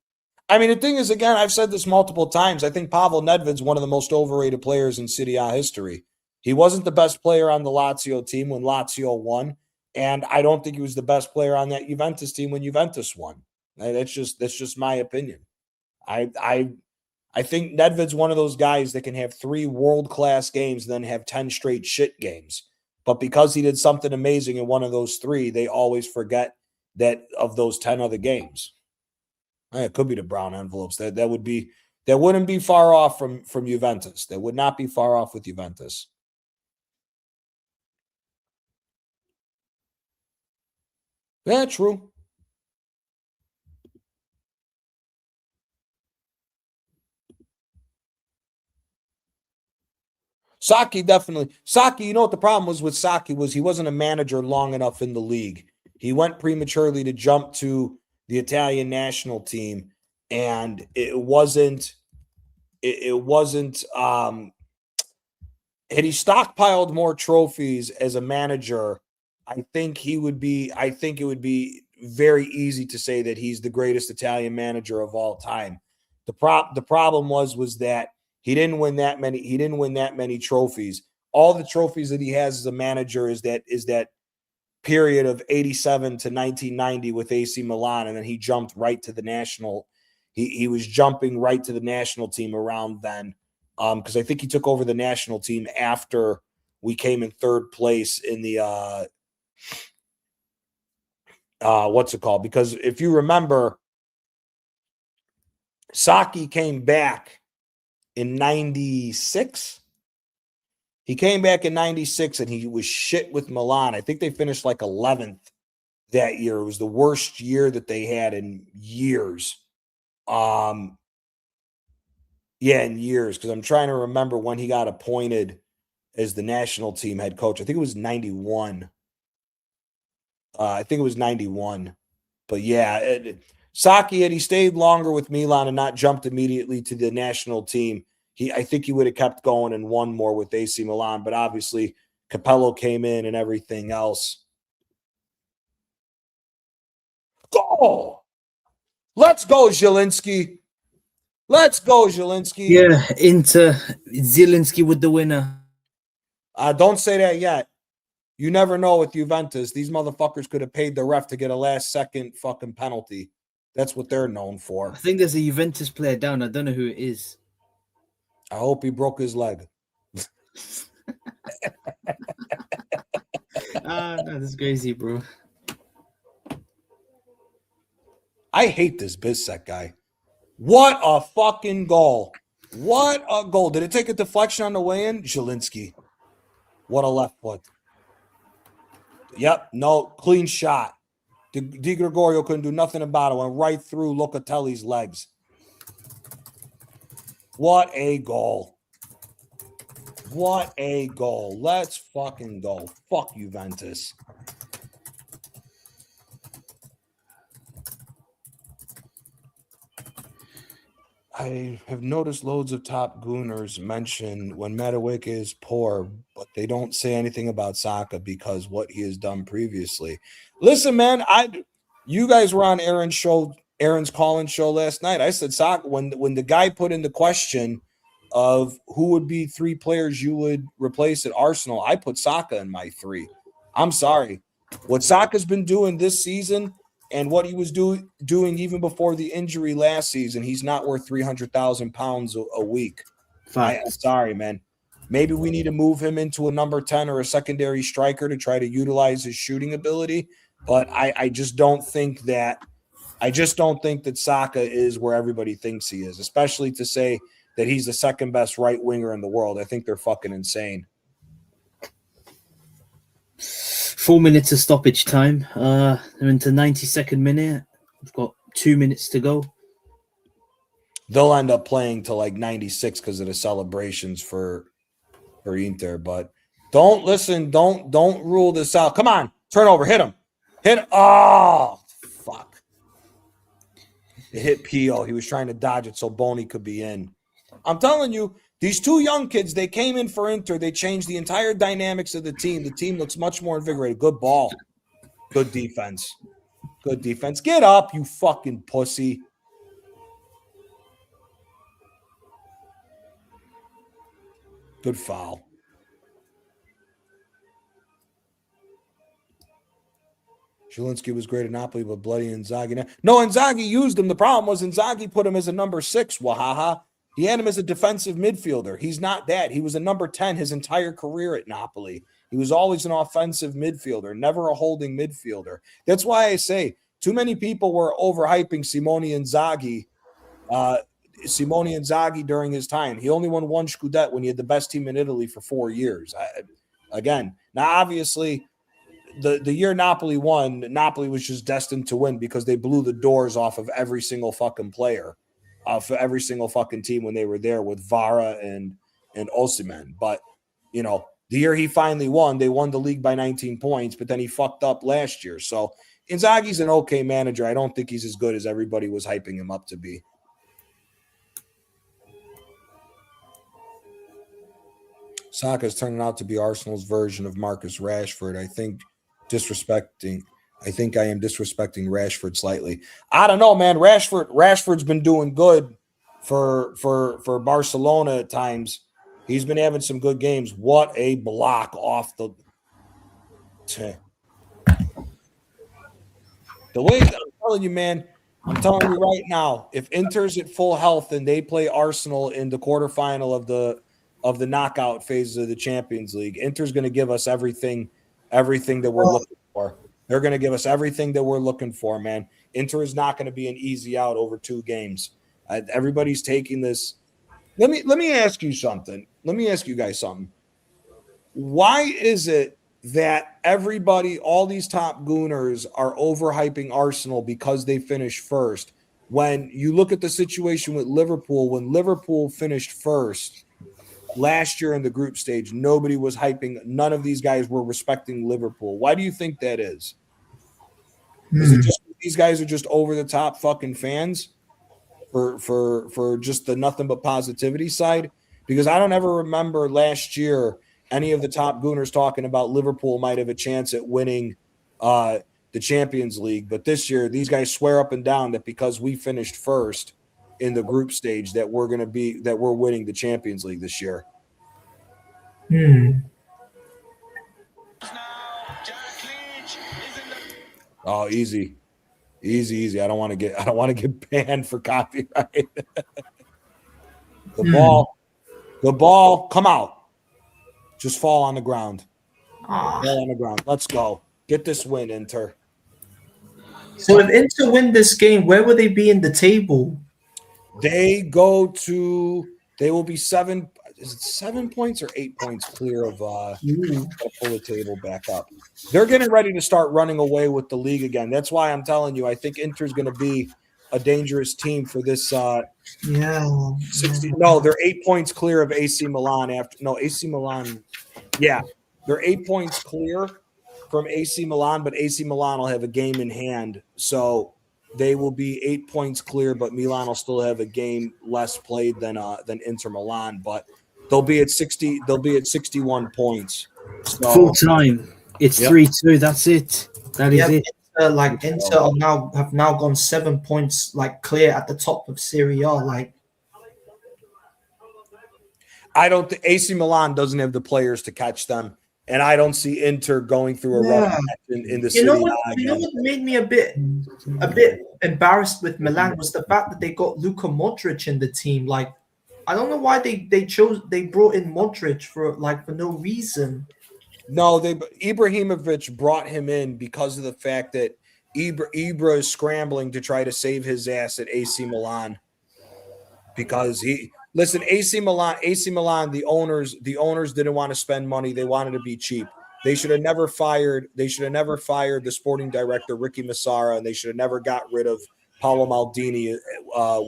S1: I mean, the thing is, again, I've said this multiple times. I think Pavel Nedved's one of the most overrated players in Serie A history. He wasn't the best player on the Lazio team when Lazio won, and I don't think he was the best player on that Juventus team when Juventus won. That's just my opinion. I think Nedved's one of those guys that can have 3 world-class games and then have 10 straight shit games. But because he did something amazing in one of those 3, they always forget that of those 10 other games. It could be the brown envelopes. That wouldn't be far off from Juventus. That would not be far off with Juventus. Yeah, true. Saki definitely. Saki, you know what the problem was with Saki was he wasn't a manager long enough in the league. He went prematurely to jump to the Italian national team, and it wasn't had he stockpiled more trophies as a manager, I think it would be very easy to say that he's the greatest Italian manager of all time. The problem was that he didn't win that many trophies. All the trophies that he has as a manager is that period of 87 to 1990 with AC Milan, and then he jumped right to the national. He was jumping right to the national team around then, because I think he took over the national team after we came in 3rd place in the what's it called? Because if you remember, Saki came back in 96. He came back in 96 and he was shit with Milan. I think they finished like 11th that year. It was the worst year that they had in years. In years, because I'm trying to remember when he got appointed as the national team head coach. I think it was 91. But yeah, Saki, had he stayed longer with Milan and not jumped immediately to the national team, I think he would have kept going and won more with AC Milan. But obviously, Capello came in and everything else. Go! Let's go, Zielinski. Let's go, Zielinski.
S4: Yeah, into Zielinski with the winner.
S1: Don't say that yet. You never know with Juventus. These motherfuckers could have paid the ref to get a last-second fucking penalty. That's what they're known for.
S4: I think there's a Juventus player down. I don't know who it is.
S1: I hope he broke his leg.
S4: That's crazy, bro.
S1: I hate this Bissek guy. What a fucking goal. What a goal. Did it take a deflection on the way in? Zielinski. What a left foot. Yep, no, clean shot. Di Gregorio couldn't do nothing about it. Went right through Locatelli's legs. What a goal. What a goal. Let's fucking go. Fuck Juventus. I have noticed loads of top gooners mention when Madueke is poor, but they don't say anything about Saka because what he has done previously. Listen, man, you guys were on Aaron's call-in show last night. I said Saka when the guy put in the question of who would be 3 players you would replace at Arsenal, I put Saka in my 3. I'm sorry. What Saka's been doing this season and what he was doing even before the injury last season, he's not worth £300,000 a week. I'm sorry, man. Maybe we need to move him into a number 10 or a secondary striker to try to utilize his shooting ability. But I just don't think that Saka is where everybody thinks he is, especially to say that he's the second best right winger in the world. I think they're fucking insane.
S4: 4 minutes of stoppage time. They're into 92nd minute. We've got 2 minutes to go.
S1: They'll end up playing to like 96 because of the celebrations for Inter. But don't rule this out. Come on, turnover, hit him. Oh, fuck. It hit Pio. He was trying to dodge it so Boney could be in. I'm telling you, these 2 young kids, they came in for Inter. They changed the entire dynamics of the team. The team looks much more invigorated. Good ball. Good defense. Good defense. Get up, you fucking pussy. Good foul. Zielinski was great at Napoli, but bloody Inzaghi. No, Inzaghi used him. The problem was Inzaghi put him as a number 6. Wahaha. He had him as a defensive midfielder. He's not that. He was a number 10 his entire career at Napoli. He was always an offensive midfielder, never a holding midfielder. That's why I say too many people were overhyping Simone Inzaghi. Simone Inzaghi during his time. He only won 1 Scudetto when he had the best team in Italy for 4 years. Now obviously the year Napoli won, Napoli was just destined to win because they blew the doors off of every single fucking player. For every single fucking team when they were there with Vara and Osimhen. But, you know, the year he finally won, they won the league by 19 points, but then he fucked up last year. So Inzaghi's an okay manager. I don't think he's as good as everybody was hyping him up to be. Saka's turning out to be Arsenal's version of Marcus Rashford. I think I am disrespecting Rashford slightly. I don't know, man. Rashford's been doing good for Barcelona at times. He's been having some good games. What a block off the way I'm telling you, man. I'm telling you right now, if Inter's at full health and they play Arsenal in the quarterfinal of the knockout phases of the Champions League, Inter's going to give us everything that we're looking for. They're going to give us everything that we're looking for, man. Inter is not going to be an easy out over 2 games. Everybody's taking this. Let me ask you something. Let me ask you guys something. Why is it that everybody, all these top gooners, are overhyping Arsenal because they finished first? When you look at the situation with Liverpool, when Liverpool finished first last year in the group stage, nobody was hyping. None of these guys were respecting Liverpool. Why do you think that is? Is it just these guys are just over the top fucking fans for just the nothing but positivity side? Because I don't ever remember last year any of the top gooners talking about Liverpool might have a chance at winning the Champions League. But this year, these guys swear up and down that because we finished first in the group stage that we're winning the Champions League this year. Oh, easy. I don't want to get banned for copyright. The ball, come out. Just fall on the ground. Fall on the ground. Let's go. Get this win, Inter.
S2: So if Inter win this game, where will they be in the table?
S1: They will be 7. is it 7 points or 8 points clear of
S2: Ooh.
S1: I'll pull the table back up. They're getting ready to start running away with the league again. That's why I'm telling you, I think Inter's going to be a dangerous team for this
S2: Yeah.
S1: 60. No, they're 8 points clear of AC Milan AC Milan. Yeah, they're 8 points clear from AC Milan, but AC Milan will have a game in hand. So they will be 8 points clear, but Milan will still have a game less played than Inter Milan. But they'll be at 60. They'll be at 61 points. So
S4: Full time. It's
S1: Yep.
S4: 3-2. That's it. That is it.
S2: Inter have now gone 7 points clear at the top of Serie A.
S1: I don't think AC Milan doesn't have the players to catch them, and I don't see Inter going through a rough patch in the
S2: You know
S1: Serie
S2: what?
S1: A
S2: You know
S1: again.
S2: what made me a bit embarrassed with Milan was the fact that they got Luka Modric in the team. I don't know why they brought in Modric for no reason.
S1: No, Ibrahimovic brought him in because of the fact that Ibra is scrambling to try to save his ass at AC Milan. Because AC Milan, the owners didn't want to spend money. They wanted to be cheap. They should have never fired the sporting director, Ricky Massara, and they should have never got rid of Paolo Maldini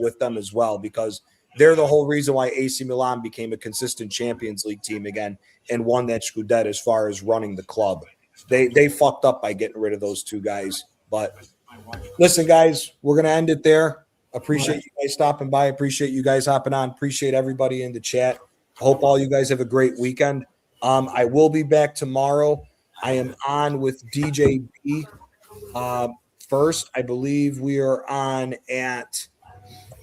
S1: with them as well, because they're the whole reason why AC Milan became a consistent Champions League team again and won that Scudetto as far as running the club. They fucked up by getting rid of those two guys. But listen, guys, we're going to end it there. Appreciate you guys stopping by. Appreciate you guys hopping on. Appreciate everybody in the chat. Hope all you guys have a great weekend. I will be back tomorrow. I am on with DJ B first. I believe we are on at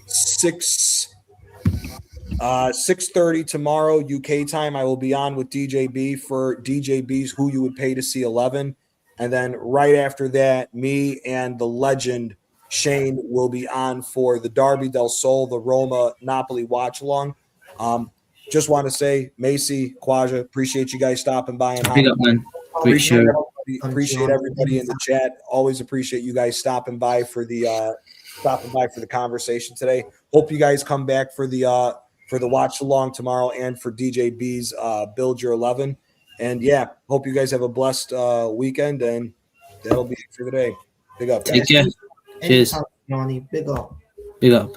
S1: 6:30 tomorrow UK time. I will be on with DJ B for DJ B's Who You Would Pay to See 11. And then right after that, me and the legend Shane will be on for the Derby del Sol, the Roma Napoli watch along. Just want to say, Macy, Quaja, appreciate you guys stopping by and
S4: Big up, man. Great show.
S1: appreciate everybody in the chat. Always appreciate you guys stopping by for the conversation today. Hope you guys come back for the watch along tomorrow and for DJ B's Build Your 11. And yeah, hope you guys have a blessed weekend, and that'll be it for the day. Big up.
S4: Take care. Cheers.
S2: Anytime, Johnny. Big up.
S4: Big up.